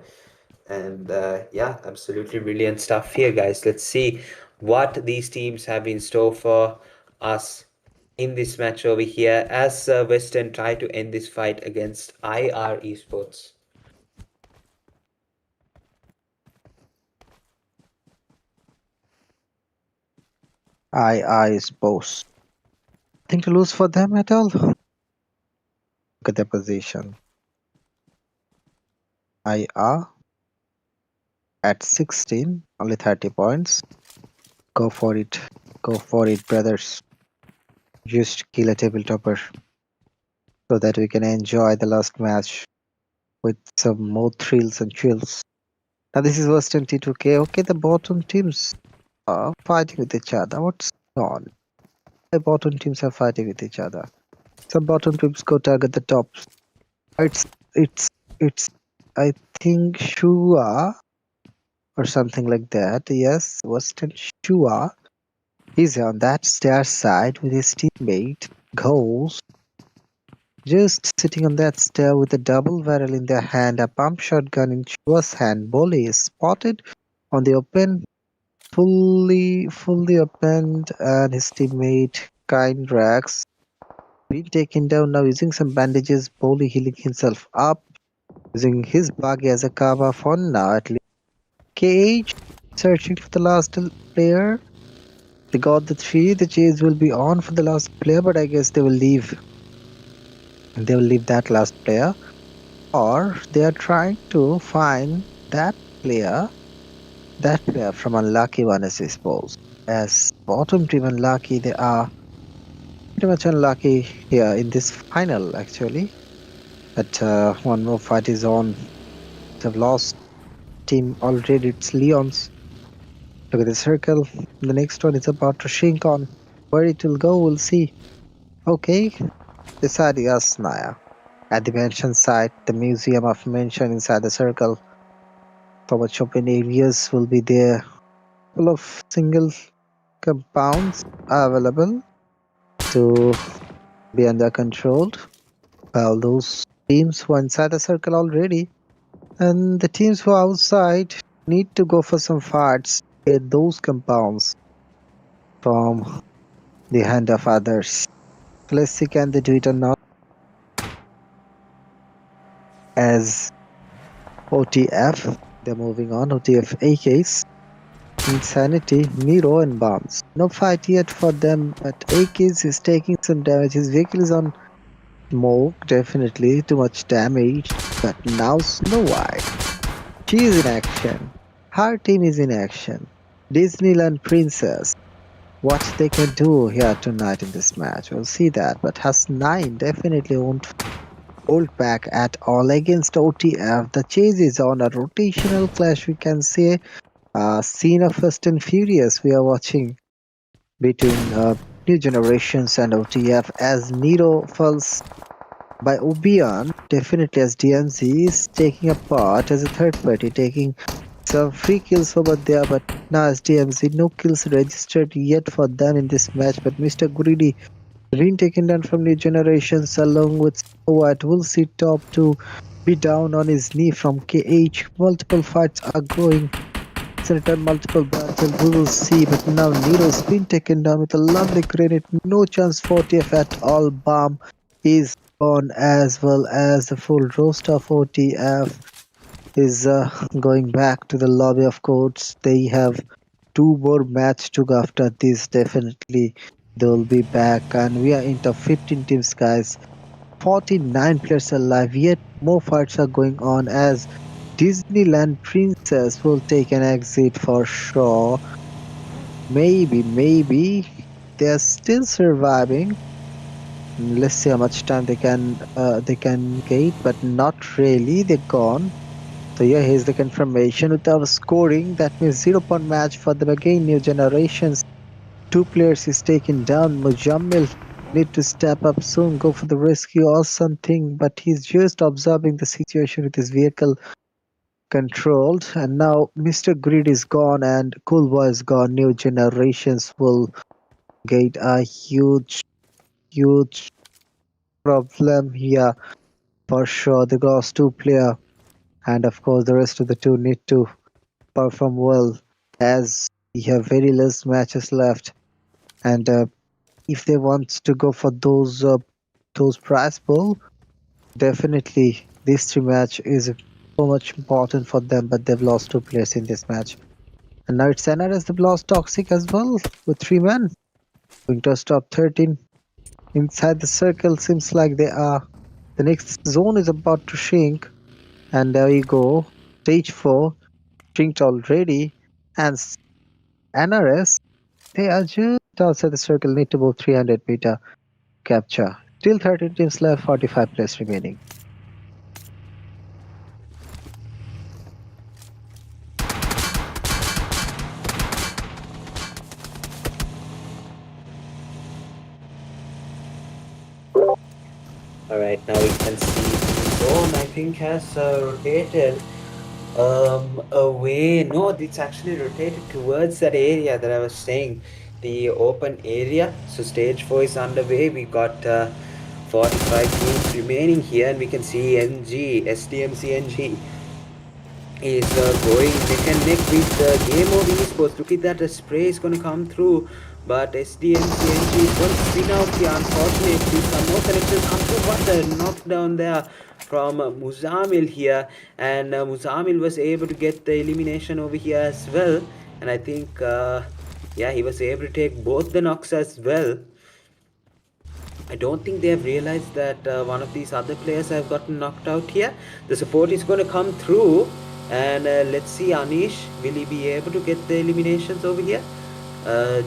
And absolutely brilliant stuff here, guys. Let's see what these teams have in store for us in this match over here as Western try to end this fight against IR Esports. I suppose. Nothing to lose for them at all. Look at their position. IR at 16, only 30 points. Go for it. Go for it, brothers. Just kill a table topper so that we can enjoy the last match with some more thrills and chills. Now this is Western T2K. Okay, the bottom teams are fighting with each other. What's going on? The bottom teams are fighting with each other. Some bottom teams go target the tops. It's I think Shua or something like that. Yes, Western Shua. He's on that stair side with his teammate Ghost. Just sitting on that stair with a double barrel in their hand, a pump shotgun in Shua's hand. Bolly is spotted on the open, fully opened, and his teammate Kind Rax being taken down now using some bandages. Bolly healing himself up, using his buggy as a cover for now at least. KH searching for the last player. They got the 3. The chase will be on for the last player, but I guess they will leave. They will leave that last player, or they are trying to find that player from Unlucky One, I suppose. As bottom team Unlucky, they are pretty much unlucky here in this final actually. But one more fight is on. They've lost team already. It's Leon's. Look at the circle. The next one is about to shrink on. Where it will go, we'll see. Okay, deciding us Naya. At the mansion site, the museum of mention inside the circle. So much open areas will be there. Full of single compounds are available to be under control. Well, those teams who are inside the circle already, and the teams who are outside need to go for some fights to get those compounds from the hand of others. Let's see, can they do it or not? As OTF, they're moving on. OTF AKs, Insanity, Miro, and Bombs. No fight yet for them, but AKs is taking some damage. His vehicle is on smoke, definitely too much damage. But now Snow White, she is in action. Her team is in action. Disneyland Princess. What they can do here tonight in this match, we'll see that. But Has9 definitely won't hold back at all against OTF. The chase is on a rotational clash, we can say. Scene of Fast and Furious we are watching between New Generations and OTF as Nero falls by Obion. Definitely as DMZ is taking a part as a third party, taking some free kills over there, but now as DMZ, no kills registered yet for them in this match. But Mr. Greedy being taken down from New Generations along with Snow White. We'll see top 2 be down on his knee from KH. Multiple fights are going. Return multiple battles, we will see, but now Nero's been taken down with a lovely grenade. No chance for TF at all. Bomb is on, as well as the full roster of OTF is going back to the lobby of courts. They have 2 more matches to go after this. Definitely they will be back, and we are into 15 teams, guys. 49 players alive, yet more fights are going on as Disneyland Princess will take an exit for sure. Maybe they're still surviving. Let's see how much time they can get, but not really. They're gone. So yeah, here's the confirmation without scoring. That means 0 point match for them again. New generations. Two players is taken down. Mujammil need to step up soon, go for the rescue or something. But he's just observing the situation with his vehicle controlled. And now Mr. Greed is gone and Cool Boy is gone. New generations will get a huge problem here for sure. They lost two player, and of course the rest of the two need to perform well as we have very less matches left. And if they want to go for those prize pool, definitely this three match is so much important for them. But they've lost two players in this match, and now it's NRS. They've lost Toxic as well with 3 men. Going to top 13 inside the circle. Seems like they are. The next zone is about to shrink, and there we go. Stage 4 shrinked already, and NRS, they are just outside the circle. Need to move 300 meter capture. Still 13 teams left, 45 players remaining. Alright, now we can see the zone I think has rotated away. No, it's actually rotated towards that area that I was saying, the open area. So stage 4 is underway. We got 45 teams remaining here, and we can see SDMC is going neck and neck with Game of Esports. Look at that, the spray is going to come through, but SDMCNG is going to spin out here. Unfortunately, some more connections come through, but a knockdown there from Muzamil here, and Muzamil was able to get the elimination over here as well, and I think yeah, he was able to take both the knocks as well. I don't think they have realized that one of these other players have gotten knocked out here. The support is going to come through, and let's see, Anish, will he be able to get the eliminations over here?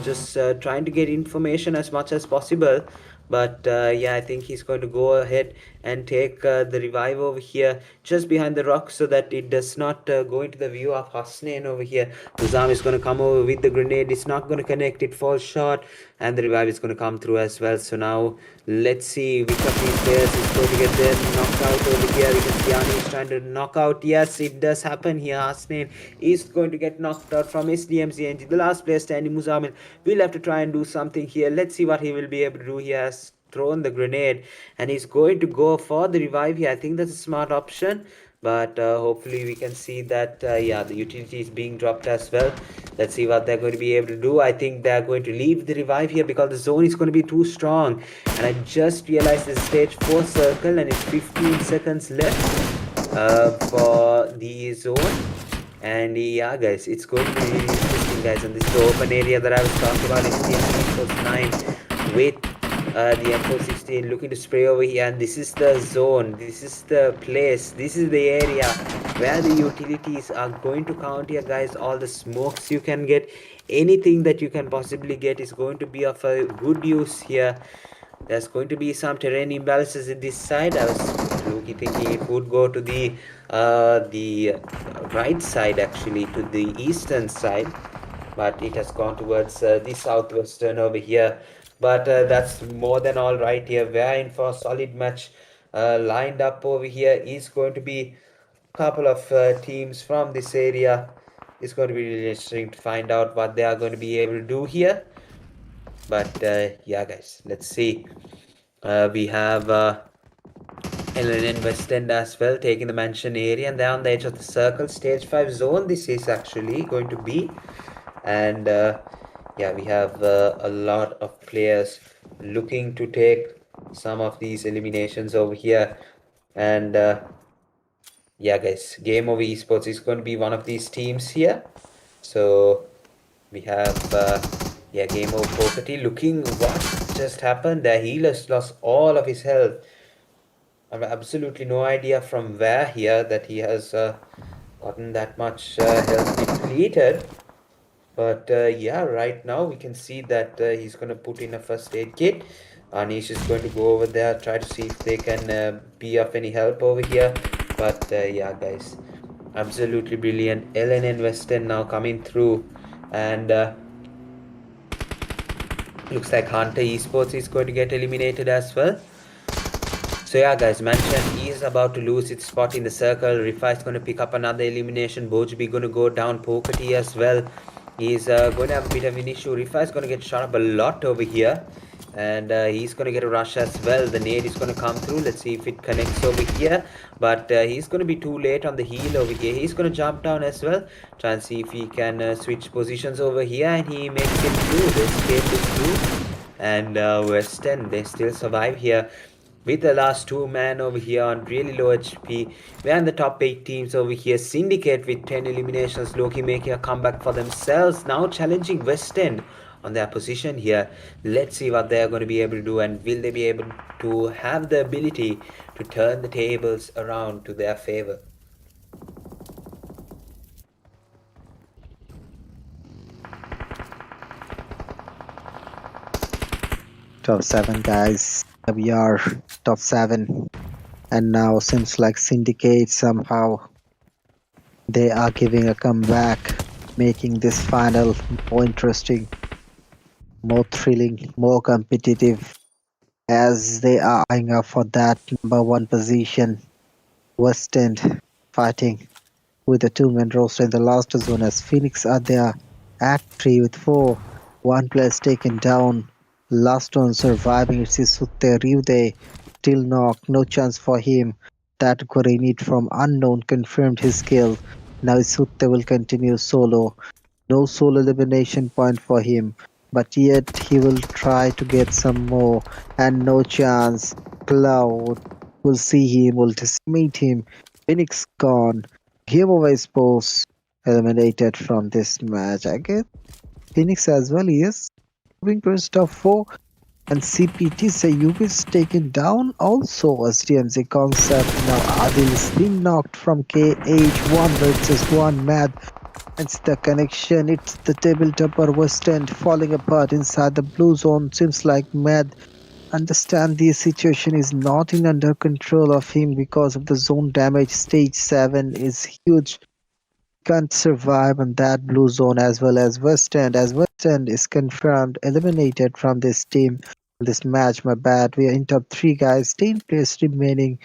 Just trying to get information as much as possible, but yeah, I think he's going to go ahead and take the revive over here just behind the rock so that it does not go into the view of Hasnain over here. Muzam is going to come over with the grenade. It's not going to connect, it falls short, and the revive is going to come through as well. So now let's see which of these players is going to get their knockout over here. We can see Ani is trying to knock out. Yes, it does happen here. Hasnain is going to get knocked out from SDMCNG. The last player standing, Muzamil, will have to try and do something here. Let's see what he will be able to do. He has thrown the grenade and he's going to go for the revive here. I think that's a smart option, but hopefully we can see that yeah, the utility is being dropped as well. Let's see what they're going to be able to do. I think they're going to leave the revive here because the zone is going to be too strong, and I just realized this stage 4 circle and it's 15 seconds left for the zone. And yeah guys, it's going to be really interesting guys, and this is the open area that I was talking about. It's the M9 with the M416 looking to spray over here, and this is the zone, this is the place, this is the area where the utilities are going to count here guys. All the smokes you can get, anything that you can possibly get is going to be of a good use here. There's going to be some terrain imbalances in this side. I was thinking it would go to the right side, actually to the eastern side, but it has gone towards the southwestern over here. But that's more than all right here. We're in for a solid match. Lined up over here is going to be a couple of teams from this area. It's going to be really interesting to find out what they are going to be able to do here. But yeah guys, let's see. We have Lenion West End as well, taking the mansion area, and they're on the edge of the circle. Stage 5 zone this is actually going to be, and yeah, we have a lot of players looking to take some of these eliminations over here. And yeah guys, Game Over Esports is going to be one of these teams here. So we have yeah, Game Over Poker T looking what just happened there. Healers lost all of his health. I have absolutely no idea from where here that he has gotten that much health depleted. But yeah, right now we can see that he's going to put in a first aid kit. Anish is going to go over there, try to see if they can be of any help over here. But yeah, guys, absolutely brilliant. Ellen and Weston now coming through. And looks like Hunter Esports is going to get eliminated as well. So yeah, guys, mentioned he is about to lose its spot in the circle. Rifa is going to pick up another elimination. Bojbi going to go down. Pokati as well. He's going to have a bit of an issue. Rifa is going to get shot up a lot over here. And he's going to get a rush as well. The nade is going to come through. Let's see if it connects over here. But he's going to be too late on the heal over here. He's going to jump down as well. Try and see if he can switch positions over here. And he makes it through. The escape is through. And West End, they still survive here with the last two men over here on really low HP. We're in the top 8 teams over here. Syndicate with 10 eliminations. Loki making a comeback for themselves. Now challenging West End on their position here. Let's see what they're going to be able to do, and will they be able to have the ability to turn the tables around to their favor. Top 7, guys. We are top 7. And now seems like Syndicate somehow they are giving a comeback, making this final more interesting, more thrilling, more competitive, as they are eyeing up for that number 1 position. West End fighting with a 2-man roster in the last zone as Phoenix are there at 3 with 4. 1 player is taken down. Last one surviving, it's Sutte Ryude. Still knocked, no chance for him. That grenade from unknown confirmed his kill. Now Sutte will continue solo. No solo elimination point for him. But yet he will try to get some more. And no chance. Cloud will see him, will decimate him. Phoenix gone. Game over ESports eliminated from this match. I guess Phoenix as well, yes. Moving to top 4. And CPT Sayub is taken down also as TMZ concept. Now Adil is being knocked from KH1 versus 1 Mad. It's the connection, it's the table topper West End falling apart inside the blue zone. Seems like Mad understand the situation is not in under control of him because of the zone damage. Stage 7 is huge. Can't survive on that blue zone as well as West End, as West End is confirmed eliminated from this team, this match. My bad, we are in top 3, guys. 10 players remaining,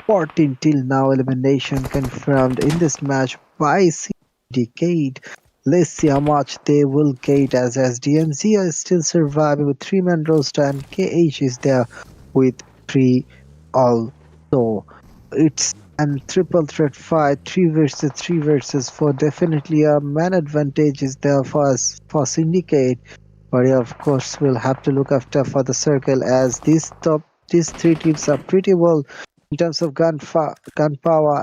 14 till now. Elimination confirmed in this match by Syndicate. Let's see how much they will get, as DMZ is still surviving with 3-man roster and KH is there with 3 also. It's and triple threat fight, 3 versus 4. Definitely a man advantage is there for us, for Syndicate. But yeah, of course, we'll have to look after for the circle, as these 3 teams are pretty well in terms of gunpowder.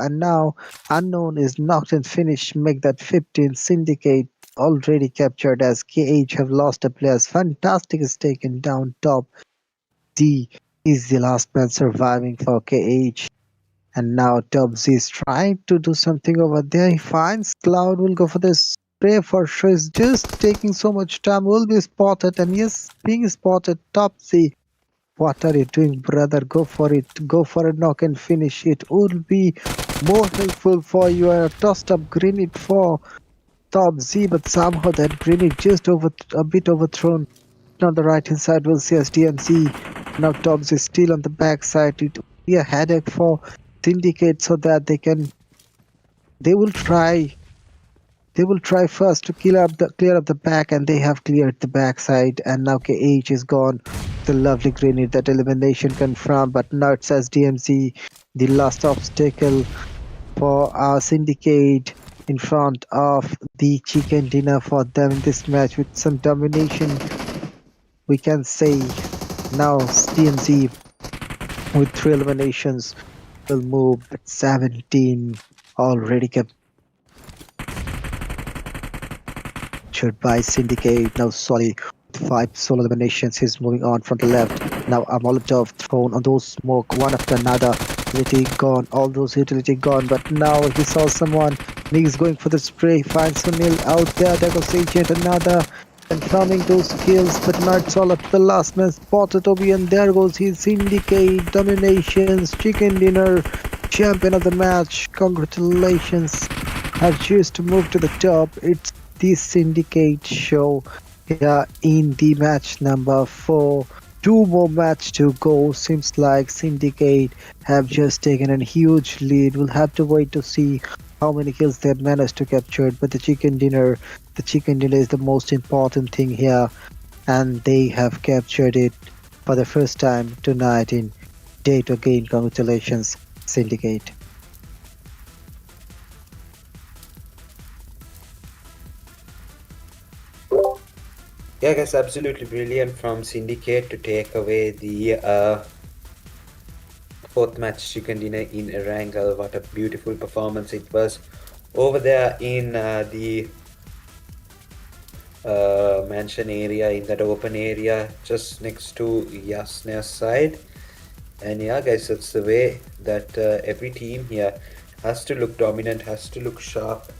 And now Unknown is knocked and finished, make that 15. Syndicate already captured as KH have lost a player. Fantastic is taken down top. D is the last man surviving for KH. And now Tubbs is trying to do something over there. He finds Cloud, will go for the spray for sure. It's just taking so much time. Will be spotted, and yes, being spotted. Topsy, what are you doing, brother? Go for it. Go for a knock and finish it. Would be more helpful for you. A tossed up grenade for Topsy, but somehow that grenade just a bit overthrown. On the right hand side, we'll see as DMZ. Now Topsy is still on the back side. It will be a headache for Syndicate, so that they will try first to clear up the back, and they have cleared the backside. And now KH is gone. The lovely grenade, that elimination confirmed, but now it says DMZ, the last obstacle for our Syndicate in front of the chicken dinner for them in this match with some domination, we can say. Now DMZ with 3 eliminations will move at 17, already captured by Syndicate. Now Solly with 5 solo eliminations, he's moving on from the left. Now a Molotov thrown on those smoke one after another. utility gone, all those utility gone. But now he saw someone. And he's going for the spray. Finds Sunil out there. There goes Agent, another. Confirming those kills, but now it's all up to the last man. Spotted Toby, and there goes his Syndicate Dominations Chicken Dinner champion of the match. Congratulations. Have just to move to the top. It's the Syndicate show here in the match number 4. 2 more match to go. Seems like Syndicate have just taken a huge lead. We'll have to wait to see how many kills they have managed to capture. But the chicken dinner is the most important thing here, and they have captured it for the first time tonight in day 2 again. Congratulations, Syndicate. Yeah, guys, absolutely brilliant from Syndicate to take away the 4th match chicken dinner in Erangel. What a beautiful performance it was over there in the mansion area, in that open area just next to Yasna's side. And yeah, guys, that's the way that every team here has to look dominant, has to look sharp.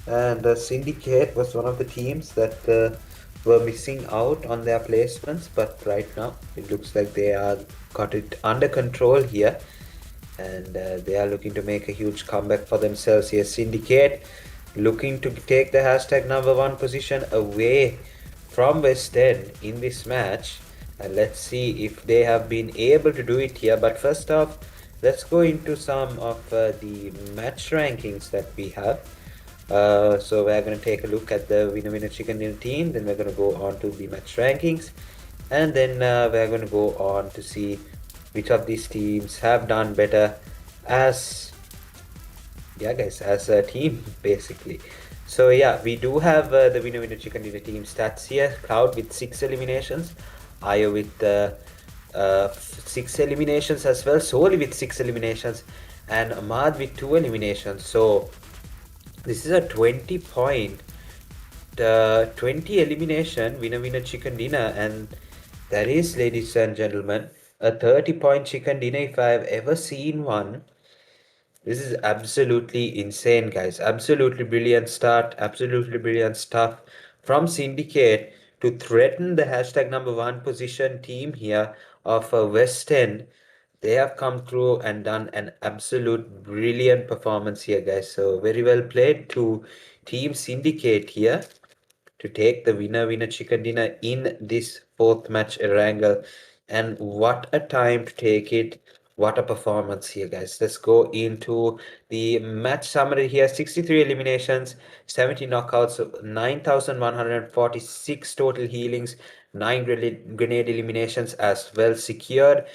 And Syndicate was one of the teams that were missing out on their placements, but right now it looks like they are got it under control here, and they are looking to make a huge comeback for themselves here. Syndicate looking to take the hashtag number 1 position away from West End in this match, and let's see if they have been able to do it here. But first off, let's go into some of the match rankings that we have. So we're going to take a look at the winner chicken dinner team, then we're going to go on to the match rankings, and then we're going to go on to see which of these teams have done better as a team basically. So yeah, we do have the winner chicken dinner team stats here. Cloud with 6 eliminations, Ayo with 6 eliminations as well, Soli with 6 eliminations, and Ahmad with 2 eliminations. So this is a 20 elimination winner chicken dinner, and that is, ladies and gentlemen, a 30-point chicken dinner if I have ever seen one. This is absolutely insane, guys. Absolutely brilliant start, absolutely brilliant stuff from Syndicate to threaten the hashtag number 1 position team here of West End. They have come through and done an absolute brilliant performance here, guys. So very well played to Team Syndicate here to take the winner chicken dinner in this 4th match Erangel. And what a time to take it. What a performance here, guys. Let's go into the match summary here. 63 eliminations, 70 knockouts, 9,146 total healings, 9 grenade eliminations as well secured,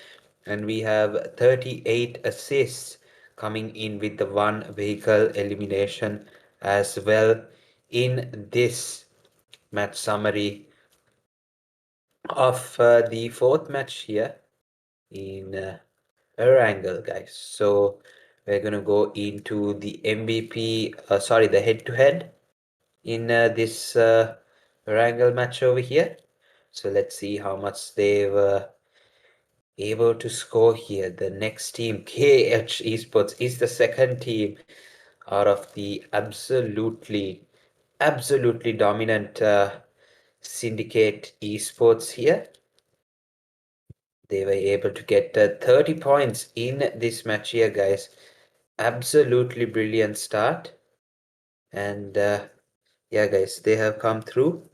and we have 38 assists coming in with the 1 vehicle elimination as well in this match summary of the 4th match here in Erangel, guys. So we're gonna go into the MVP, the head-to-head in this Erangel match over here. So let's see how much they were able to score here. The next team, KH Esports, is the second team out of the absolutely dominant Syndicate Esports here. They were able to get 30 points in this match here, guys. Absolutely brilliant start. And yeah, guys, they have come through,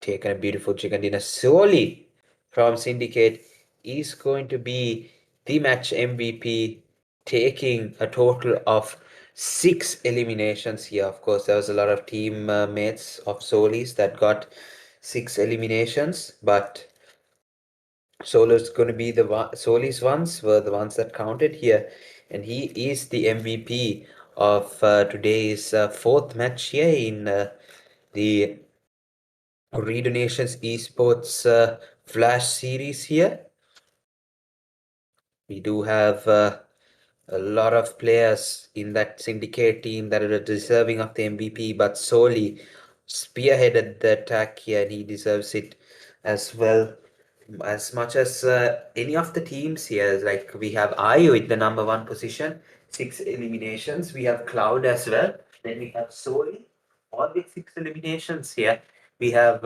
taken a beautiful chicken dinner solely from Syndicate. Is going to be the match MVP, taking a total of 6 eliminations here. Of course, there was a lot of team mates of Solis that got 6 eliminations, but Solo's going to be the one. Solis ones were the ones that counted here, and he is the MVP of today's 4th match here in the Ooredoo Nations Esports Flash Series here. We do have a lot of players in that Syndicate team that are deserving of the MVP, but Soli spearheaded the attack here, and he deserves it as well. as much as any of the teams here. Like we have IO in the number one position, 6 eliminations. We have Cloud as well. Then we have Soli, all with 6 eliminations here. We have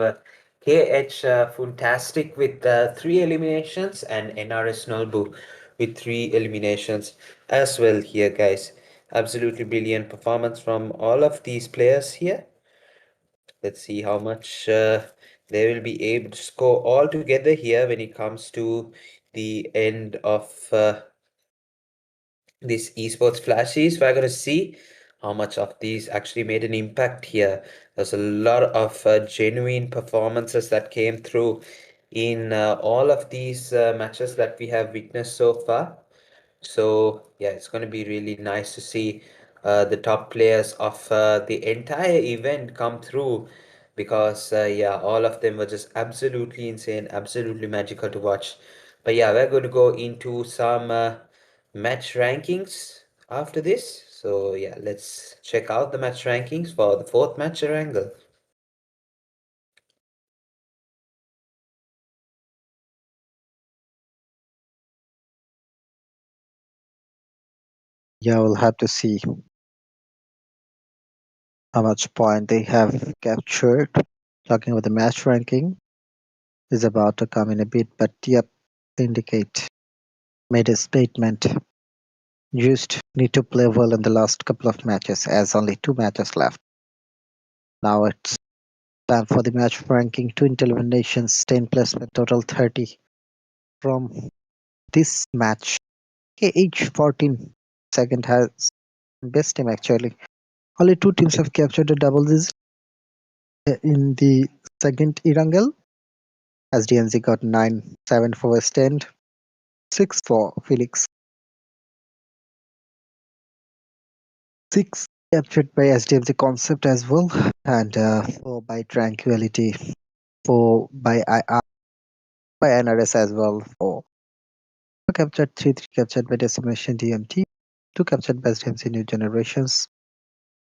KH Fantastic with 3 eliminations, and NRS Nolbu with 3 eliminations as well here, guys. Absolutely brilliant performance from all of these players here. Let's see how much they will be able to score all together here when it comes to the end of this esports flashes. We're going to see how much of these actually made an impact here. There's a lot of genuine performances that came through in all of these matches that we have witnessed so far. So yeah, it's going to be really nice to see the top players of the entire event come through, because yeah, all of them were just absolutely insane, absolutely magical to watch. But yeah, we're going to go into some match rankings after this. So yeah, let's check out the match rankings for the fourth match, Erangel. Yeah, we'll have to see how much point they have captured. Talking about the match ranking is about to come in a bit, but yep, Syndicate made a statement. Just need to play well in the last couple of matches, as only 2 matches left. Now it's time for the match ranking. 20 eliminations, 10 placement, total 30 from this match. KH 14 second has best team actually. Only 2 teams have captured a double digit in the second Erangel, as DNZ got 9-7 for West End, 6 for Felix. 6 captured by SDMC Concept as well, and 4 by Tranquility, 4 by by NRS as well. 4 captured, 3 captured by Decimation DMT, 2 captured by SDMC New Generations.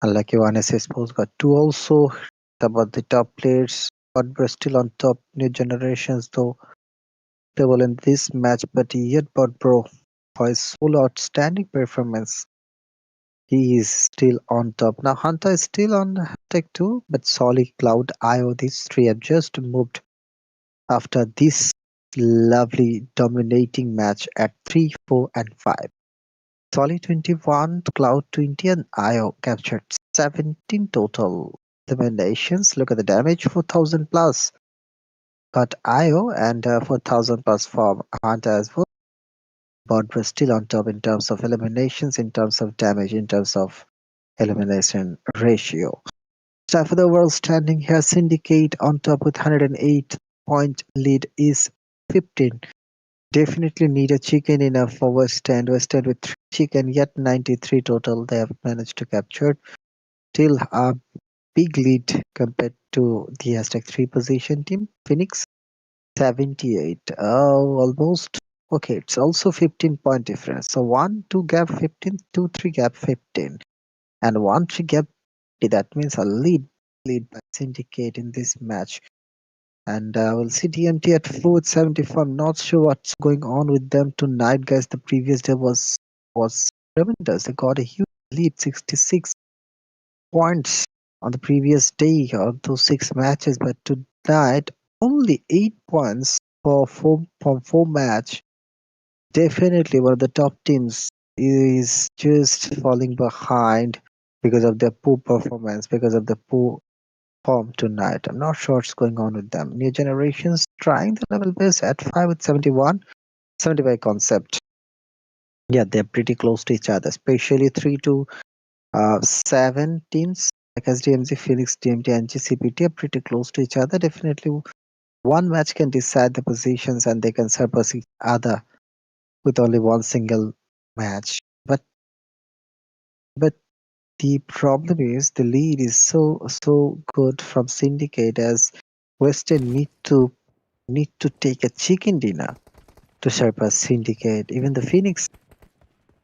Unlucky one ESports got 2 also. About the top players, Bodbro still on top. New Generations though stable in this match, but yet Bodbro for his solo outstanding performance, he is still on top. Now Hunter is still on tech 2, but Solid, Cloud, IO, these 3 have just moved after this lovely dominating match at 3, 4 and 5. Solid 21, Cloud 20 and IO captured 17 total eliminations. Look at the damage, 4,000 plus. Got IO and 4,000 plus for Hunter as well. But we're still on top in terms of eliminations, in terms of damage, in terms of elimination ratio. So for the overall standing here, Syndicate on top with 108 point lead is 15. Definitely need a chicken enough for West End. West End with 3 chicken, yet 93 total they have managed to capture. Still a big lead compared to the hashtag 3 position team. Phoenix 78. Oh, almost. Okay, it's also 15 point difference. So 1, 2 gap 15, 2, 3 gap 15. And 1, 3 gap 50. That means a lead by Syndicate in this match. And we'll see DMT at 4 with 74. I'm not sure what's going on with them tonight, guys. The previous day was tremendous. They got a huge lead, 66 points on the previous day of those 6 matches, but tonight only 8 points for 4 match. Definitely one of the top teams is just falling behind because of their poor performance, because of the poor form tonight. I'm not sure what's going on with them. New generations trying the level base at 5 with 71, 75 concept. Yeah, they're pretty close to each other, especially 3 to 7 teams like SDMG, Phoenix, DMT, and GCPT are pretty close to each other. Definitely one match can decide the positions and they can surpass each other with only one single match. But the problem is the lead is so good from Syndicate, as Western need to take a chicken dinner to surpass Syndicate. Even the Phoenix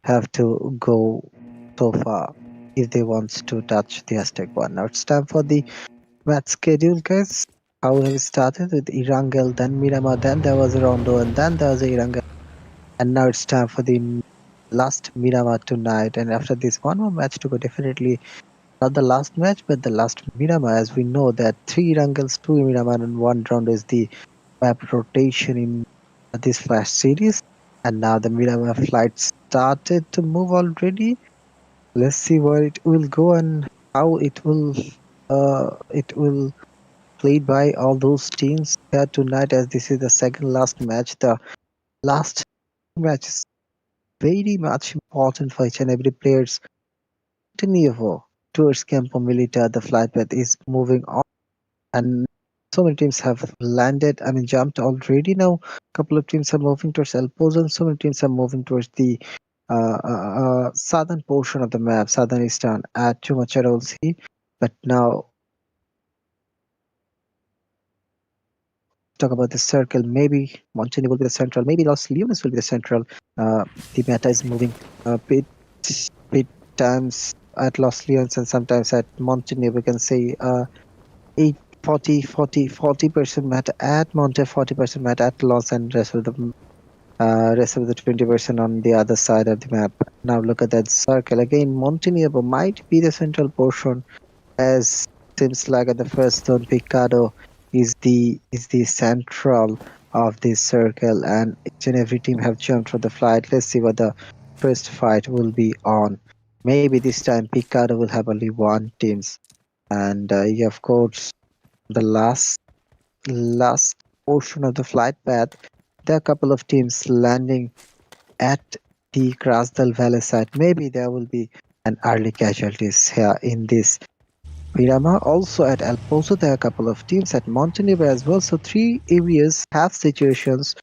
have to go so far if they want to touch the Aztec one. Now it's time for the match schedule, guys. how we started with Erangel, then Miramar, then there was Rondo, and then there was Erangel. And now it's time for the last Miramar tonight. And after this one more match to go, definitely not the last match, but the last Miramar, as we know that 3 Erangels, 2 Miramar, and 1 Rondo is the map rotation in this Flash series. And now the Miramar flight started to move already. Let's see where it will go and how it will played by all those teams here tonight, as this is the second last match. The last match is very much important for each and every player's continuo towards Campo Militar. The flight path is moving on, and so many teams have landed, jumped already now. A couple of teams are moving towards El Pozo, and so many teams are moving towards the southern portion of the map, southern eastern at Chumacharolsi. But now talk about the circle. Maybe Montenegro will be the central. Maybe Los Leones will be the central. The meta is moving a bit times at Los Leones and sometimes at Montenegro. We can say 8, 40% meta at Monte, 40% meta at Los, and rest of the 20% on the other side of the map. Now look at that circle again. Montenegro might be the central portion, as seems like at the first zone Picado is the central of this circle, and each and every team have jumped for the flight. Let's see what the first fight will be on. Maybe this time Picado will have only one teams, and yeah, of course the last portion of the flight path, there are a couple of teams landing at the Krasdal Valley site. Maybe there will be an early casualties here in this Miramar. Also at El Pozo, there are a couple of teams at Montenegro as well. So 3 areas have situations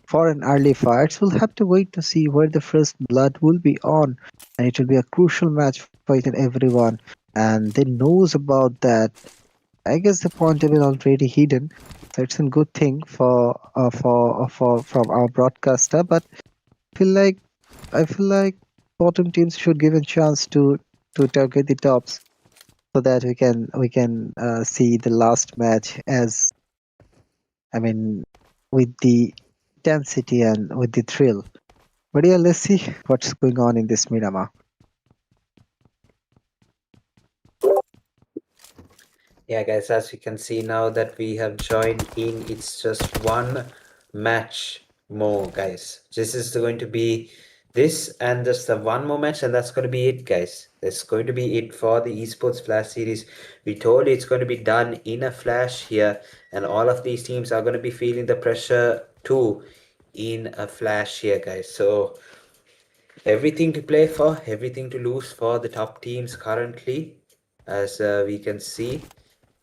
for an early fight. So we'll have to wait to see where the first blood will be on. And it will be a crucial match for each and everyone. And they knows about that. I guess the point table already hidden. So it's a good thing for from our broadcaster. But I feel like bottom teams should give a chance to target the tops, so that we can see the last match as with the intensity and with the thrill. But yeah, let's see what's going on in this Miramar. Yeah, guys, as you can see now that we have joined in, it's just one match more, guys. This is going to be this and just the one more match, and that's going to be it, guys. That's going to be it for the Esports Flash series. We told you it's going to be done in a flash here, and all of these teams are going to be feeling the pressure too in a flash here, guys. So everything to play for, everything to lose for the top teams currently, as we can see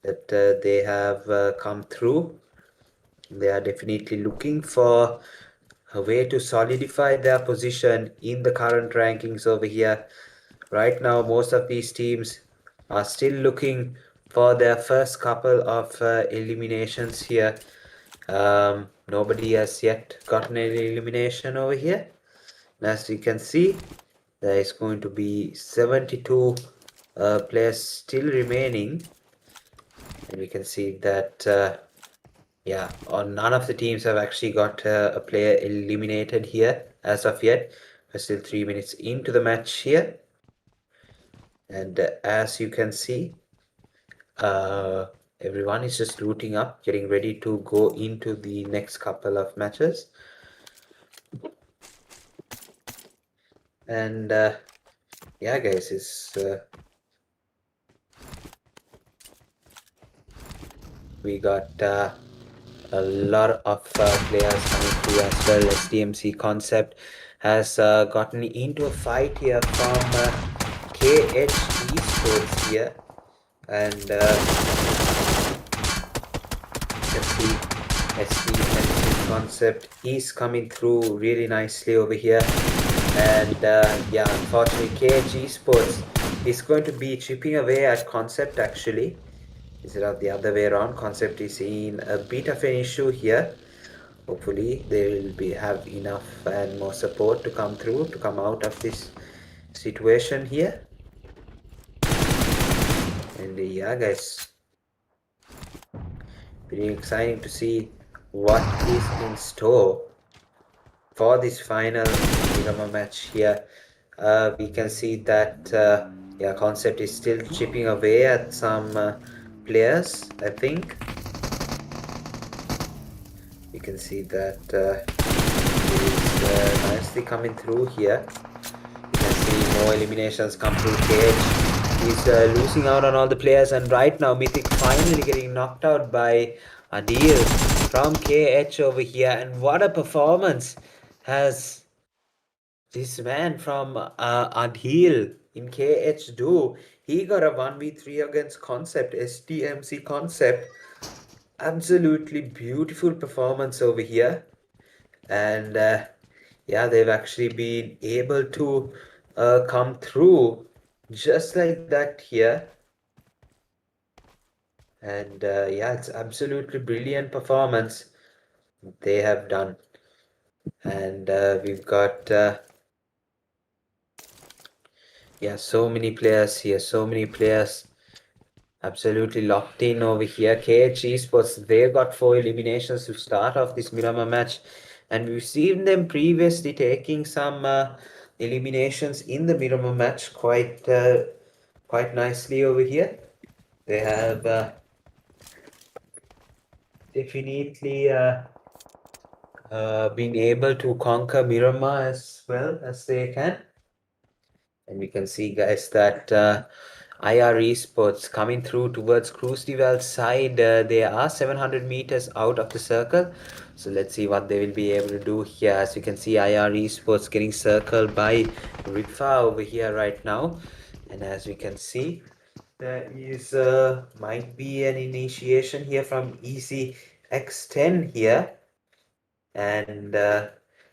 that they have come through. They are definitely looking for a way to solidify their position in the current rankings over here. Right now, most of these teams are still looking for their first couple of eliminations here. Nobody has yet gotten an elimination over here. As you can see, there is going to be 72 players still remaining, and we can see that yeah, none of the teams have actually got a player eliminated here as of yet. We're still 3 minutes into the match here, and as you can see, everyone is just looting up, getting ready to go into the next couple of matches. And yeah, guys, it's we got a lot of players coming through as well. SDMC Concept has gotten into a fight here from KH Esports here, and you can see SDMC Concept is coming through really nicely over here. And yeah, unfortunately KH Esports is going to be chipping away at Concept actually. Instead of the other way around, Concept is in a bit of an issue here. Hopefully they will have enough and more support to come through, to come out of this situation here. And yeah, guys, Pretty exciting to see what is in store for this final Miramar match here. We can see that yeah, Concept is still chipping away at some players, I think. You can see that he's nicely coming through here. You can see more eliminations come through. Cage is losing out on all the players, and right now Mythic finally getting knocked out by Adil from KH over here. And what a performance has this man from Adil in KH do. He got a 1v3 against Concept, STMC Concept. Absolutely beautiful performance over here. And yeah, they've actually been able to come through just like that here. And yeah, it's absolutely brilliant performance they have done. And we've got yeah, so many players here, so many players absolutely locked in over here. KH Esports, they got 4 eliminations to start off this Miramar match, and we've seen them previously taking some eliminations in the Miramar match quite nicely over here. They have definitely been able to conquer Miramar as well as they can. And we can see, guys, that IR Esports coming through towards Crucival's side. They are 700 meters out of the circle. So let's see what they will be able to do here. As you can see, IR Esports getting circled by Rifa over here right now. And as we can see, there is might be an initiation here from Easy X10 here. And yeah,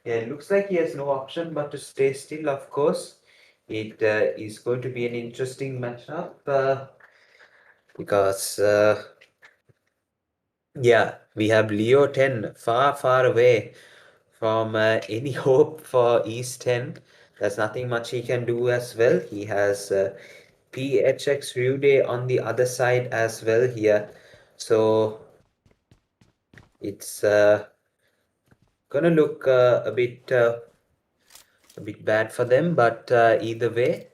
it looks like he has no option but to stay still, of course. It is going to be an interesting matchup because yeah, we have Leo 10 far away from any hope for East 10. There's nothing much he can do as well. He has PHX Rude on the other side as well here. So it's gonna look a bit bad for them, but either way,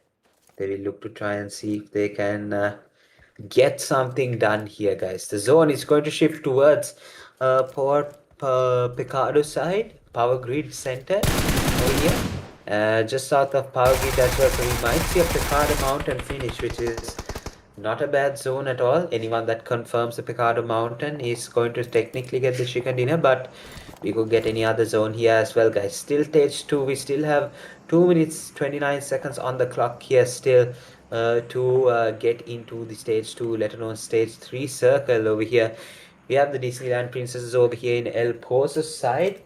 they will look to try and see if they can get something done here, guys. The zone is going to shift towards Port Picardo side, Power Grid Center over here. Just south of Power Grid as well, so we might see a Picardo Mountain finish, which is not a bad zone at all. Anyone that confirms the Picardo Mountain is going to technically get the chicken dinner, but we could get any other zone here as well, guys. Still stage 2, we still have 2 minutes 29 seconds on the clock here still to get into the stage 2, let alone stage 3 circle over here. We have the Disneyland Princesses over here in El Pozo's side.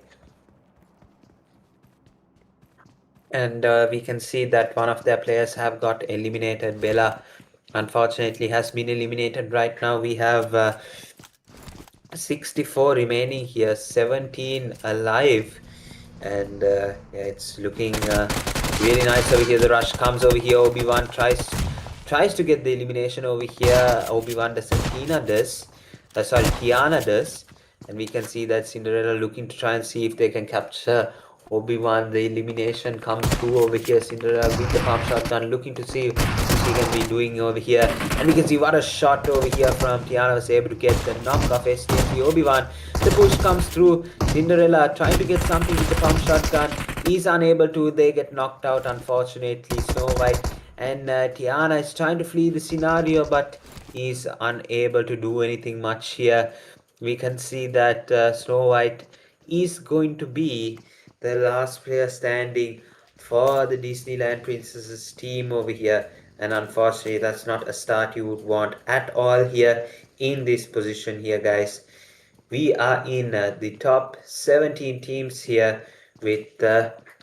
And we can see that one of their players have got eliminated. Bella, unfortunately, has been eliminated. Right now, we have 64 remaining here, 17 alive. And yeah, it's looking really nice over here. The rush comes over here. Obi-Wan tries to get the elimination over here. Obi-Wan doesn't. Tiana does. And we can see that Cinderella looking to try and see if they can capture Obi-Wan. The elimination comes through over here. Cinderella with the pump shotgun, looking to see what she can be doing over here. And we can see what a shot over here from Tiana was able to get the knock off STMC Obi-Wan. The push comes through. Cinderella trying to get something with the pump shotgun. Is unable to. They get knocked out, unfortunately. Snow White and Tiana is trying to flee the scenario, but is unable to do anything much here. We can see that Snow White is going to be the last player standing for the Disneyland Princesses team over here. And unfortunately, that's not a start you would want at all here in this position here, guys. We are in the top 17 teams here with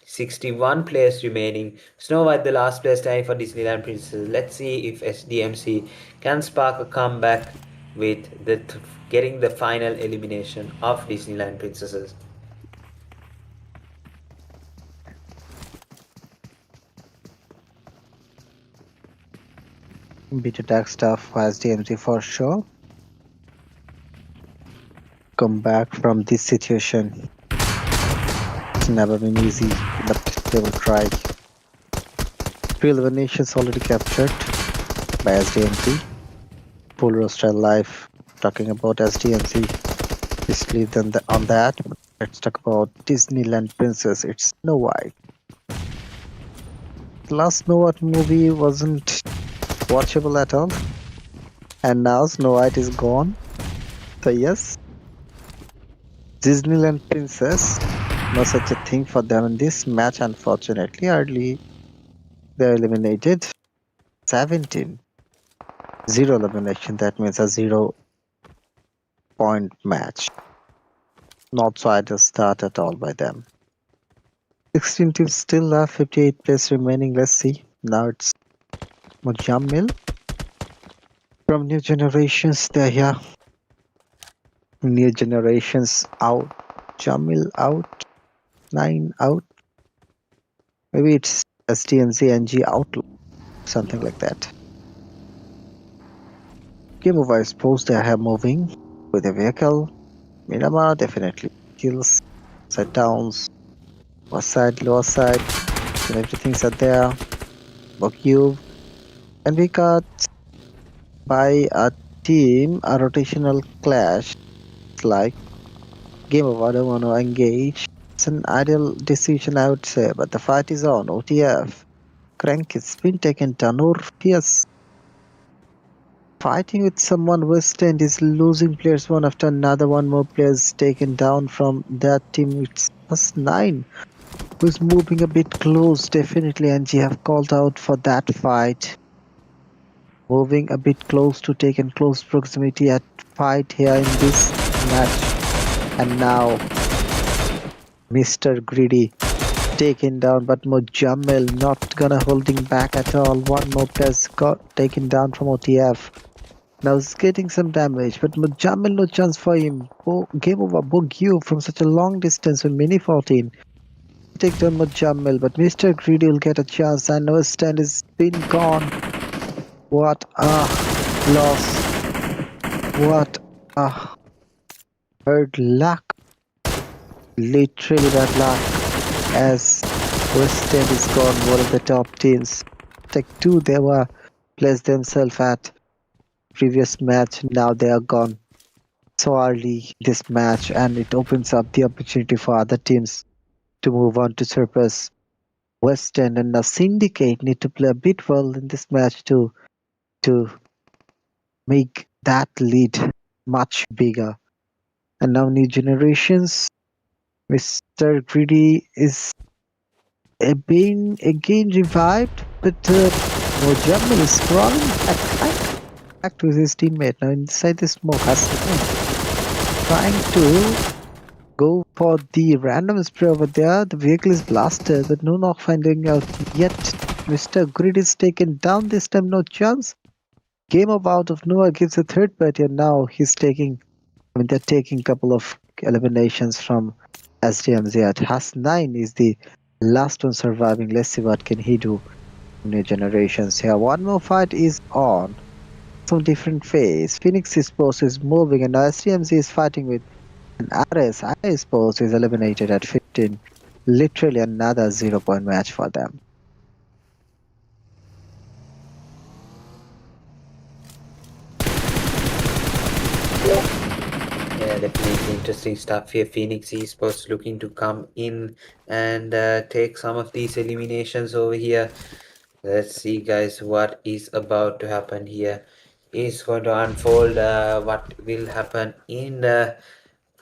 61 players remaining. Snow White, the last player standing for Disneyland Princesses. Let's see if SDMC can spark a comeback with getting the final elimination of Disneyland Princesses. Beat attack stuff for SDMC for sure. come back from this situation. It's never been easy, but they will try. 3 eliminations already captured by SDMC. Full roster live. Talking about SDMC, just leave them on that. Let's talk about Disneyland Princess. It's Snow White. The last Snow White movie wasn't watchable at all, and now Snow White is gone. So yes, Disneyland Princess, no such a thing for them in this match. Unfortunately, early they're eliminated. 17. 0 elimination. That means a 0-point match. Not so ideal start at all by them. 16 teams still have 58 players remaining. Let's see. Now it's Mujammil from New Generations. They're here. New Generations out. Jamil out. 9 out. Maybe it's STNC NG out. Something like that. Game over, I suppose they are moving with a vehicle. Miramar definitely kills. Side downs. Upper side, lower side. And everything's are there. Cube. And we got by a team a rotational clash. It's like game over, I don't want to engage. It's an ideal decision, I would say, but the fight is on. OTF. Crank is been taken. Tanur Fierce fighting with someone. West End is losing players one after another. One more player is taken down from that team. It's +9 who's moving a bit close, definitely, and you have called out for that fight. Moving a bit close to take in close proximity at fight here in this match. And now Mr. Greedy taken down, but Mujammil not gonna holding back at all. One more player's got taken down from OTF. Now he's getting some damage, but Mujammil no chance for him. Game over. Bogyu from such a long distance with mini 14. Take down Mujammil, but Mr. Greedy will get a chance. And our stand is been gone. What a loss. What a hard luck. Literally bad luck. As West End is gone, one of the top teams. Tech 2 they were placed themselves at previous match. Now they are gone so early this match, and it opens up the opportunity for other teams to move on to surpass West End. And now Syndicate need to play a bit well in this match to make that lead much bigger. And now New Generations, Mr. Greedy is being again revived, but Mujammil is crawling back to his teammate. Now inside the smoke, Hassan trying to go for the random spray over there. The vehicle is blasted, but no knock finding out yet. Mr. Grid is taken down this time, no chance. Game of out of nowhere gives a third party, and now he's taking. I mean, they're taking a couple of eliminations from SDMZ. At Has 9 is the last one surviving. Let's see what can he do. New Generations here. One more fight is on. Some different phase. Phoenix Esports is moving, and now SDMZ is fighting with an RS. RS Esports is eliminated at 15. Literally another 0-point match for them. Yeah, definitely interesting stuff here. Phoenix Esports looking to come in and take some of these eliminations over here. Let's see, guys, what is about to happen here. Is going to unfold what will happen in the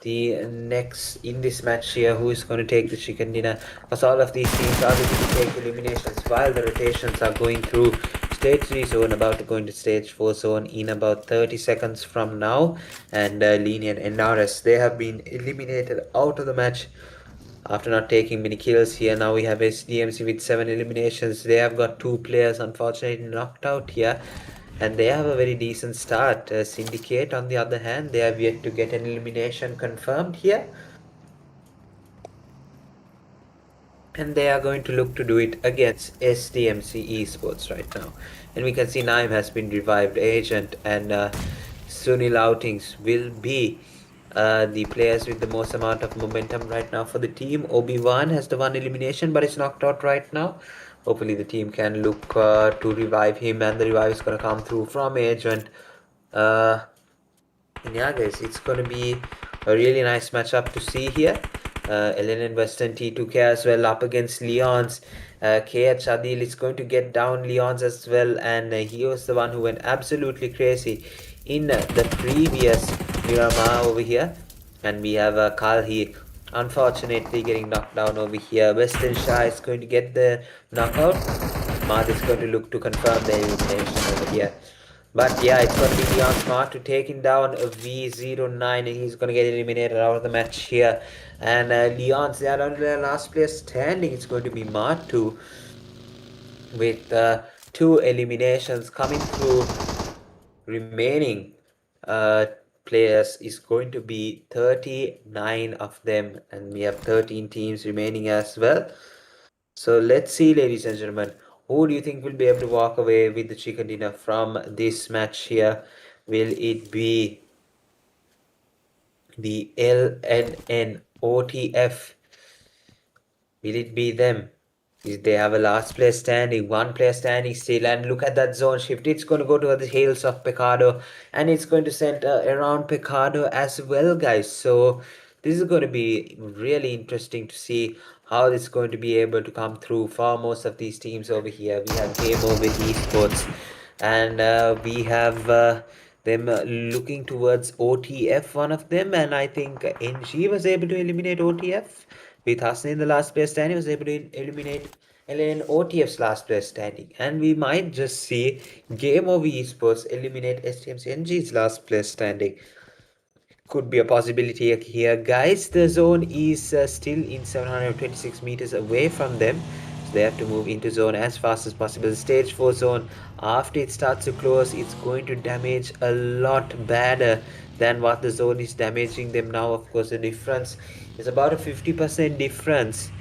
next in this match here. Who is going to take the chicken dinner? Because all of these teams are looking to take eliminations while the rotations are going through. Stage 3 zone about to go into stage 4 zone in about 30 seconds from now. And Lenion and RS, they have been eliminated out of the match after not taking many kills here. Now we have SDMC with 7 eliminations. They have got 2 players unfortunately knocked out here, and they have a very decent start. Syndicate, on the other hand, they have yet to get an elimination confirmed here, and they are going to look to do it against SDMC Esports right now. And we can see Naim has been revived agent, and Sunil Outings will be the players with the most amount of momentum right now for the team. Obi-Wan has the one elimination, but it's knocked out right now. Hopefully the team can look to revive him, and the revive is going to come through from Agent. And yeah, guys, it's going to be a really nice matchup to see here. Lenion Western T2K as well up against Leon's. KH Adil is going to get down Leon's as well, and he was the one who went absolutely crazy in the previous Miramar over here. And we have Carl here unfortunately getting knocked down over here. Western Shah is going to get the knockout. Mad is going to look to confirm the elimination over here. But yeah, it's going to be Leon Smart to take him down a V09, and he's going to get eliminated out of the match here. And Leon's there on the last player standing. It's going to be Matu with 2 eliminations coming through. Remaining players is going to be 39 of them, and we have 13 teams remaining as well. So let's see, ladies and gentlemen, who do you think will be able to walk away with the chicken dinner from this match here? Will it be the LNN OTF? Will it be them? They have a last player standing, 1 player standing still, and look at that zone shift. It's going to go to the heels of Picado, and it's going to center around Picado as well, guys. So this is going to be really interesting to see how this is going to be able to come through for most of these teams over here. We have Game Over Esports, and we have them looking towards OTF, one of them, and I think NG was able to eliminate OTF. With Hassan in the last player standing, was able to eliminate LN OTF's last player standing. And we might just see Game Over Esports eliminate STMC NG's last player standing. Could be a possibility here, guys. The zone is still in 726 meters away from them. So they have to move into zone as fast as possible. The stage 4 zone, after it starts to close, it's going to damage a lot better than what the zone is damaging them now. Of course, the difference is about a 50% difference,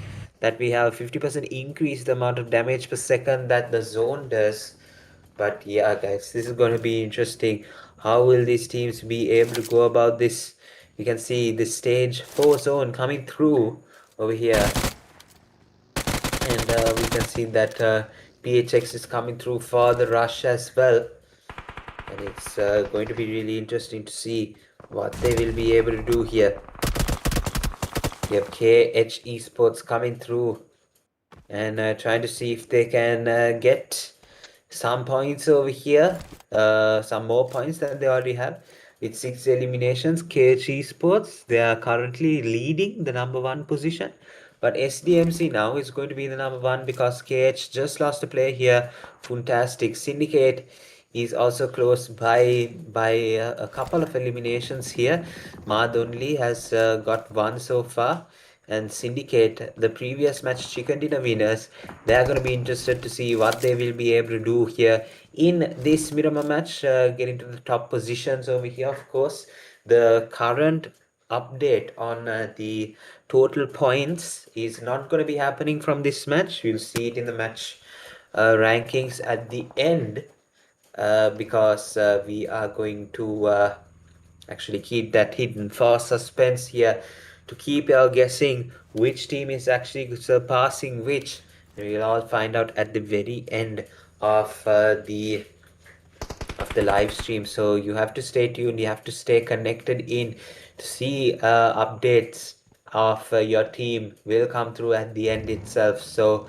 that we have 50% increase the amount of damage per second that the zone does. But yeah, guys, this is going to be interesting. How will these teams be able to go about this? You can see the stage 4 zone coming through over here, and we can see that PHX is coming through for the rush as well. And it's going to be really interesting to see what they will be able to do here. We have KH Esports coming through and trying to see if they can get some points over here, some more points than they already have. With 6 eliminations, KH Esports, they are currently leading the number 1 position. But SDMC now is going to be the number 1 because KH just lost a player here. Fantastic. Syndicate is also close by a couple of eliminations here. Mad only has got 1 so far. And Syndicate, the previous match chicken dinner winners, they are going to be interested to see what they will be able to do here in this Miramar match, getting to the top positions over here. Of course, the current update on the total points is not going to be happening from this match. We'll see it in the match rankings at the end, because we are going to actually keep that hidden for suspense here, to keep y'all guessing which team is actually surpassing which. We'll all find out at the very end of the live stream. So you have to stay tuned, you have to stay connected in to see updates of your team will come through at the end itself. So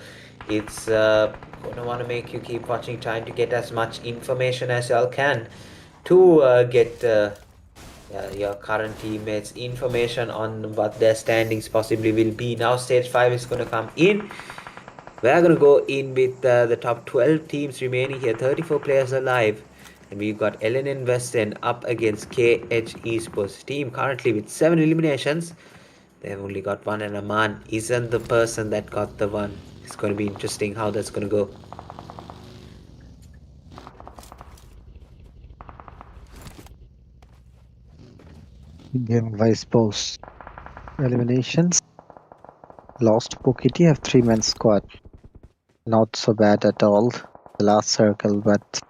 it's gonna want to make you keep watching, trying to get as much information as y'all can to get your current teammates information on what their standings possibly will be. Now stage 5 is going to come in. We're going to go in with the top 12 teams remaining here, 34 players alive, and we've got LNN West End up against KH Esports team currently with 7 eliminations. They've only got 1, and Aman isn't the person that got the 1. It's going to be interesting how that's going to go. Game Vice Post eliminations. Lost Pokiti have 3-man squad. Not so bad at all. The last circle, but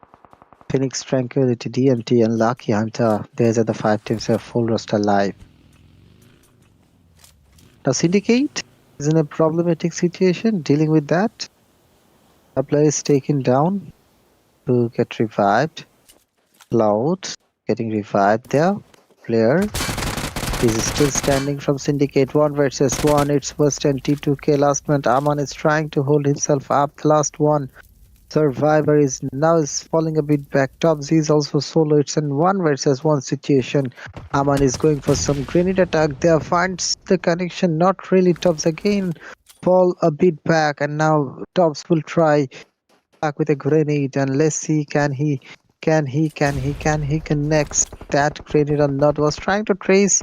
Phoenix, Tranquility, DMT, and Lucky Hunter, these are the 5 teams who have full roster live. Now Syndicate is in a problematic situation dealing with that. A player is taken down to get revived. Cloud getting revived there. Player is still standing from Syndicate 1 versus 1. It's West and T2K. Last man Aman is trying to hold himself up. The last one. Survivor is falling a bit back. Top Z is also solo. It's in 1 versus 1 situation. Aman is going for some grenade attack there. Finds the connection. Not really. Tops again fall a bit back, and now Tops will try back with a grenade, and let's see, can he connect that grenade or not. Was trying to trace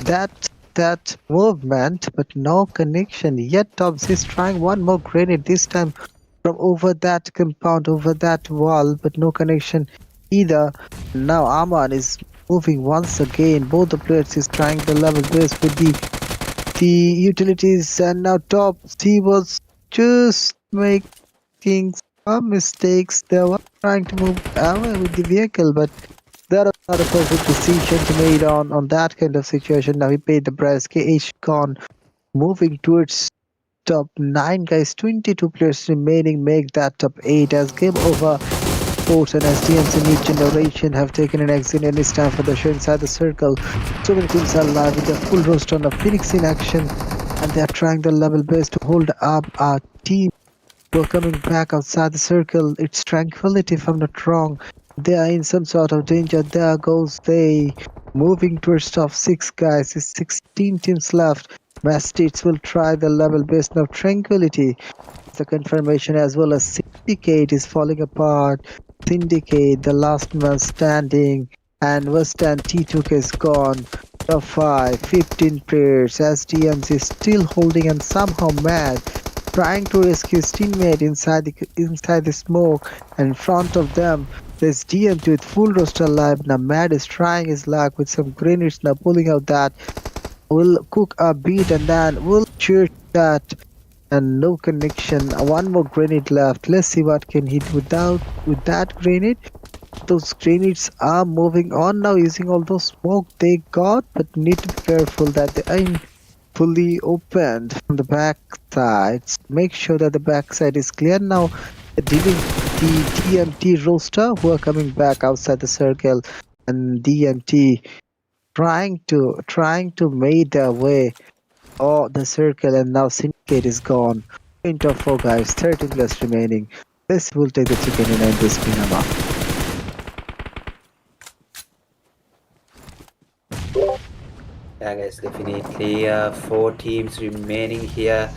that movement, but no connection yet. Tops is trying one more grenade, this time from over that compound, over that wall, but no connection either. Now Aman is moving once again. Both the players is trying the level base with the utilities, and now Tops, he was just making some mistakes. They were trying to move away with the vehicle, but that was not a perfect decision to made on that kind of situation. Now he paid the price. KH gone, moving towards top 9 guys. 22 players remaining, make that top 8 as game over. Sports and SDMs in each generation have taken an exit, and it's time for the show inside the circle. So many teams are live with a full roster on the Phoenix in action, and they are trying their level best to hold up our team. We're coming back outside the circle. It's Tranquility, if I'm not wrong. They are in some sort of danger. There goes they. Moving towards top 6 guys. It's 16 teams left. Mass States will try the level best now. Tranquility. The confirmation as well as Syndicate is falling apart. Syndicate, the last man standing. And West and T2K is gone. Top 5, 15 players. SDMs is still holding and somehow mad, trying to rescue his teammate inside the smoke, and in front of them there's DMT with full roster alive. Now Mad is trying his luck with some grenades, now pulling out that. Will cook a beat and then will shoot that, and no connection. One more grenade left. Let's see what can he do with that grenade. Those grenades are moving on now using all those smoke they got, but need to be careful that they ain't fully opened from the back side. Make sure that the back side is clear now. Dealing the DMT roster who are coming back outside the circle, and DMT trying to make their way or the circle, and now Syndicate is gone. Point of 4 guys, 13 plus remaining. This will take the chicken and end this Miramar. Yeah, guys, definitely 4 teams remaining here.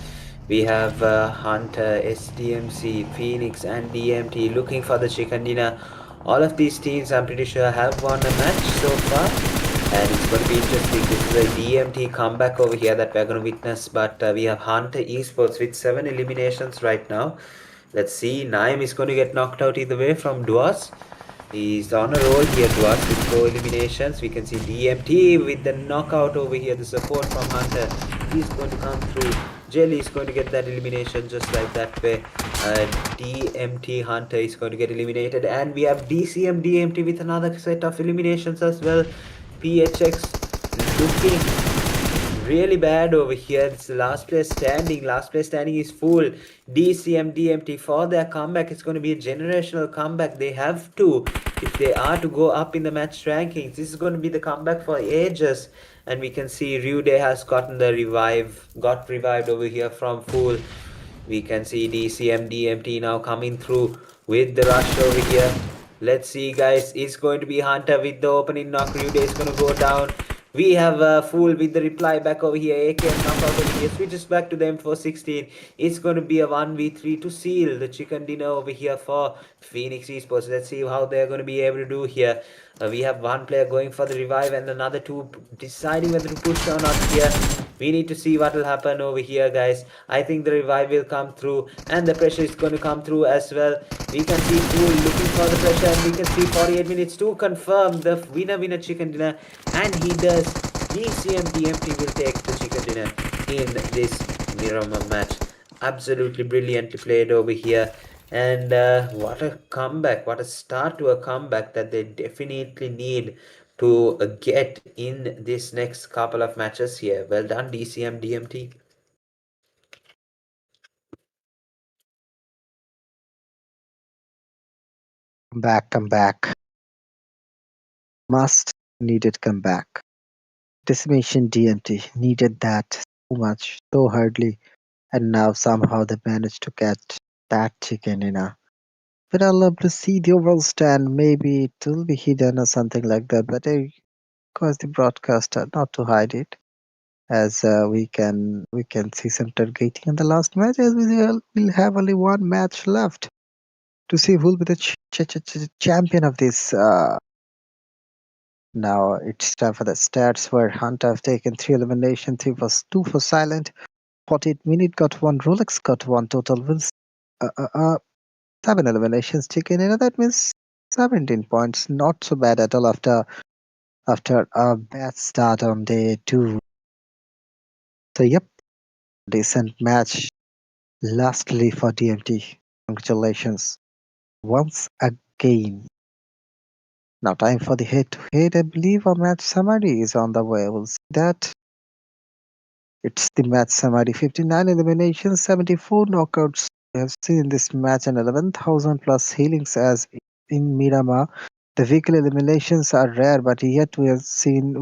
We have Hunter, SDMC, Phoenix, and DMT looking for the chicken dinner. All of these teams, I'm pretty sure, have won a match so far, and it's going to be interesting. This is a DMT comeback over here that we're going to witness. But we have Hunter Esports with 7 eliminations right now. Let's see. Naim is going to get knocked out either way from Duas. He's on a roll here to us with 4 eliminations. We can see DMT with the knockout over here. The support from Hunter. He's going to come through. Jelly is going to get that elimination just like that way. DMT Hunter is going to get eliminated. And we have DCM DMT with another set of eliminations as well. PHX looking really bad over here. It's the last place standing. Last place standing is full. DCM DMT for their comeback. It's going to be a generational comeback. They have to, if they are to go up in the match rankings. This is going to be the comeback for ages. And we can see Rude has gotten the got revived over here from full. We can see DCM DMT now coming through with the rush over here. Let's see, guys. It's going to be Hunter with the opening knock. Rude is going to go down. We have a Fool with the reply back over here. AK knockout over here. Switches back to the M416. It's going to be a 1v3 to seal the chicken dinner over here for Phoenix Esports. Let's see how they're going to be able to do here. We have one player going for the revive and another 2 deciding whether to push or not here. We need to see what will happen over here, guys. I think the revive will come through and the pressure is going to come through as well. We can see Fool looking for the pressure, and we can see 48 minutes to confirm the winner chicken dinner, and he does. DCM DMT will take the chicken dinner in this Miramar match. Absolutely brilliantly played over here. And what a comeback, what a start to a comeback that they definitely need to get in this next couple of matches here. Well done, DCM DMT. Come back. Must needed comeback. Decimation DMT needed that so much, so hardly, and now somehow they managed to catch that chicken in a. But I'll love to see the overall stand. Maybe it will be hidden or something like that. But I request the broadcaster not to hide it, as we can see some targeting in the last match. As we'll have only one match left to see who will be the champion of this. Now it's time for the stats where Hunter have taken 3 elimination, 3 for 2 for Silent, 48 minute got 1, Rolex got 1, total wins 7 eliminations taken in. That means 17 points. Not so bad at all after a bad start on day 2. So yep, decent match. Lastly for DMT. Congratulations once again. Now time for the head to head. I believe a match summary is on the way. We'll see that. It's the match summary. 59 eliminations, 74 knockouts. We have seen this match and 11,000 plus healings as in Miramar. The vehicle eliminations are rare, but yet we have seen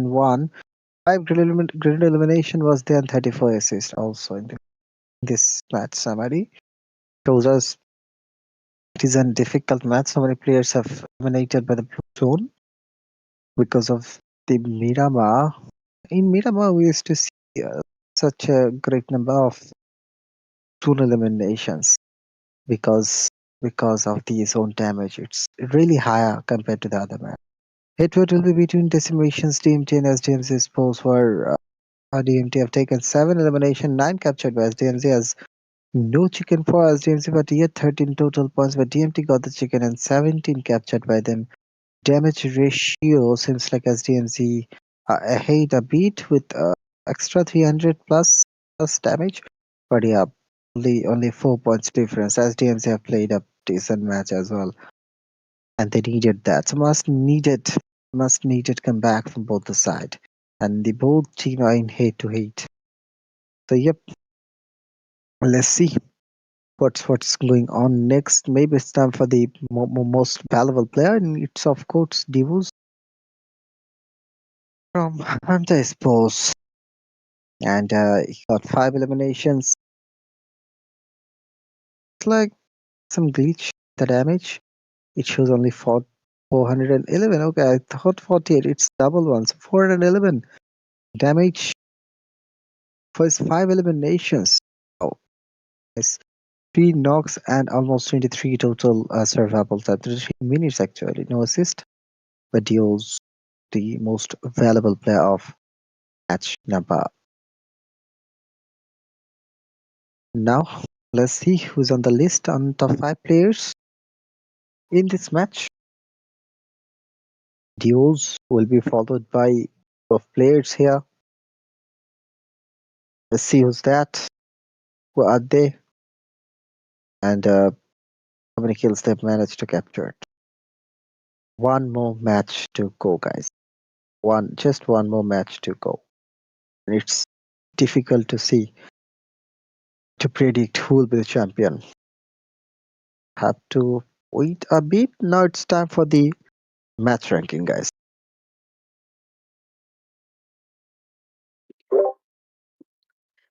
one. 5 grid elimination was there and 34 assists also in this match summary. Shows us it is a difficult match. So many players have eliminated by the blue zone because of the Miramar. In Miramar, we used to see such a great number of zone eliminations because of the zone damage. It's really higher compared to the other match. Head-to-head will be between Decimations, DMT and SDMC Sports, where DMT have taken 7 elimination, 9 captured by SDMC, as no chicken for SDMC, but yet 13 total points. But DMT got the chicken and 17 captured by them. Damage ratio seems like SDMC ahead a bit with extra 300 plus damage. But yeah, only 4 points difference. SDMC have played a decent match as well, and they needed that. So must needed comeback from both the side, and the both team are in head to head. So yep, let's see what's going on next. Maybe it's time for the most valuable player, and it's of course Divus from Hunter Sports, and he got 5 eliminations. It's like some glitch. The damage it shows only 411. Okay, I thought 48. It's double one, so 411 damage for his 5 eliminations. Oh, nice. 3 knocks and almost 23 total survival time. 33 minutes actually. No assist, but deals the most valuable player of match number. Now let's see who's on the list on top 5 players in this match. Duos will be followed by of players here. Let's see who's that. Who are they? And how many kills they've managed to capture. One more match to go, guys. Just one more match to go. And it's difficult to predict who will be the champion. Have to wait a bit. Now it's time for the match ranking, guys.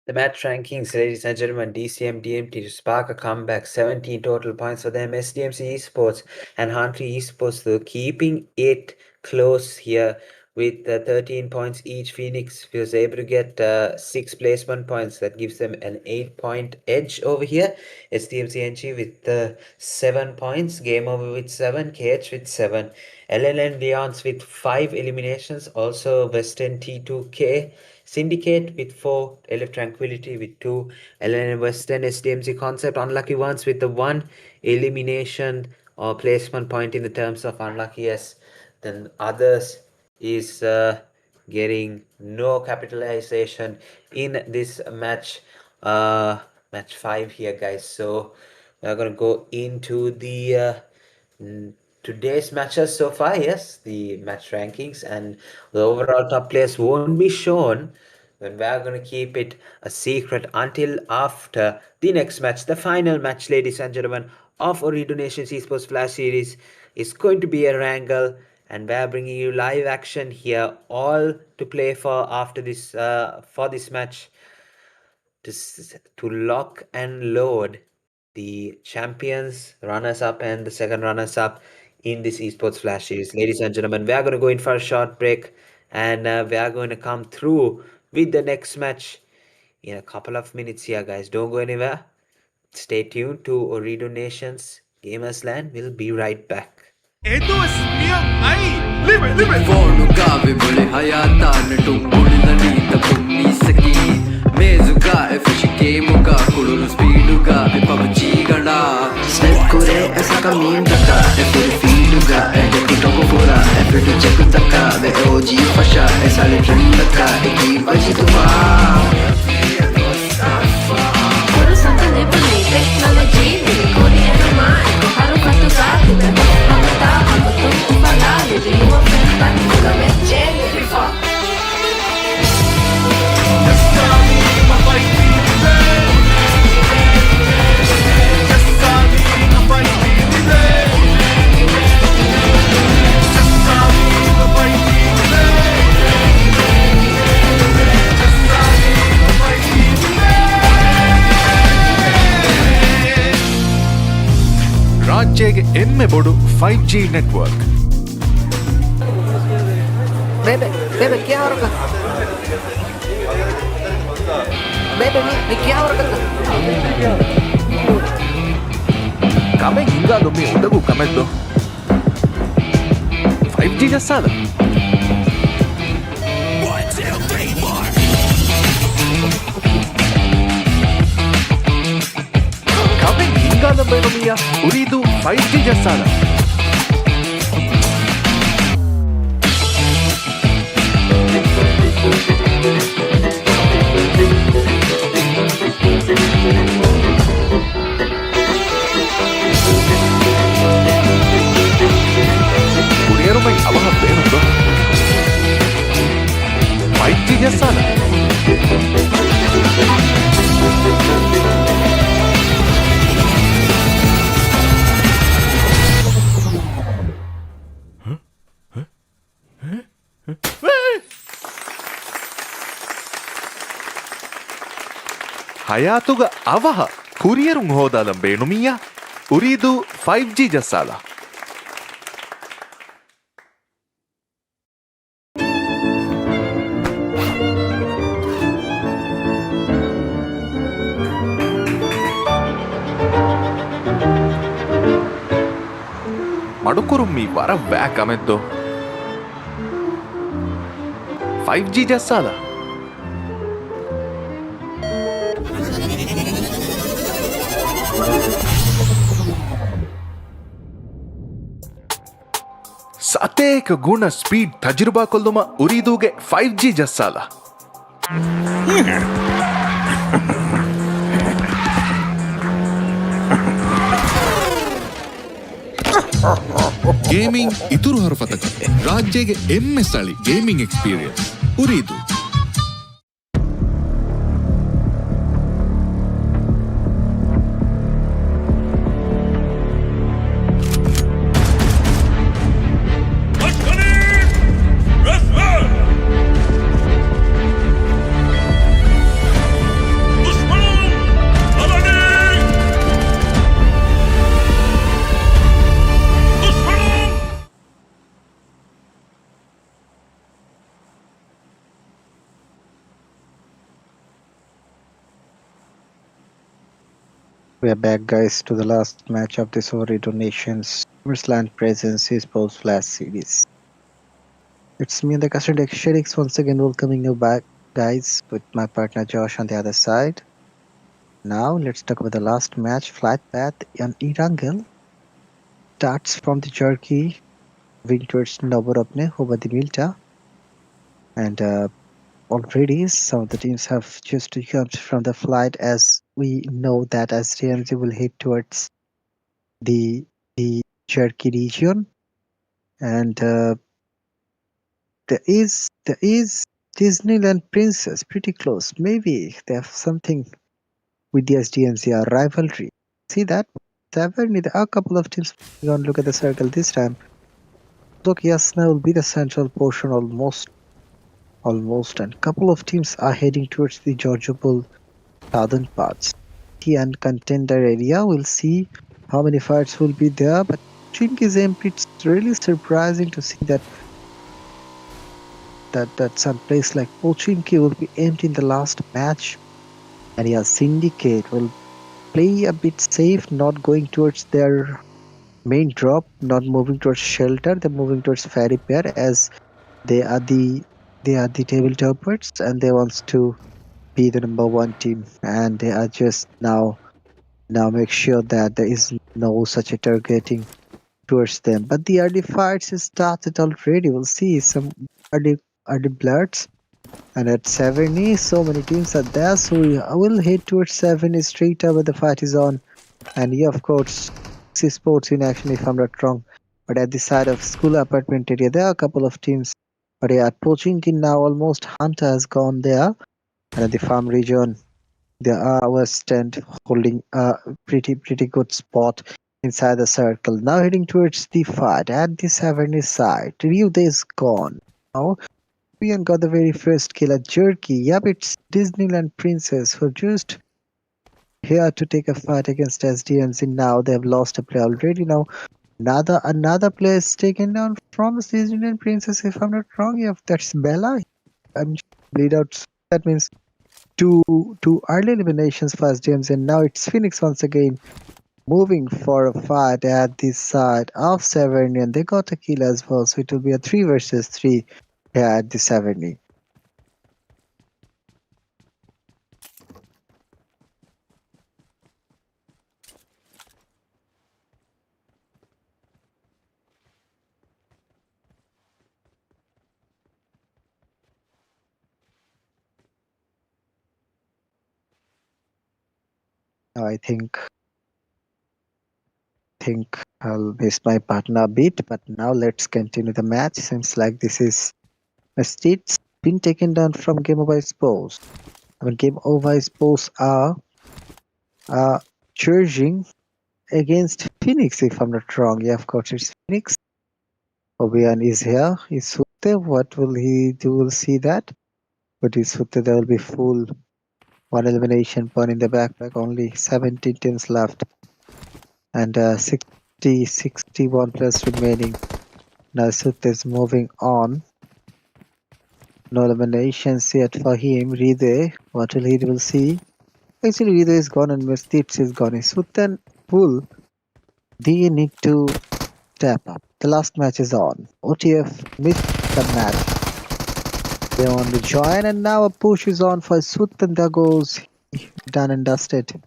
The match rankings, ladies and gentlemen, DCM DMT to spark a comeback, 17 total points for them. SDMC Esports and Huntry Esports, though, keeping it close here with 13 points each. Phoenix was able to get 6 placement points. That gives them an 8-point edge over here. SDMC NG with 7 points. Game Over with 7. KH with 7. LLN Leons with 5 eliminations. Also Western T2K. Syndicate with 4, LF Tranquility with 2, LN Western SDMC Concept unlucky ones with the 1 elimination or placement point in the terms of unluckiest. Then others is getting no capitalization in this match. Match 5 here, guys. So we're gonna go into the today's matches so far, yes, the match rankings and the overall top players won't be shown. Then we're going to keep it a secret until after the next match, the final match, ladies and gentlemen, of Ooredoo Nations Esports Flash Series is going to be Erangel, and we're bringing you live action here, all to play for this match, to lock and load the champions, runners up, and the second runners up in this Esports Flash Series. Ladies and gentlemen, we are going to go in for a short break, and we are going to come through with the next match in a couple of minutes here, guys. Don't go anywhere. Stay tuned to Ooredoo Nations Gamers Land. We'll be right back. එදොස් මියන් I ලිව Fonuga vibuli hayata netungulilani takummisaki mezuga efishike muga kululu speeduga PUBG gana Step kure esa kamin taka every feeluga edit to pura every to check taka the OG fasha esa le trend taka equipa jituma Coração livre, tecnologia, livre, coreano mais. Haru fatugar, livre, magotar, magotum, falar, livre, uma oferta, puramente livre, foco. ರಾಜ್ಯಗೆ ಎಮ್ಮೆ ಬೊಡು 5G network Bebe, bebe, ¿qué ahora? Bebe, ¿qué ahora? ಕಮೆ ಹಿಂಗಾಲೊಮ್ಮೆ ಉಡಗು ಕಮೆದ್ದು 5G ಜಸ್ಸಾದ ಕಮೆ ಹಿಂಗಾಲೊಮ್ಮೆ ನೊಮಿಯ ಉರಿದು 5G ಜಸ್ಸಾದ Kurierumai abaha benundo 5G jessana ಹಯಾತುಗ ಅವಹ ಕುರಿಯರುಂಗ್ ಹೋದಾಲಂ ಬೇಣುಮಿಯ ಉರಿದು 5G ಜಸ್ಸಾಲ ಮಡುಕುರುಮ್ಮಿ ವರ ವ್ಯಾಕ್ ಅಮೆದ್ದು 5G ಜಸ್ಸಾಲ ಸತೇಕ ಗುಣ speed ತಜುರ್ಬಾ ಕೊಲ್ಲುಮ ಉರಿದೂಗೆ 5G ಜಸ್ಸಾಲ gaming ಇತುರು ಹರಫತಕ ರಾಜ್ಯಗೆ ಎಮ್ಮೆ ಸಳಿ gaming experience ಉರಿದು We are back, guys, to the last match of this Ooredoo Nations SummerSlam Presence Esports Flash Series. It's me and the Custard X once again welcoming you back, guys, with my partner Josh on the other side. Now, let's talk about the last match. Flight path on Erangel starts from the Jerky, moving towards Noborobne over the Milta. And already some of the teams have just jumped from the flight, as we know that as TMZ will head towards the Jerky region, And there is Disneyland Princess pretty close. Maybe they have something with the SDNCR rivalry. See that? There are a couple of teams. You want to look at the circle this time. Look, Yasna will be the central portion almost, and couple of teams are heading towards the Georgiopol southern parts. And contender area, we'll see how many fights will be there. But Chinky's MP, it's really surprising to see that some place like Pochinki will be empty in the last match. And yeah, Syndicate will play a bit safe, not going towards their main drop, not moving towards shelter. They're moving towards Fairy Pair as they are the tabletoppers and they wants to be the number one team, and they are just now make sure that there is no such a targeting towards them. But the early fights has started already. We'll see some early bloods. And at 70, so many teams are there, so we will head towards 70 straight away. The fight is on. And yeah, of course, sports in action if I'm not wrong. But at the side of school apartment area, there are a couple of teams. But yeah, at Pochinki now almost Hunter has gone there. And at the farm region, there are our stand holding a pretty good spot inside the circle. Now heading towards the fight at the 70 side. Ryu is gone. Now Ian got the very first kill at Jerky. Yep, it's Disneyland Princess who just here to take a fight against SDMC. Now they have lost a player already. Now another player is taken down from Disneyland Princess. If I'm not wrong, yeah, that's Bella. I'm just bleed out. That means two early eliminations for SDMC, and now it's Phoenix once again moving for a fight at the side of 70, and they got a kill as well. So it will be a 3 versus 3 here at the 70. Now I think I'll miss my partner a bit, but now let's continue the match. Seems like this is a state's been taken down from Game Over Sports. I mean, Game Over Sports are charging against Phoenix, if I'm not wrong. Yeah, of course, it's Phoenix. Obian is here. Is Sute. What will he do? We'll see that. But is Sute, there will be full one elimination point in the backpack. Only 17 teams left. And 61 plus remaining. Now Sute is moving on. No eliminations yet for him. Ride, what will he will see? Actually, Ride is gone and Mestits is gone. Sute and Pool, they need to step up. The last match is on. OTF missed the match. They want to join, and now a push is on for Sut, and there goes done and dusted.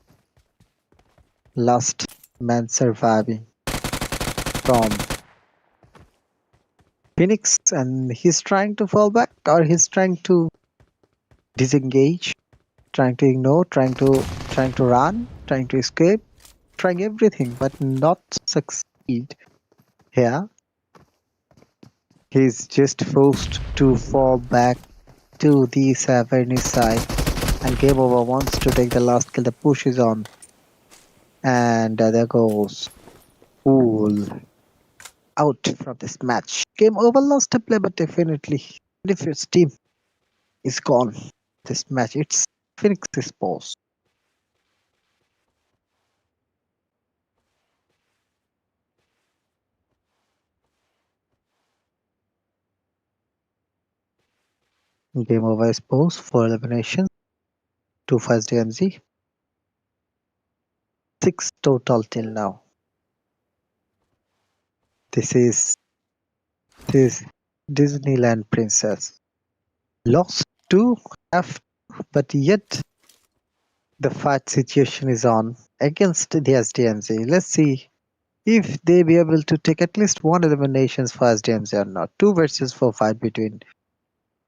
Last man surviving from Phoenix, and he's trying to fall back, or he's trying to disengage, trying to ignore, trying to run, trying to escape, trying everything, but not succeed. Here, he's just forced to fall back to the Saverney side, and Game Over wants to take the last kill. The push is on, and there goes Pool out from this match. Game Over lost a play, but definitely if his team is gone this match, it's Phoenix's boss. Game Over is post 4 eliminations, 2 first DMZ, 6 total till now. This is Disneyland Princess. Lost 2 have, but yet the fight situation is on against the SDMZ. Let's see if they be able to take at least 1 eliminations for SDMZ or not. 2 versus 4 fight between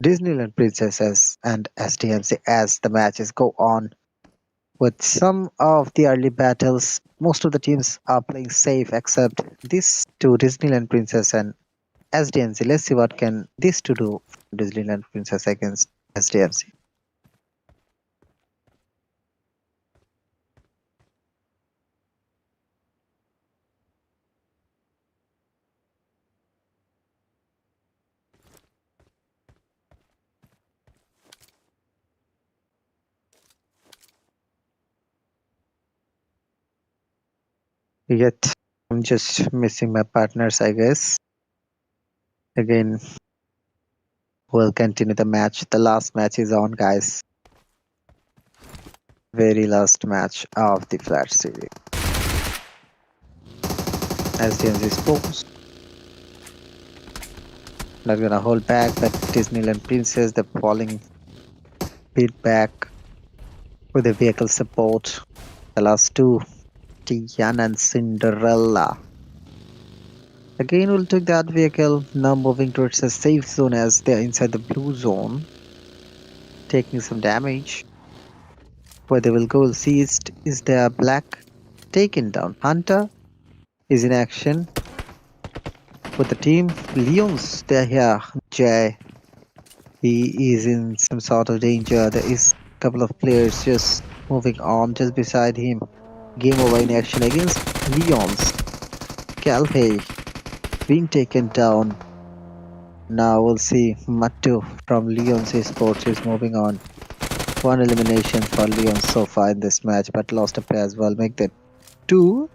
Disneyland Princesses and SDMC as the matches go on. With some of the early battles, most of the teams are playing safe except these two, Disneyland Princess and SDMC. Let's see what can these two do. Disneyland Princess against SDMC. Yet I'm just missing my partners, I guess. Again, we'll continue the match. The last match is on, guys. Very last match of the Flash Series. SDMC Sports. Not gonna hold back, but Disneyland Princess, the falling beat back with the vehicle support. The last two, Tiana and Cinderella. Again, we'll take that vehicle, now moving towards the safe zone as they're inside the blue zone. Taking some damage. Where they will go seized is their black taken down. Hunter is in action with the team. Leons, they're here. Jay, he is in some sort of danger. There is a couple of players just moving on just beside him. Game over in action against Leons. Calpay being taken down. Now we'll see Mattu from Leon's Esports is moving on. One elimination for Leon so far in this match, but lost a player as well. Make that two.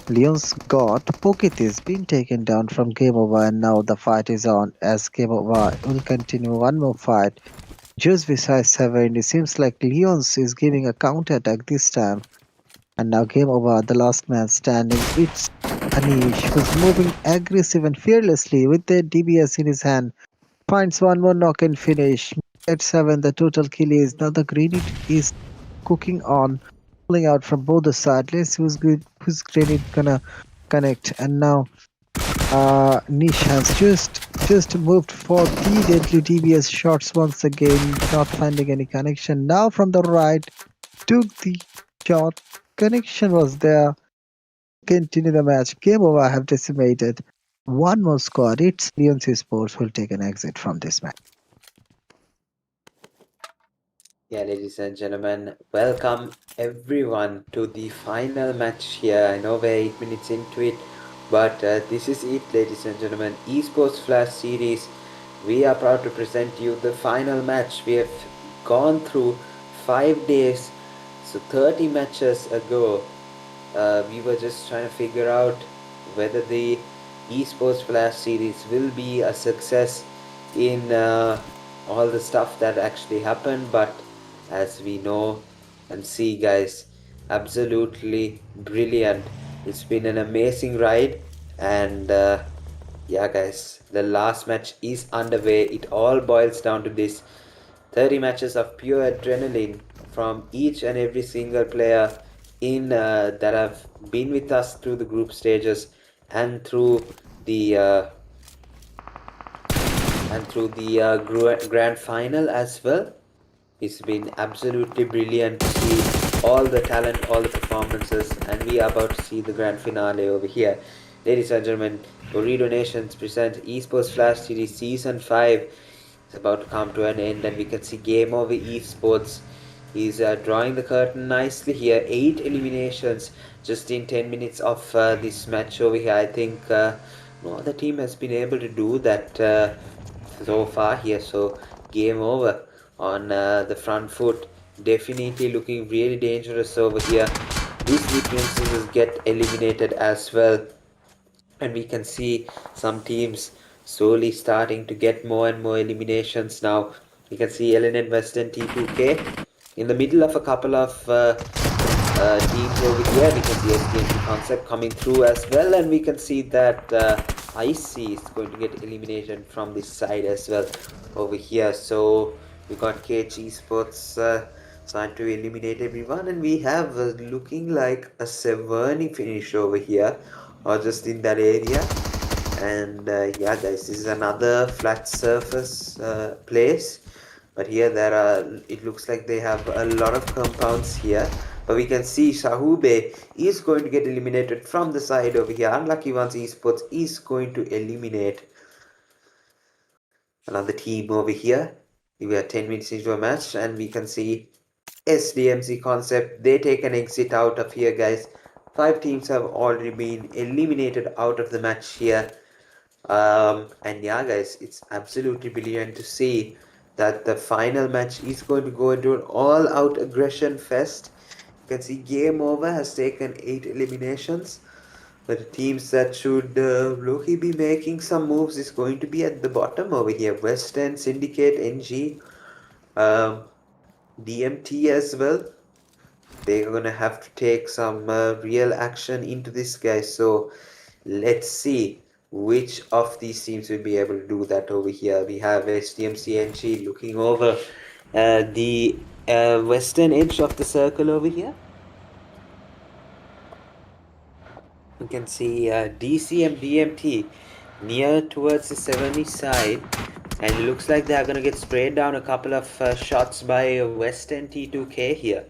Leon's got Pokit is being taken down from Game Over, and now the fight is on as Game Over will continue one more fight. Just beside 7, it seems like Leon's is giving a counter attack this time. And now Game Over, the last man standing. It's Anish who's moving aggressive and fearlessly with the DBS in his hand. Finds one more knock and finish. At 7, the total kill is now the grenade is cooking on. Pulling out from both the sides. Let's see who's grenade gonna connect. And now Nish has just moved for the deadly DBS shots once again, not finding any connection. Now from the right, took the shot. Connection was there. Continue the match. Game over. I have decimated. One more squad. It's Leon's Sports will take an exit from this match. Yeah, ladies and gentlemen, welcome everyone to the final match here. I know we're 8 minutes into it, but this is it, ladies and gentlemen. ESports Flash Series. We are proud to present you the final match. We have gone through 5 days, so 30 matches ago. We were just trying to figure out whether the ESports Flash Series will be a success in all the stuff that actually happened, but as we know and see, guys, absolutely brilliant. It's been an amazing ride, and yeah, guys, the last match is underway. It all boils down to this: 30 matches of pure adrenaline from each and every single player in that have been with us through the group stages and through the grand final as well. It's been absolutely brilliant to see all the talent, all the performances, and we are about to see the grand finale over here. Ladies and gentlemen, Ooredoo Nations present ESports Flash Series Season 5 is about to come to an end, and we can see Game Over Esports is drawing the curtain nicely here. 8 eliminations just in 10 minutes of this match over here. I think no other team has been able to do that so far here, so game over on the front foot. Definitely looking really dangerous over here. These weaknesses get eliminated as well, and we can see some teams slowly starting to get more and more eliminations now. We can see Lenion Western T2K in the middle of a couple of teams over here. We can see SDMC Concept coming through as well, and we can see that IC is going to get eliminated from this side as well over here. So we got KG Sports trying to eliminate everyone, and we have looking like a Severny finish over here, or just in that area. And yeah, guys, this is another flat surface place, but here there are, it looks like they have a lot of compounds here. But we can see Shahube is going to get eliminated from the side over here. Unlucky Ones Esports is going to eliminate another team over here. We are 10 minutes into a match and we can see SDMC Concept. They take an exit out of here, guys. 5 teams have already been eliminated out of the match here. And yeah, guys, it's absolutely brilliant to see that the final match is going to go into an all-out aggression fest. You can see Game Over has taken 8 eliminations. But the teams that should low-key be making some moves is going to be at the bottom over here. West End, Syndicate, NG, DMT as well. They're going to have to take some real action into this, guys. So let's see which of these teams will be able to do that over here. We have STMCNG looking over the western edge of the circle over here. You can see DC and DMT near towards the 70 side, and it looks like they are going to get sprayed down a couple of shots by Western T2K here.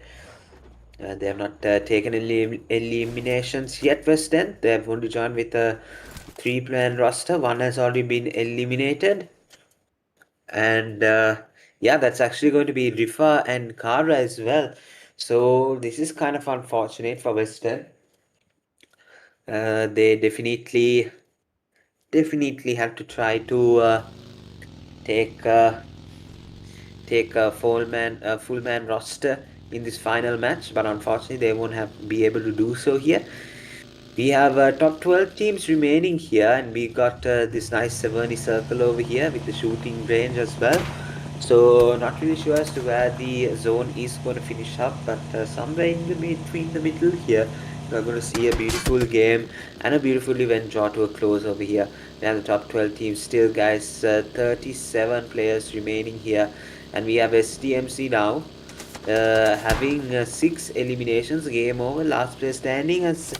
They have not taken eliminations yet, West End. They have only joined with a 3-man roster. One has already been eliminated. And yeah, that's actually going to be Rifa and Kara as well. So this is kind of unfortunate for West End. They definitely have to try to take a full man roster in this final match, but unfortunately they won't be able to do so here. We have top 12 teams remaining here, and we got this nice 70 circle over here with the shooting range as well. So not really sure as to where the zone is going to finish up, but somewhere in between the middle here, we're going to see a beautiful game and a beautiful event draw to a close over here. We have the top 12 teams still, guys. 37 players remaining here, and we have STMC now having 6 eliminations. Game over. Last player standing has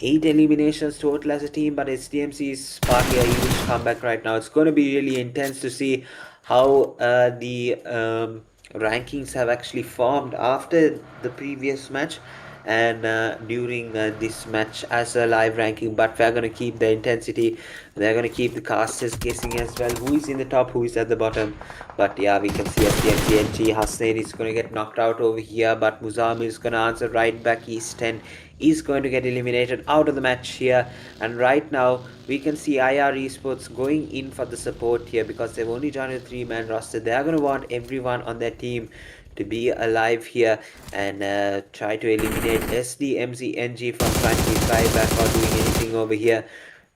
8 eliminations total as a team, but STMC is sparking a huge comeback right now. It's going to be really intense to see how the rankings have actually formed after the previous match and during this match as a live ranking. But we're going to keep the intensity. They're going to keep the casters guessing as well, who is in the top, who is at the bottom. But yeah, we can see STMC NG Hasnain is going to get knocked out over here, but Muzamil is going to answer right back. East 10 is going to get eliminated out of the match here. And right now we can see IR Esports going in for the support here, because they've only joined a 3-man roster. They are going to want everyone on their team to be alive here and try to eliminate SDMCNG from trying to try back or doing anything over here.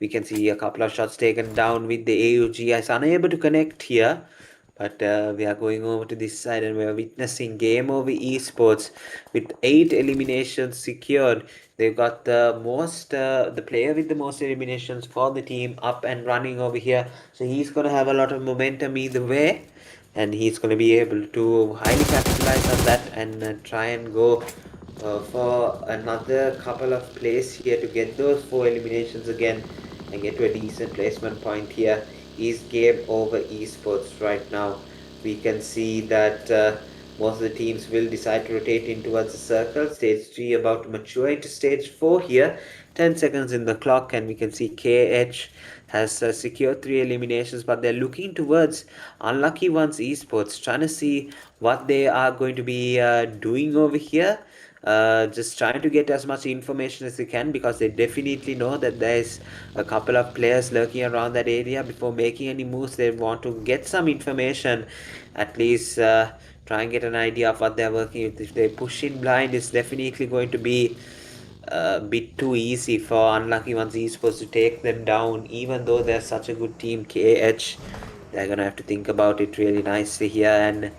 We can see a couple of shots taken down with the AUG. Is unable to connect here. But we are going over to this side and we are witnessing Game Over Esports with 8 eliminations secured. They've got the player with the most eliminations for the team up and running over here. So he's going to have a lot of momentum either way. And he's going to be able to highly capitalize on that and try and go for another couple of plays here to get those 4 eliminations again and get to a decent placement point here. Is Game Over Esports right now. We can see that most of the teams will decide to rotate in towards the circle. Stage 3 about to mature into stage 4 here. 10 seconds in the clock, and we can see KH has secured 3 eliminations, but they're looking towards Unlucky Ones Esports, trying to see what they are going to be doing over here. Just trying to get as much information as they can, because they definitely know that there's a couple of players lurking around that area. Before making any moves, they want to get some information, at least try and get an idea of what they're working with. If they push in blind, it's definitely going to be a bit too easy for Unlucky Ones Esports to take them down. Even though they're such a good team, KH, they're gonna have to think about it really nicely here, and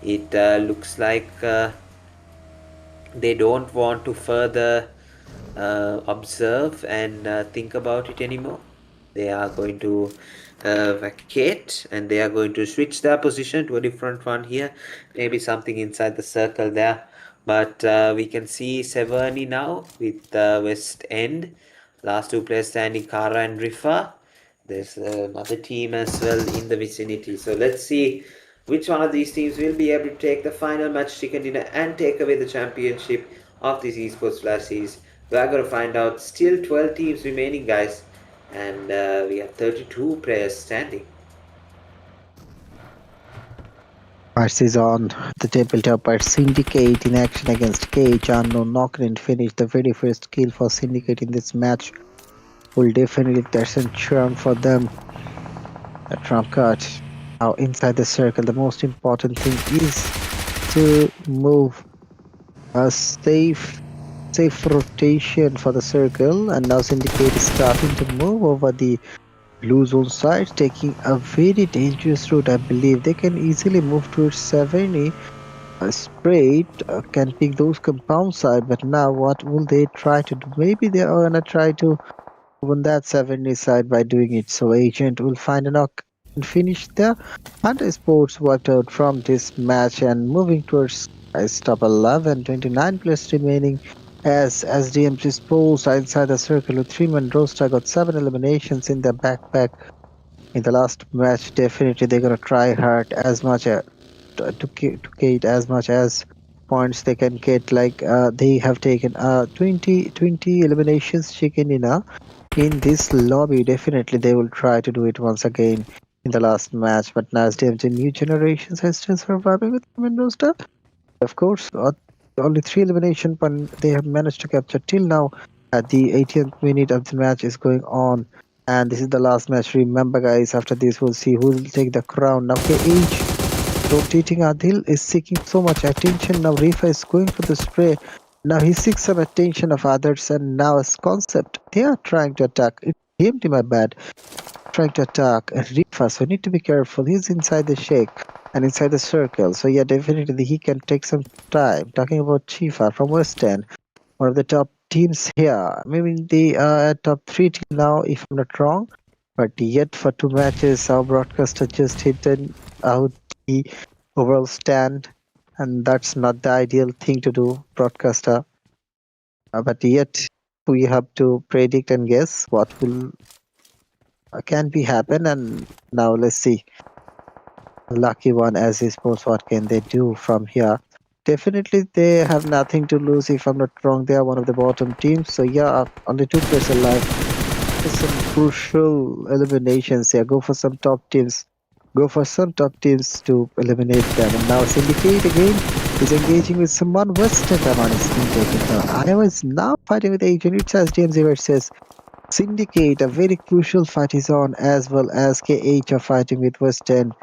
it looks like they don't want to further observe and think about it anymore. They are going to vacate, and they are going to switch their position to a different one here. Maybe something inside the circle there. But we can see Severny now with West End. Last 2 players standing, Kara and Rifa. There's another team as well in the vicinity. So let's see which one of these teams will be able to take the final match chicken dinner and take away the championship of this Esports Flash Series. We're going to find out. Still 12 teams remaining, guys. And we have 32 players standing. Mars is on the tabletop by Syndicate in action against Cage. Unknown knock and finish the very first kill for Syndicate in this match. Will definitely that's a charm for them. A trump card. Now inside the circle, the most important thing is to move a safe rotation for the circle, and now Syndicate is starting to move over the blue zone side, taking a very dangerous route. I believe they can easily move towards 70. Sprayed can pick those compound side, but now what will they try to do? Maybe they are gonna try to win that 70 side by doing it. So Agent will find a knock and finish there. Hunter Sports worked out from this match and moving towards top 11, 29 players remaining as SDM's Sports are inside the circle with 3-man roster, got 7 eliminations in their backpack in the last match. Definitely they're gonna try hard as much to get as much as points they can get. Like they have taken 20 eliminations chicken in this lobby. Definitely they will try to do it once again in the last match. But now the new generations are still surviving with women roster. Of course, only 3 elimination but they have managed to capture till now. At the 80th minute of the match is going on, and this is the last match. Remember, guys, after this we'll see who will take the crown. Now, KH rotating Adil is seeking so much attention. Now Rifa is going for the spray. Now he seeks some attention of others, and now as concept they are trying to attack. It's DMT, my bad. Trying to attack Rifa, so need to be careful. He's inside the shake and inside the circle. So yeah, definitely he can take some time. Talking about Chifa from West End, one of the top teams here. Maybe they are at top 3 till now, if I'm not wrong. But yet for 2 matches, our broadcaster just hit out the overall stand, and that's not the ideal thing to do, broadcaster. But yet we have to predict and guess what will can be happen. And now let's see. Lucky one as esports, what can they do from here? Definitely they have nothing to lose. If I'm not wrong, they are one of the bottom teams. So yeah, only 2 players alive. Some crucial eliminations here. Go for some top teams. Go for some top teams to eliminate them. And now Syndicate again is engaging with someone. Western Taman is being taken down. Iowa is now fighting with Agent. It's as DMZ versus Syndicate. A very crucial fight is on, as well as KH are fighting with Western.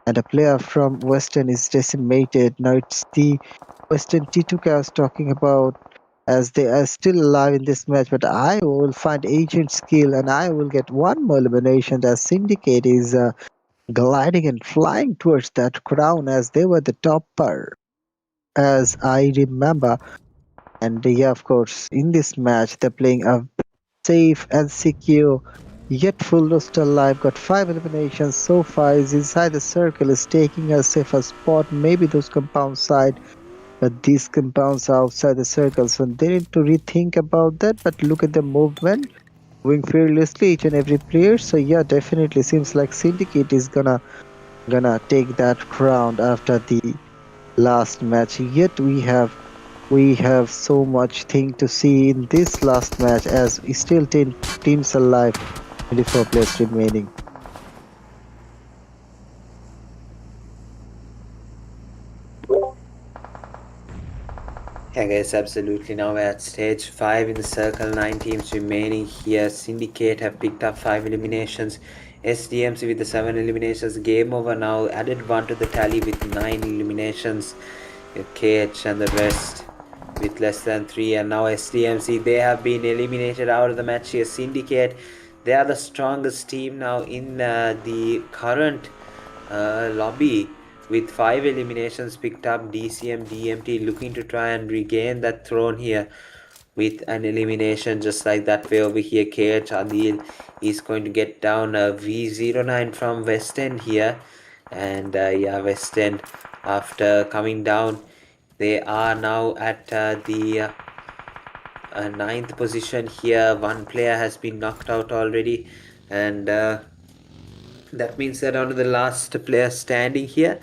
And a player from Western is decimated. Now it's the Western T2K I was talking about, as they are still alive in this match, but I will find Agent skill and I will get one more elimination as Syndicate is gliding and flying towards that crown as they were the topper, as I remember. And yeah, of course, in this match, they're playing a safe and secure, yet full roster alive. Got 5 eliminations so far. Is inside the circle, is taking a safer spot. Maybe those compound side, but these compounds are outside the circle, so they need to rethink about that. But look at the movement, moving fearlessly each and every player. So yeah, definitely seems like Syndicate is gonna take that crown after the last match. Yet we have so much thing to see in this last match, as still 10 teams alive, 24 players remaining. Yeah, guys, absolutely. Now we're at stage 5 in the circle, 9 teams remaining here. Syndicate have picked up 5 eliminations. SDMC with the 7 eliminations. Game over now. Added 1 to the tally with 9 eliminations. KH and the rest with less than 3. And now SDMC, they have been eliminated out of the match here. Syndicate, they are the strongest team now in the current lobby, with 5 eliminations picked up. DCM, DMT looking to try and regain that throne here with an elimination just like that way over here. KH Adil is going to get down a V09 from West End here. And yeah, West End, after coming down, they are now at the 9th position here. 1 player has been knocked out already, and that means they're down to the last player standing here.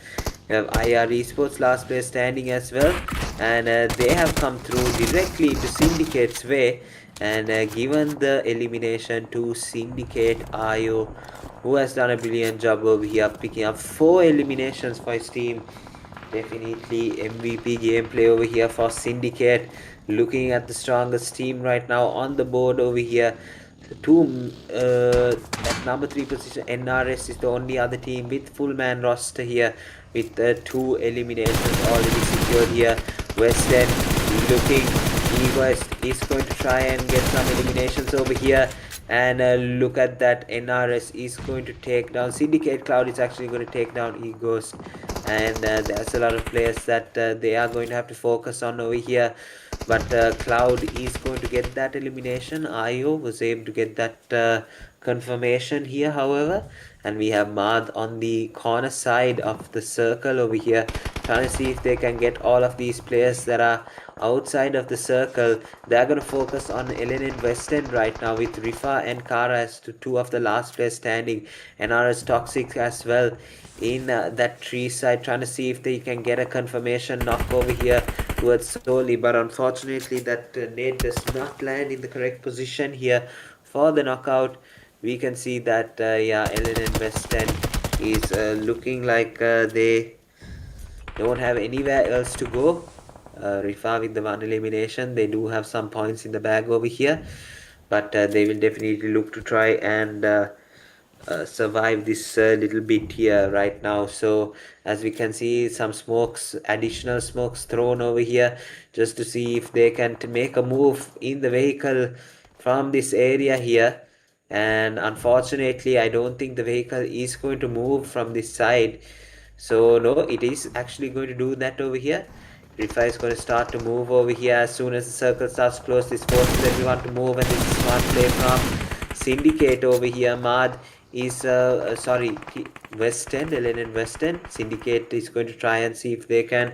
We have IR Esports, last player standing as well, and they have come through directly into Syndicate's way and given the elimination to Syndicate IO, who has done a brilliant job over here, picking up 4 eliminations for his team Definitely MVP gameplay over here for Syndicate. Looking at the strongest team right now on the board over here. At number 3 position, NRS is the only other team with full man roster here, with 2 eliminations already secured here. West End looking egoist is going to try and get some eliminations over here. And look at that, NRS is going to take down Syndicate. Cloud is actually going to take down Egos, and there's a lot of players that they are going to have to focus on over here. But Cloud is going to get that elimination. Io was able to get that confirmation here, however. And we have Mad on the corner side of the circle over here, trying to see if they can get all of these players that are outside of the circle. They're going to focus on Ellen and West End right now, with Rifa and Kara as two of the last players standing. NRS Toxic as well in that tree side, trying to see if they can get a confirmation knock over here towards Soli. But unfortunately, that nade does not land in the correct position here for the knockout. We can see that, yeah, Ellen and West End is looking like they don't have anywhere else to go. Rifa with the one elimination, they do have some points in the bag over here, but they will definitely look to try and survive this little bit here right now. So as we can see, some smokes, additional smokes thrown over here, just to see if they can make a move in the vehicle from this area here. And unfortunately, I don't think the vehicle is going to move from this side. So no, it is actually going to do that over here. Rifa is going to start to move over here. As soon as the circle starts to close, this forces everyone to move, and this is smart play from Syndicate over here. Mad is West End, Ellen and West End. Syndicate is going to try and see if they can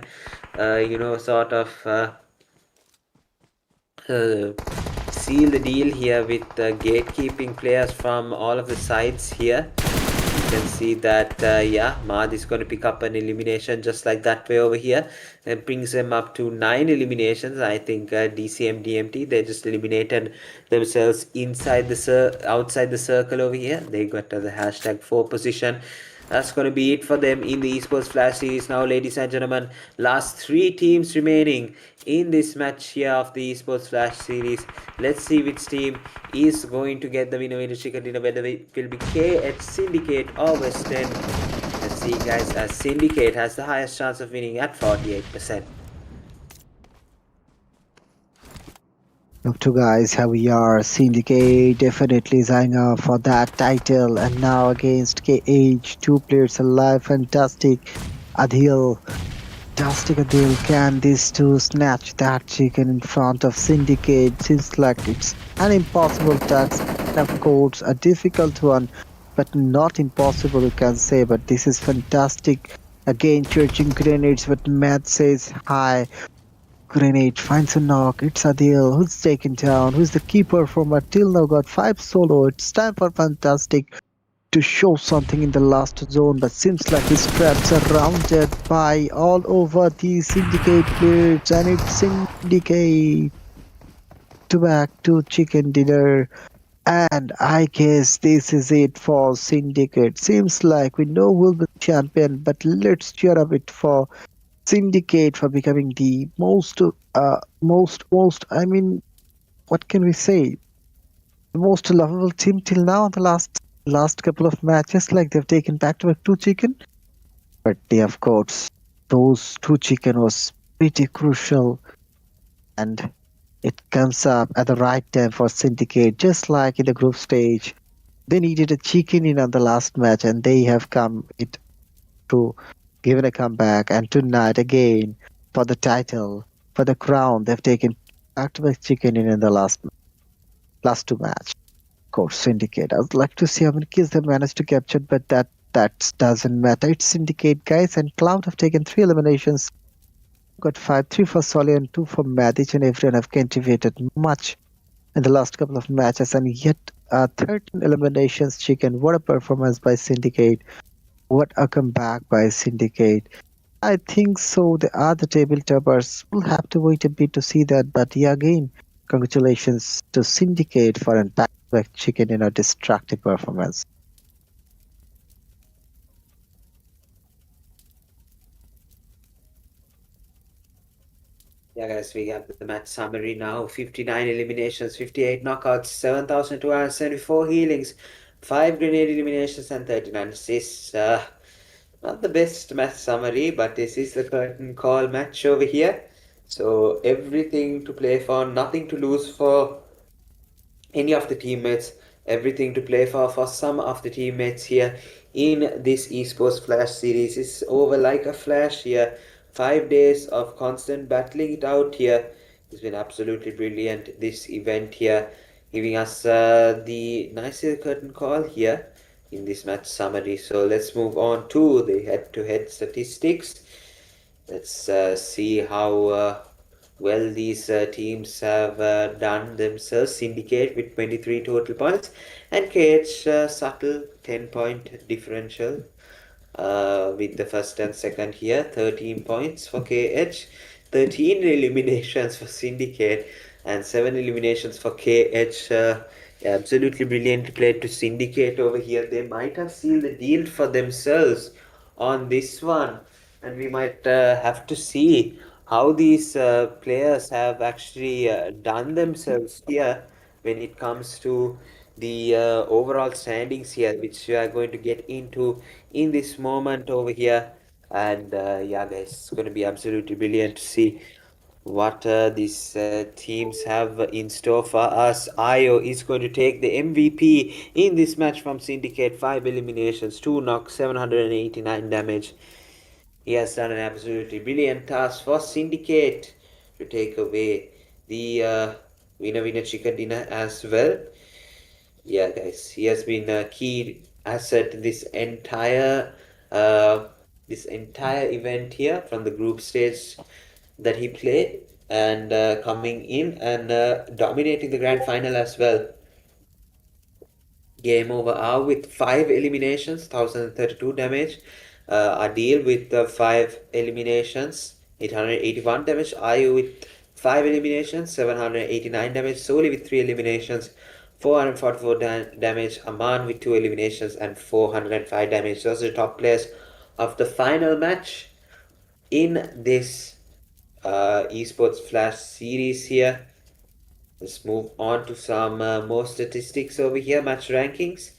sort of seal the deal here with gatekeeping players from all of the sides here. You can see that yeah, Mad is going to pick up an elimination just like that way over here, and brings them up to 9 eliminations. I think DCM DMT, they just eliminated themselves outside the circle over here. They got the hashtag 4 position. That's going to be it for them in the Esports Flash Series. Now, ladies and gentlemen, last 3 teams remaining in this match here of the Esports Flash Series. Let's see which team is going to get the winner chicken dinner, whether it will be K at Syndicate or West End. Let's see, guys, as Syndicate has the highest chance of winning at 48%. Look to guys, how we are. Syndicate definitely is eyeing up for that title, and now against KH, 2 players alive. Fantastic Adil. Fantastic Adil. Can these two snatch that chicken in front of Syndicate? Seems like it's an impossible task, and of course a difficult one, but not impossible, you can say. But this is fantastic. Again, charging grenades, but Matt says hi. Grenade finds a knock. It's Adil who's taken down. Who's the keeper from till now got 5 solo. It's time for Fantastic to show something in the last zone, but seems like his traps are surrounded by all over the Syndicate players, and it's Syndicate to back to chicken dinner. And I guess this is it for Syndicate. Seems like we know who will be champion, but let's cheer a bit for Syndicate for becoming the most, I mean, what can we say? The most lovable team till now in the last couple of matches. Like, they've taken back-to-back 2 chicken. But they, of course, those 2 chicken was pretty crucial. And it comes up at the right time for Syndicate, just like in the group stage. They needed a chicken in on the last match, and they have come it to given a comeback, and tonight again for the title, for the crown, they've taken back-to-back chicken in the last 2 match. Of course, Syndicate. I would like to see how many kills they managed to capture, but that doesn't matter. It's Syndicate, guys, and Cloud have taken 3 eliminations. Got 5, 3 for Solly and 2 for Matt. Each and everyone have contributed much in the last couple of matches, and yet 13 eliminations chicken. What a performance by Syndicate. What a comeback by Syndicate. I think so. The other table toppers will have to wait a bit to see that. But yeah, again, congratulations to Syndicate for a back-to-back chicken in a destructive performance. Yeah, guys, we have the match summary now. 59 eliminations, 58 knockouts, 7,274 healings, 5 grenade eliminations, and 39 assists. Not the best match summary, but this is the curtain call match over here. So everything to play for, nothing to lose for any of the teammates, everything to play for some of the teammates here in this esports flash series is over like a flash here. 5 days of constant battling it out here. It's been absolutely brilliant, this event here, giving us the nicer curtain call here in this match summary. So let's move on to the head-to-head statistics. Let's see how well these teams have done themselves. Syndicate with 23 total points, and KH subtle 10-point differential with the first and second here. 13 points for KH, 13 eliminations for Syndicate, and 7 eliminations for KH. Yeah, absolutely brilliant play to Syndicate over here. They might have sealed the deal for themselves on this one, and we might have to see how these players have actually done themselves here when it comes to the overall standings here, which we are going to get into in this moment over here. And yeah, guys, it's going to be absolutely brilliant to see what these teams have in store for us. Io is going to take the MVP in this match from Syndicate. 5 eliminations, 2 knocks, 789 damage. He has done an absolutely brilliant task for Syndicate to take away the winner chicken dinner as well. Yeah, guys, he has been a key asset uh, this entire event here from the group stage that he played, and coming in and dominating the grand final as well. Game over R with 5 eliminations, 1032 damage. Adil with 5 eliminations, 881 damage. Ayu with 5 eliminations, 789 damage. Soli with 3 eliminations, 444 damage. Aman with 2 eliminations and 405 damage. Those are the top players of the final match in this esports flash series here. Let's move on to some more statistics over here. Match rankings.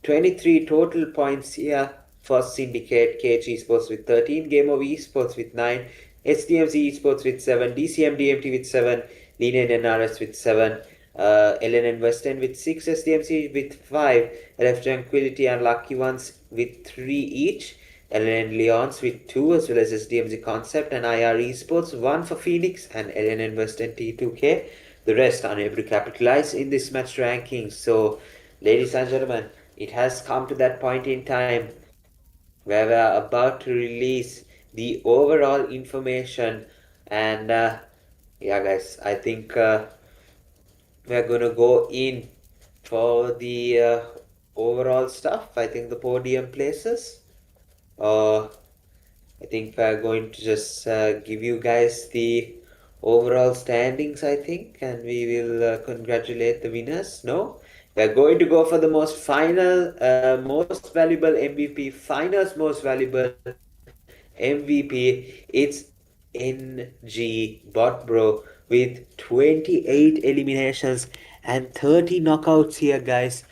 23 total points here for Syndicate. KH Esports with 13. Game of Esports with 9. SDMC Esports with 7. DCM DMT with 7. Lenion NRS with 7. LNN West End with 6. SDMC with 5. LF Tranquility and Lucky Ones with 3 each. LNN Leons with 2, as well as SDMC Concept and IR Esports, 1 for Phoenix and LNN West End T2K. The rest are unable to capitalize in this match ranking. So, ladies and gentlemen, it has come to that point in time where we are about to release the overall information. And yeah, guys, I think we're going to go in for the overall stuff. I think the podium places. I think we're going to just give you guys the overall standings, I think, and we will congratulate the winners. No, we're going to go for the most valuable MVP, finals most valuable MVP. It's NG Bot Bro with 28 eliminations and 30 knockouts here, guys.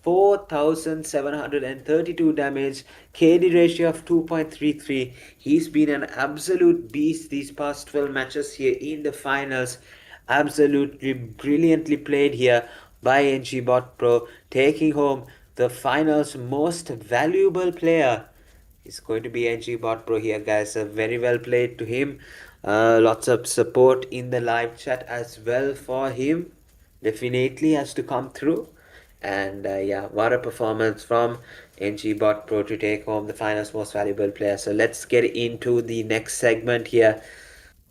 4,732 damage, KD ratio of 2.33. He's been an absolute beast these past 12 matches here in the finals. Absolutely brilliantly played here by NG Bot Pro, taking home the finals most valuable player. It's going to be NG Bot Pro here, guys. Very well played to him. Lots of support in the live chat as well for him. Definitely has to come through. And yeah, what a performance from NG Bot Pro to take home the finals most valuable player. So let's get into the next segment here.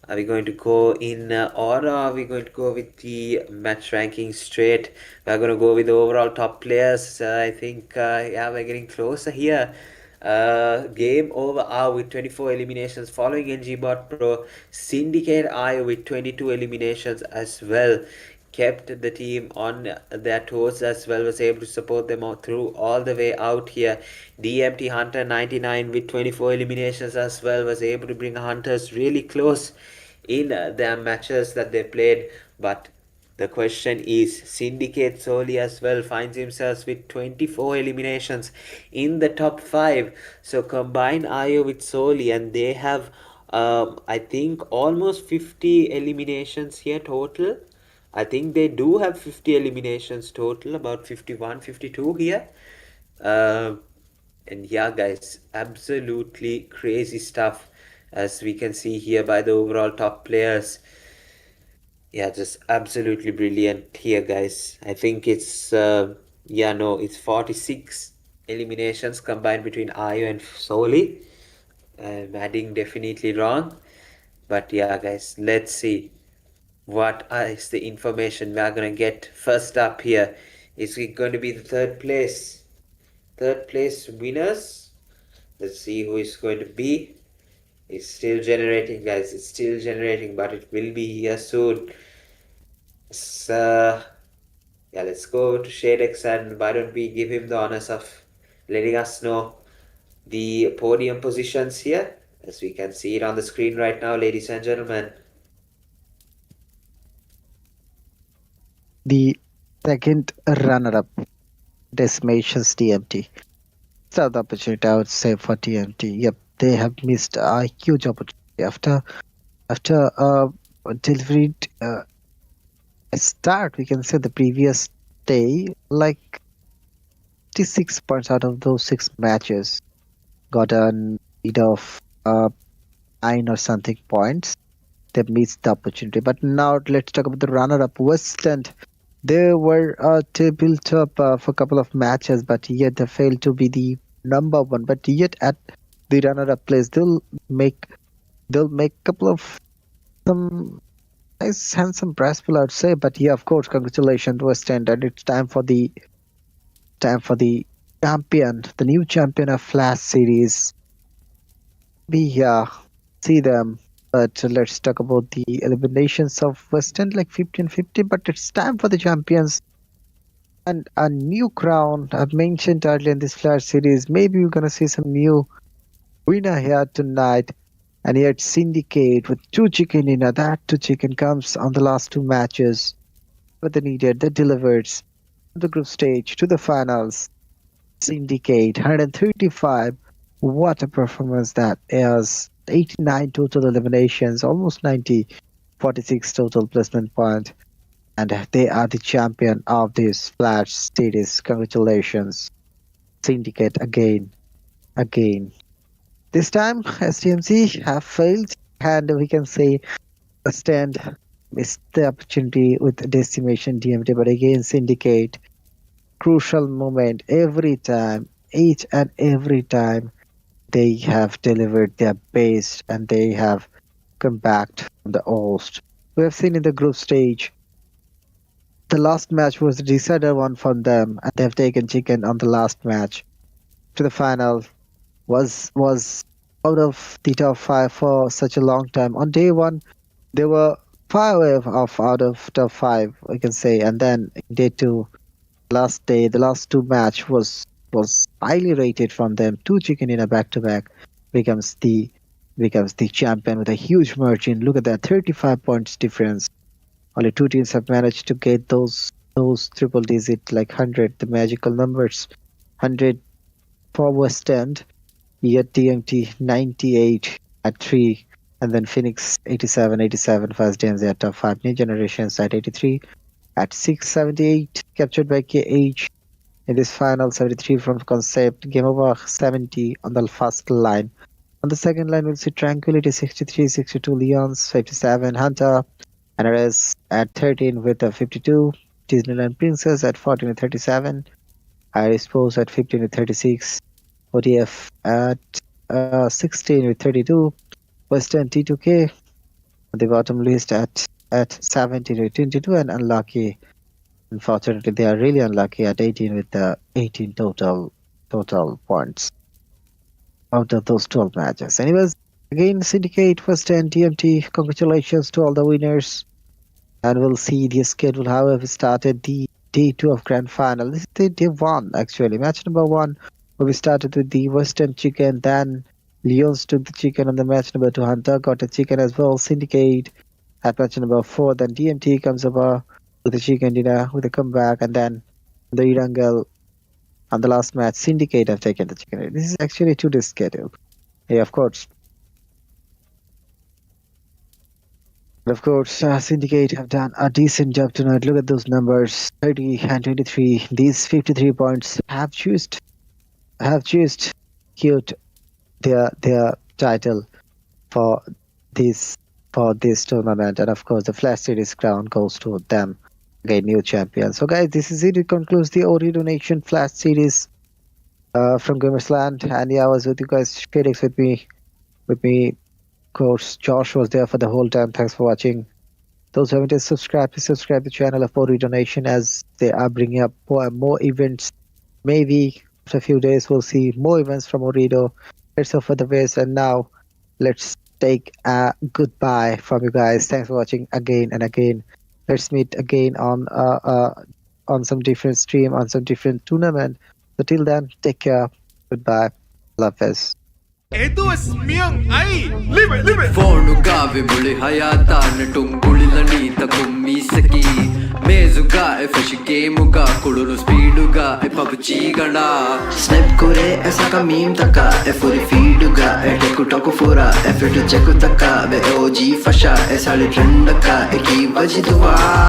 Are we going to go in order? Are we going to go with the match ranking straight? We're going to go with the overall top players. I think, yeah, we're getting closer here. Game over R with 24 eliminations following NG Bot Pro. Syndicate I with 22 eliminations as well. Kept the team on their toes as well, was able to support them through all the way out here. DMT Hunter 99 with 24 eliminations as well, was able to bring Hunters really close in their matches that they played. But the question is, Syndicate solely as well finds himself with 24 eliminations in the top 5. So combine IO with Soli, and they have, I think, almost 50 eliminations here total. I think they do have 50 eliminations total, about 51, 52 here. And yeah, guys, absolutely crazy stuff, as we can see here by the overall top players. Yeah, just absolutely brilliant here, guys. I think it's it's 46 eliminations combined between Ayo and Soli. I'm adding definitely wrong, but yeah, guys, let's see what is the information we are gonna get. First up here is it going to be the third place winners. Let's see who is going to be. It's still generating, guys. It's still generating, but it will be here soon. So yeah, let's go to Shadex, and why don't we give him the honors of letting us know the podium positions here, as we can see it on the screen right now, ladies and gentlemen. The second runner-up, Decimations TMT. So the opportunity, I would say, for TMT. Yep, they have missed a huge opportunity after delivering a start. We can say the previous day, like 56 points out of those 6 matches, got a lead of 9 or something points. They missed the opportunity. But now let's talk about the runner-up, West End. They were built up for a couple of matches, but yet they failed to be the number one. But yet at the runner-up place, they'll make a couple of some nice handsome prize pool, I would say. But yeah, of course, congratulations, West End, and it's time for the champion, the new champion of Flash Series. We see them. But let's talk about the eliminations of West End, like 50-50. But it's time for the champions and a new crown. I've mentioned earlier in this Flash series, maybe we're gonna see some new winner here tonight. And yet Syndicate with 2 chicken in that 2 chicken comes on the last 2 matches. But they needed, they delivered to the group stage, to the finals. Syndicate 135. What a performance that is. 89 total eliminations, almost 90, 46 total placement point, and they are the champion of this Flash series. Congratulations, Syndicate, again. This time, STMC have failed, and we can say Stand missed the opportunity with Decimation DMT, but again, Syndicate, crucial moment every time, each and every time. They have delivered their best, and they have come back from the host. We have seen in the group stage, the last match was the decider one for them, and they have taken chicken on the last match to the final. Was out of the top 5 for such a long time. On day 1, they were far away out of top 5, we can say, and then day 2, last day, the last 2 match was highly rated from them. 2 chicken in a back-to-back becomes the champion with a huge margin. Look at that, 35 points difference. Only 2 teams have managed to get those triple digit, like 100, the magical numbers. 100 for West End, yet TMT 98 at 3, and then Phoenix 87 first DMZ at top 5. New Generations at 83 at 6, 78 captured by KH. In this final, 73 from Concept, Game Over 70 on the first line. On the second line, we'll see Tranquility 63, 62 Leons, 57 Hunter, NRS at 13 with a 52, Disneyland Princess at 14 and 37, Iris Pose at 15 with 36, OTF at 16 with 32, Western T2K on the bottom list at 17 with 22, and Unlucky. Unfortunately, they are really unlucky at 18 with 18 total points out of those 12 matches. Anyways, again, Syndicate, First and TMT, congratulations to all the winners. And we'll see the schedule, how have we started the day 2 of Grand Final. This is the day 1, actually. Match number 1, where we started with the Western Chicken, then Leons took the chicken on the match number 2. Hunter got a chicken as well. Syndicate at match number 4. Then DMT comes over with the chicken dinner with a comeback, and then the Erangel on the last match. Syndicate have taken the chicken. This is actually 2 days schedule. Yeah, of course. Of course, Syndicate have done a decent job tonight. Look at those numbers: 30 and 23. These 53 points have choosed cute their title for this tournament, and of course the Flash Series crown goes to them. Again, new champion. So guys, this is it. It concludes the Ooredoo Nation Flash Series from Gamersland. And yeah, I was with you guys. Felix with me. Of course, Josh was there for the whole time. Thanks for watching. Those who haven't yet subscribed, please subscribe to the channel of Ooredoo Nation, as they are bringing up more events. Maybe after a few days we'll see more events from Ooredoo. Let's hope for the best. And now let's take a goodbye from you guys. Thanks for watching again and again. Let's meet again on some different stream, on some different tournament. So till then, take care. Goodbye. Love us. Edu Myung Ai! Live it! Fonuga vibuli hayata natungulilani takummisaki mezuga e fresh gameuga kulunu speeduga e PUBG gana Snap kore aisa ka meme taka e furi feeduga e TikTok fura e fit check taka be OG fasha e sale trend ka e ki baji duwa